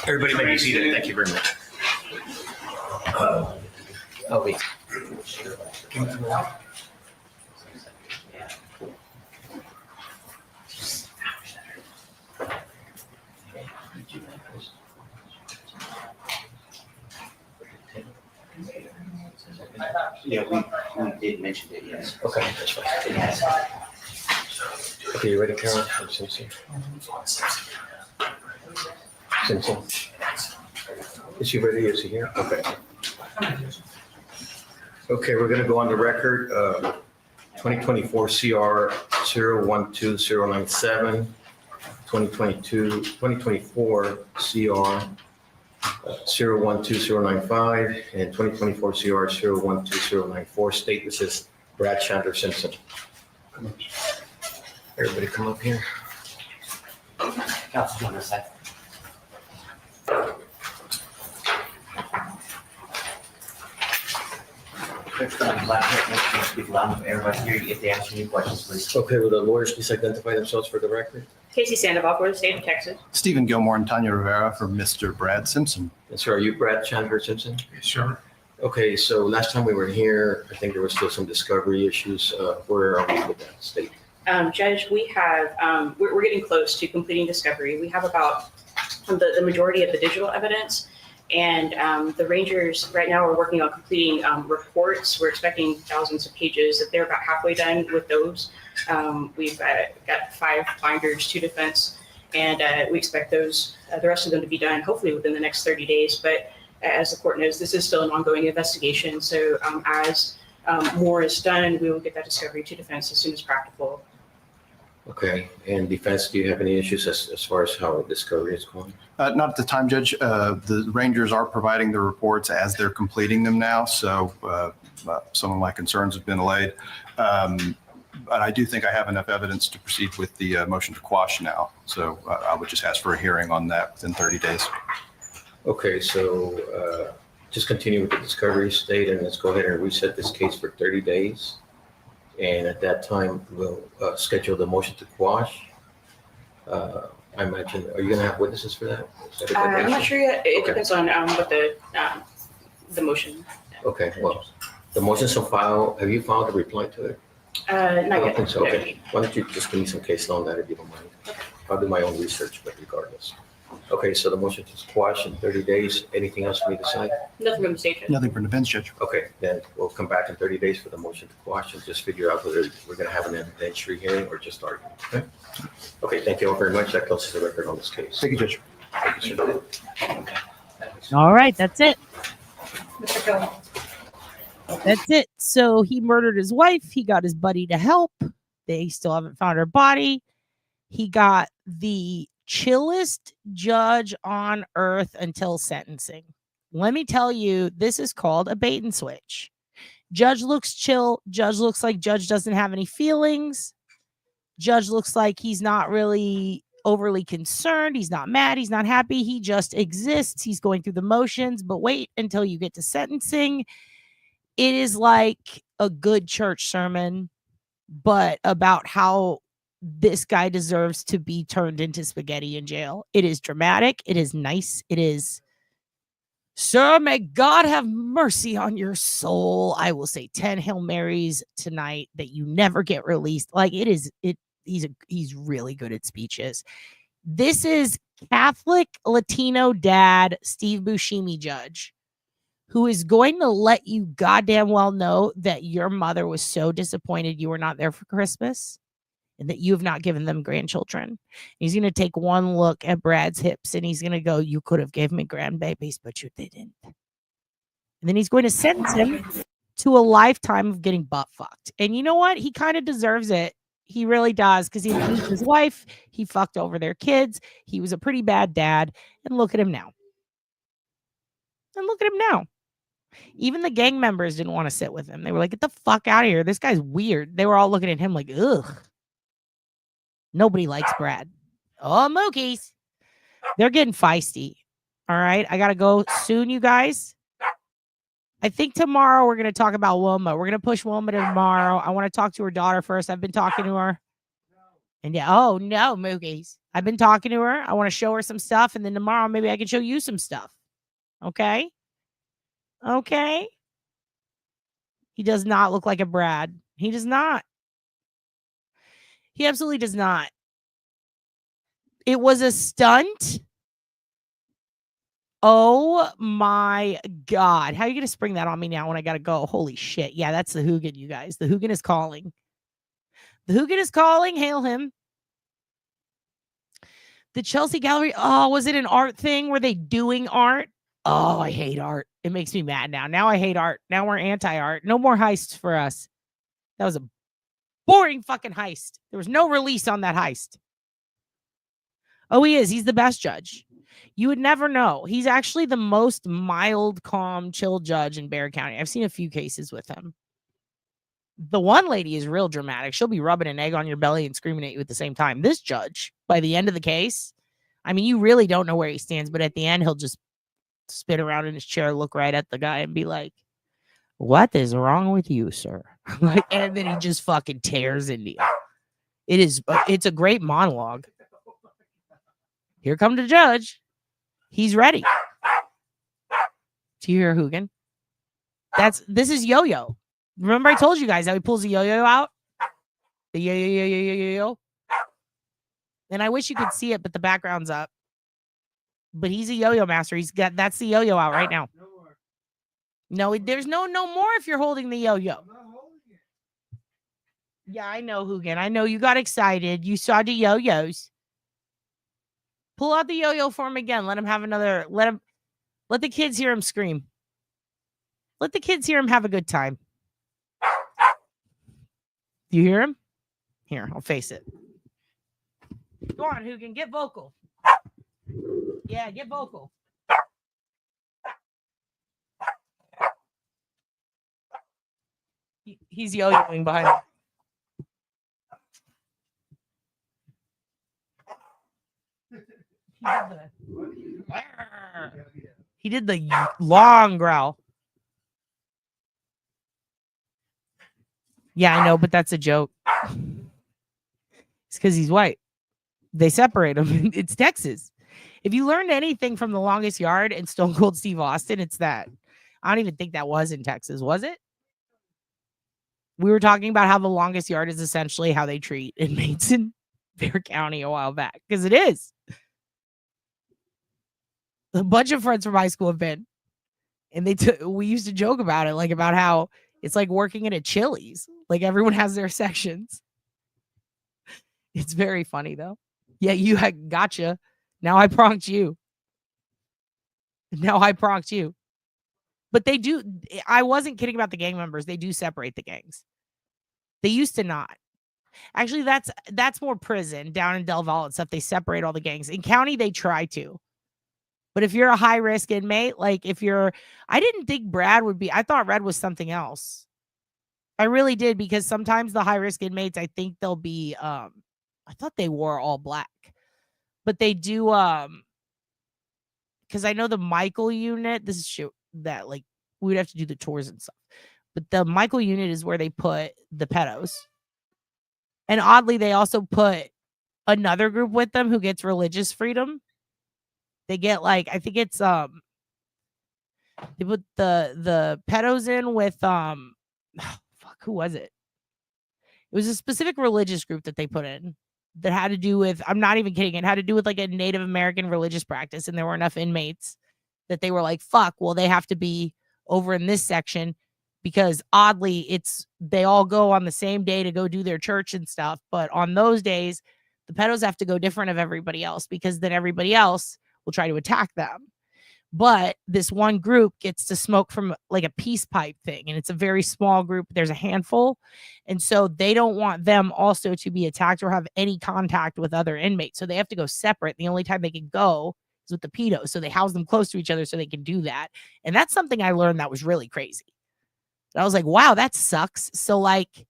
Everybody may be seated. Thank you very much. Oh, wait. Yeah, we did mention it, yes. Okay, that's fine. It has. Okay, you ready, Karen? Simpson? Simpson? Is she ready? Is she here? Okay. Okay, we're gonna go on the record, 2024 CR 012097, 2024 CR 012095, and 2024 CR 012094. State this is Brad Chandler Simpson. Everybody come up here. Council on this side. Speak loud for everybody here. If they ask you any questions, please. Okay, will the lawyers please identify themselves for the record? Casey Sandoval for the state of Texas. Stephen Gilmore and Tanya Rivera for Mr. Brad Simpson. And so are you Brad Chandler Simpson? Sure. Okay, so last time we were here, I think there was still some discovery issues. Where are we with that state? Judge, we have, we're getting close to completing discovery. We have about the majority of the digital evidence. And the Rangers right now are working on completing reports. We're expecting thousands of pages. That they're about halfway done with those. We've got 5 binders to defense, and we expect those, the rest of them to be done hopefully within the next 30 days. But as the court knows, this is still an ongoing investigation. So as more is done, we will get that discovery to defense as soon as practical. Okay, and defense, do you have any issues as far as how discovery is going? Not at the time, Judge. The Rangers are providing the reports as they're completing them now. So some of my concerns have been allayed. But I do think I have enough evidence to proceed with the motion to quash now. So I would just ask for a hearing on that within 30 days. Okay, so just continue with the discovery state, and let's go ahead and reset this case for 30 days. And at that time, we'll schedule the motion to quash. I imagine, are you going to have witnesses for that? I'm not sure yet. It depends on what the motion. Okay, well, the motion's on file. Have you filed a reply to it? Not I don't yet. think so. Okay. Why don't you just give me some case law on that if you don't mind? I'll do my own research, but regardless. Okay, so the motion to quash in 30 days. Anything else for me to say? Nothing from the state. Nothing from the bench, Judge. Okay, then we'll come back in 30 days for the motion to quash and just figure out whether we're going to have an evidentiary hearing or just argument. Okay? Okay, thank you all very much. That closes the record on this case. Thank you, Judge. Thank you, sir. All right, that's it. Mr. Gilmore. That's it. So he murdered his wife. He got his buddy to help. They still haven't found her body. He got the chillest judge on earth until sentencing. Let me tell you, this is called a bait and switch. Judge looks chill. Judge looks like Judge doesn't have any feelings. Judge looks like he's not really overly concerned. He's not mad. He's not happy. He just exists. He's going through the motions. But wait until you get to sentencing. It is like a good church sermon, but about how this guy deserves to be turned into spaghetti in jail. It is dramatic. It is nice. It is, sir, may God have mercy on your soul. I will say 10 Hail Marys tonight that you never get released. Like it is, he's really good at speeches. This is Catholic Latino dad, Steve Buscemi judge, who is going to let you goddamn well know that your mother was so disappointed you were not there for Christmas and that you have not given them grandchildren. He's going to take one look at Brad's hips and he's going to go, you could have gave me grandbabies, but you didn't. And then he's going to sentence him to a lifetime of getting butt fucked. And you know what? He kind of deserves it. He really does, because he abused his wife. He fucked over their kids. He was a pretty bad dad. And look at him now. Even the gang members didn't want to sit with him. They were like, get the fuck out of here. This guy's weird. They were all looking at him like, ugh. Nobody likes Brad. Oh, Mokies. They're getting feisty. All right. I got to go soon, you guys. I think tomorrow we're going to talk about Wilma. We're going to push Wilma to tomorrow. I want to talk to her daughter first. I've been talking to her. And yeah, oh, no, Mokies. I've been talking to her. I want to show her some stuff. And then tomorrow, maybe I can show you some stuff. Okay. Okay. He does not look like a Brad. He does not. He absolutely does not. It was a stunt. Oh my God. How are you going to spring that on me now when I got to go? Holy shit. Yeah, that's the Hoogan, you guys. The Hoogan is calling. The Hoogan is calling. Hail him. The Chelsea Gallery. Oh, was it an art thing? Were they doing art? Oh, I hate art. It makes me mad now. Now I hate art. Now we're anti-art. No more heists for us. That was a boring fucking heist. There was no release on that heist. Oh, he is. He's the best judge. You would never know. He's actually the most mild, calm, chill judge in Bexar County. I've seen a few cases with him. The one lady is real dramatic. She'll be rubbing an egg on your belly and screaming at you at the same time. This judge, by the end of the case, I mean, you really don't know where he stands, but at the end, he'll just spin around in his chair, look right at the guy and be like, what is wrong with you, sir? And then he just fucking tears into you. It's a great monologue. Here comes the judge. He's ready. Do you hear Hoogan? This is Yo-Yo. Remember I told you guys how he pulls the yo-yo out? The yo-yo. And I wish you could see it, but the background's up. But he's a yo-yo master. That's the yo-yo out right now. No, there's no more if you're holding the yo-yo. Yeah, I know, Hoogan. I know you got excited. You saw the yo-yos. Pull out the yo-yo for him again. Let him have another. Let the kids hear him scream. Let the kids hear him have a good time. You hear him? Here, I'll face it. Go on, Hoogan. Get vocal. Yeah, get vocal. He's yo-yoing behind him. He did the long growl. Yeah, I know, but that's a joke. It's because he's white. They separate him. It's Texas. If you learned anything from The Longest Yard and Stone Cold Steve Austin, it's that. I don't even think that was in Texas, was it? We were talking about how The Longest Yard is essentially how they treat inmates in Bexar County a while back, because it is. A bunch of friends from high school have been, and we used to joke about it, like about how it's like working at a Chili's. Like everyone has their sections. It's very funny though. Yeah, you had gotcha. Now I pronked you. But they do. I wasn't kidding about the gang members. They do separate the gangs. They used to not. Actually, that's more prison down in Del Valle and stuff. They separate all the gangs. In county, they try to. But if you're a high risk inmate, like I didn't think Brad would be. I thought Red was something else. I really did, because sometimes the high risk inmates, I think they'll be. I thought they wore all black, but they do. Because I know the Michael unit. This is shit that like we'd have to do the tours and stuff. But the Michael unit is where they put the pedos. And oddly, they also put another group with them who gets religious freedom. They get like, I think it's they put the pedos in with who was it? It was a specific religious group that they put in that had to do with, I'm not even kidding, it had to do with like a Native American religious practice, and there were enough inmates that they were like, fuck, well, they have to be over in this section, because oddly they all go on the same day to go do their church and stuff, but on those days the pedos have to go different of everybody else, because then everybody else will try to attack them. But this one group gets to smoke from like a peace pipe thing, and it's a very small group. There's a handful, and so they don't want them also to be attacked or have any contact with other inmates, so they have to go separate. The only time they can go is with the pedos, so they house them close to each other so they can do that. And that's something I learned that was really crazy. And I was like, wow, that sucks. So like,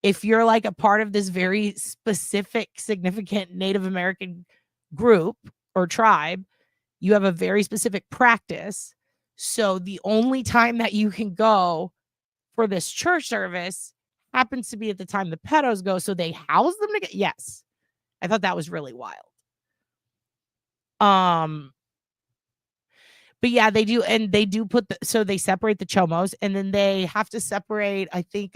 if you're like a part of this very specific, significant Native American group or tribe, you have a very specific practice. So the only time that you can go for this church service happens to be at the time the pedos go. So they house them together. Yes. I thought that was really wild. But yeah, they do. And they do so they separate the chomos, and then they have to separate, I think,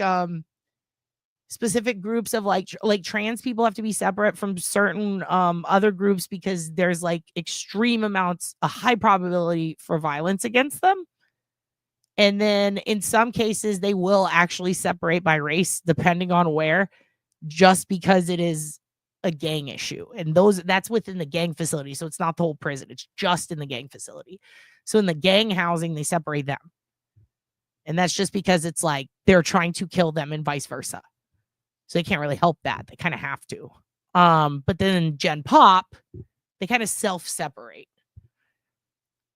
specific groups of like trans people have to be separate from certain other groups, because there's like extreme amounts, a high probability for violence against them. And then in some cases they will actually separate by race depending on where, just because it is a gang issue. And that's within the gang facility, so it's not the whole prison, it's just in the gang facility. So in the gang housing they separate them, and that's just because it's like they're trying to kill them and vice versa. So they can't really help that. They kind of have to. But then in Gen Pop, they kind of self-separate.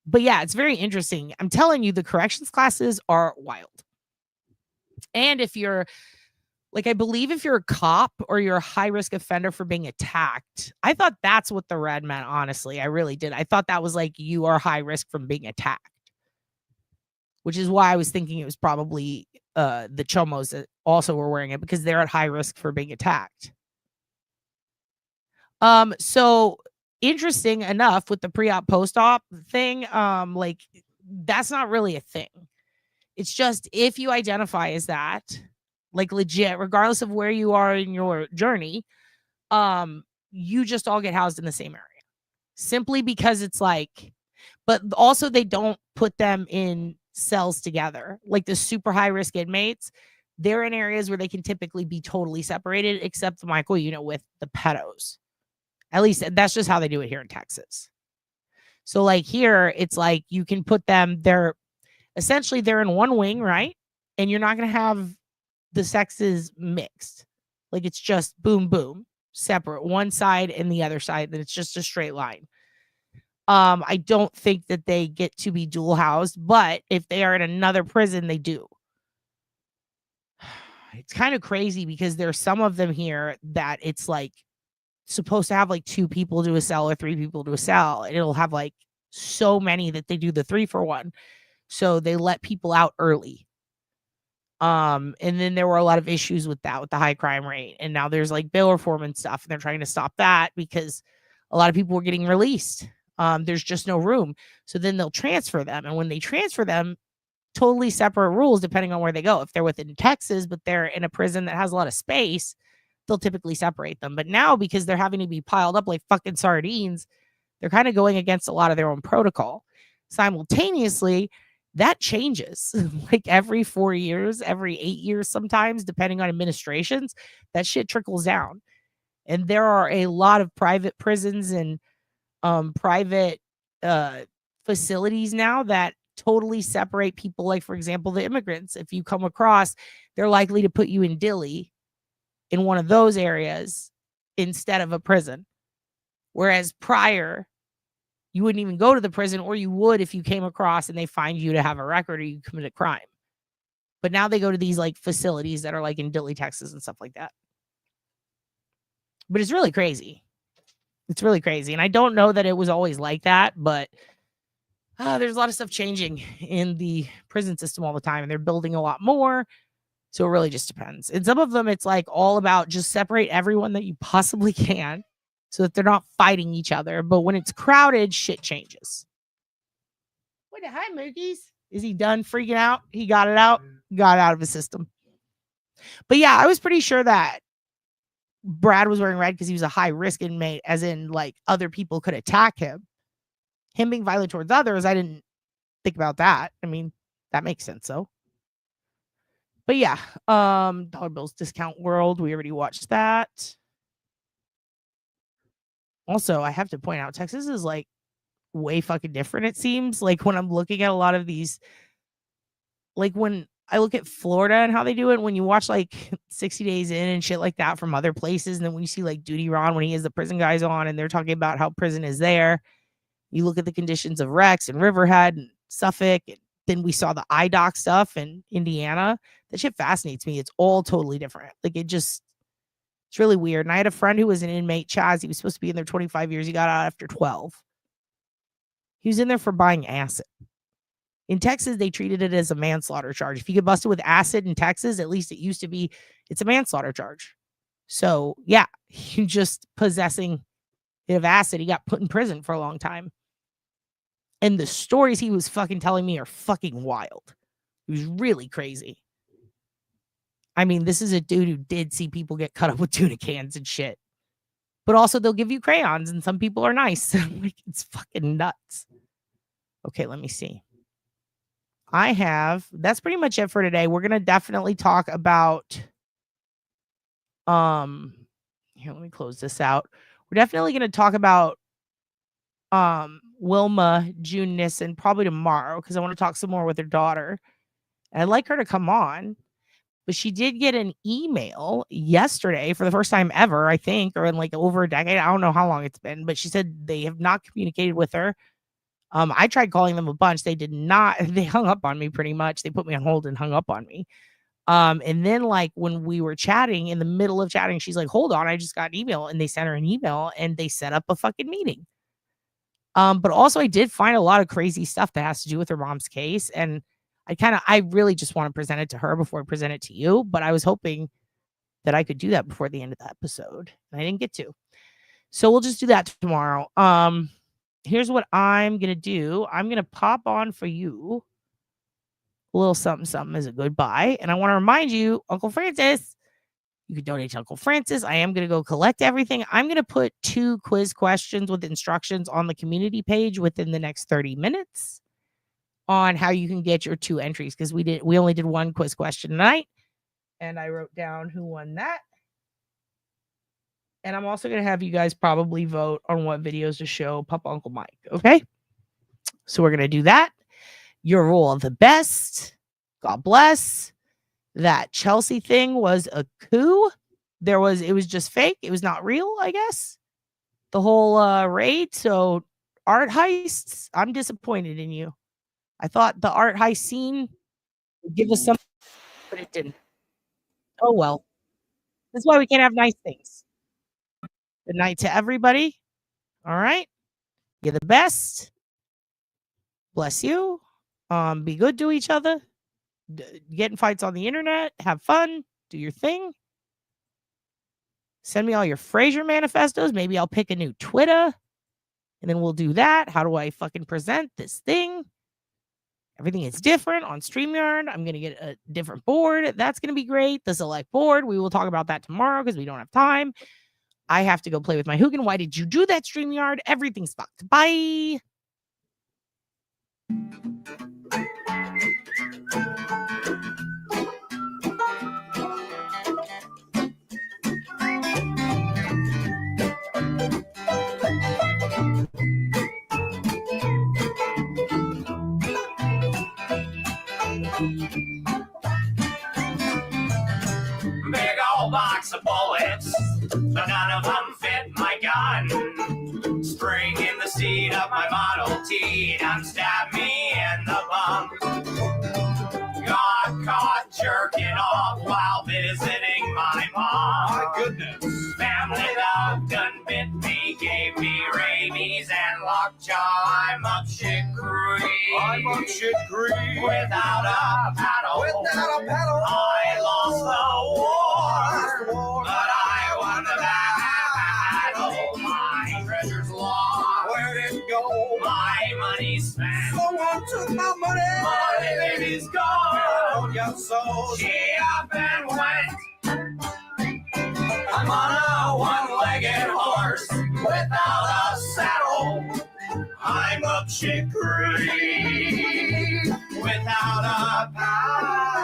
But yeah, it's very interesting. I'm telling you, the corrections classes are wild. And if you're, like, I believe if you're a cop or you're a high-risk offender for being attacked, I thought that's what the red meant, honestly. I really did. I thought that was like, you are high risk from being attacked. Which is why I was thinking it was probably the chomos that also were wearing it, because they're at high risk for being attacked. So interesting enough with the pre-op post-op thing, like that's not really a thing. It's just if you identify as that, like legit, regardless of where you are in your journey, you just all get housed in the same area. Simply because it's like, but also they don't put them in cells together. Like the super high risk inmates, they're in areas where they can typically be totally separated, except the Michael unit with the pedos. At least that's just how they do it here in Texas. So like here, it's like you can put them, they're in one wing, right? And you're not going to have the sexes mixed. Like it's just boom, boom, separate, one side and the other side. Then it's just a straight line. I don't think that they get to be dual housed, but if they are in another prison, they do. It's kind of crazy because there's some of them here that it's like supposed to have like 2 people to a cell or 3 people to a cell, and it'll have like so many that they do the 3-for-1. So they let people out early. And then there were a lot of issues with that, with the high crime rate. And now there's like bail reform and stuff, and they're trying to stop that because a lot of people were getting released. There's just no room. So then they'll transfer them. And when they transfer them, totally separate rules depending on where they go. If they're within Texas, but they're in a prison that has a lot of space, they'll typically separate them. But now, because they're having to be piled up like fucking sardines, they're kind of going against a lot of their own protocol. Simultaneously, that changes like every 4 years, every 8 years, sometimes, depending on administrations, that shit trickles down. And there are a lot of private prisons and private facilities now that totally separate people. Like, for example, the immigrants, if you come across, they're likely to put you in Dilley in one of those areas instead of a prison. Whereas prior, you wouldn't even go to the prison, or you would if you came across and they find you to have a record or you commit a crime. But now they go to these like facilities that are like in Dilley, Texas and stuff like that. But it's really crazy. It's really crazy. And I don't know that it was always like that, but there's a lot of stuff changing in the prison system all the time, and they're building a lot more. So it really just depends. And some of them, it's like all about just separate everyone that you possibly can so that they're not fighting each other. But when it's crowded, shit changes. What the hi, Mookies? Is he done freaking out? He got it out? Got it out of his system. But yeah, I was pretty sure that Brad was wearing red because he was a high risk inmate, as in like other people could attack him. Him being violent towards others, I didn't think about that. I mean, that makes sense, though. But yeah, Dollar Bills Discount World, we already watched that. Also, I have to point out, Texas is like way fucking different, it seems. Like when I'm looking at a lot of these, like when I look at Florida and how they do it, when you watch like 60 Days In and shit like that from other places, and then when you see like Duty Ron when he has the prison guys on and they're talking about how prison is there, you look at the conditions of Rex and Riverhead and Suffolk, and then we saw the IDOC stuff in Indiana. That shit fascinates me. It's all totally different. Like it's really weird. And I had a friend who was an inmate, Chaz. He was supposed to be in there 25 years. He got out after 12. He was in there for buying acid. In Texas, they treated it as a manslaughter charge. If you get busted with acid in Texas, at least it used to be, it's a manslaughter charge. So yeah, he just possessing a bit of acid. He got put in prison for a long time. And the stories he was fucking telling me are fucking wild. It was really crazy. I mean, this is a dude who did see people get cut up with tuna cans and shit. But also they'll give you crayons and some people are nice. Like, it's fucking nuts. Okay, let me see. That's pretty much it for today. We're going to definitely talk about, here, let me close this out. We're definitely going to talk about, Wilma June Nissen probably tomorrow, because I want to talk some more with her daughter. And I'd like her to come on. But she did get an email yesterday for the first time ever, I think, or in like over a decade. I don't know how long it's been, but she said they have not communicated with her. I tried calling them a bunch. They did not. They hung up on me pretty much. They put me on hold and hung up on me. And then like when we were chatting, in the middle of chatting, she's like, hold on, I just got an email. And they sent her an email and they set up a fucking meeting. But also I did find a lot of crazy stuff that has to do with her mom's case. And I really just want to present it to her before I present it to you. But I was hoping that I could do that before the end of the episode. And I didn't get to. So we'll just do that tomorrow. Here's what I'm going to do. I'm going to pop on for you a little something, something as a goodbye. And I want to remind you, Uncle Francis, you can donate to Uncle Francis. I am going to go collect everything. I'm going to put 2 quiz questions with instructions on the community page within the next 30 minutes on how you can get your 2 entries. Because we only did 1 quiz question tonight. And I wrote down who won that. And I'm also going to have you guys probably vote on what videos to show Papa Uncle Mike. Okay? So we're going to do that. Your rule of the best. God bless. That Chelsea thing was a coup. It was just fake. It was not real, I guess. The whole raid. So art heists, I'm disappointed in you. I thought the art heist scene would give us something, but it didn't. Oh well. That's why we can't have nice things. Good night to everybody. All right. You're the best. Bless you. Be good to each other. Get in fights on the internet. Have fun. Do your thing. Send me all your Frasier manifestos. Maybe I'll pick a new Twitter. And then we'll do that. How do I fucking present this thing? Everything is different on StreamYard. I'm going to get a different board. That's going to be great. The select board. We will talk about that tomorrow because we don't have time. I have to go play with my Hugin. Why did you do that, StreamYard? Everything's fucked. Bye. box of bullets, but none of them fit my gun. Spring in the seat of my Model T, done stabbed me in the bum. Got caught jerking off while visiting my mom. My goodness. Family dog done bit me, gave me rabies and lockjaw. I'm up shit creek. I'm up shit creek. Without a paddle. Without a paddle. I lost the war. But I won the battle. My treasure's lost. Where'd it go? My money's spent. Someone took my money. My baby's gone. Yeah, so she up and went. I'm on a one-legged horse without a saddle. I'm up shit creek without a paddle.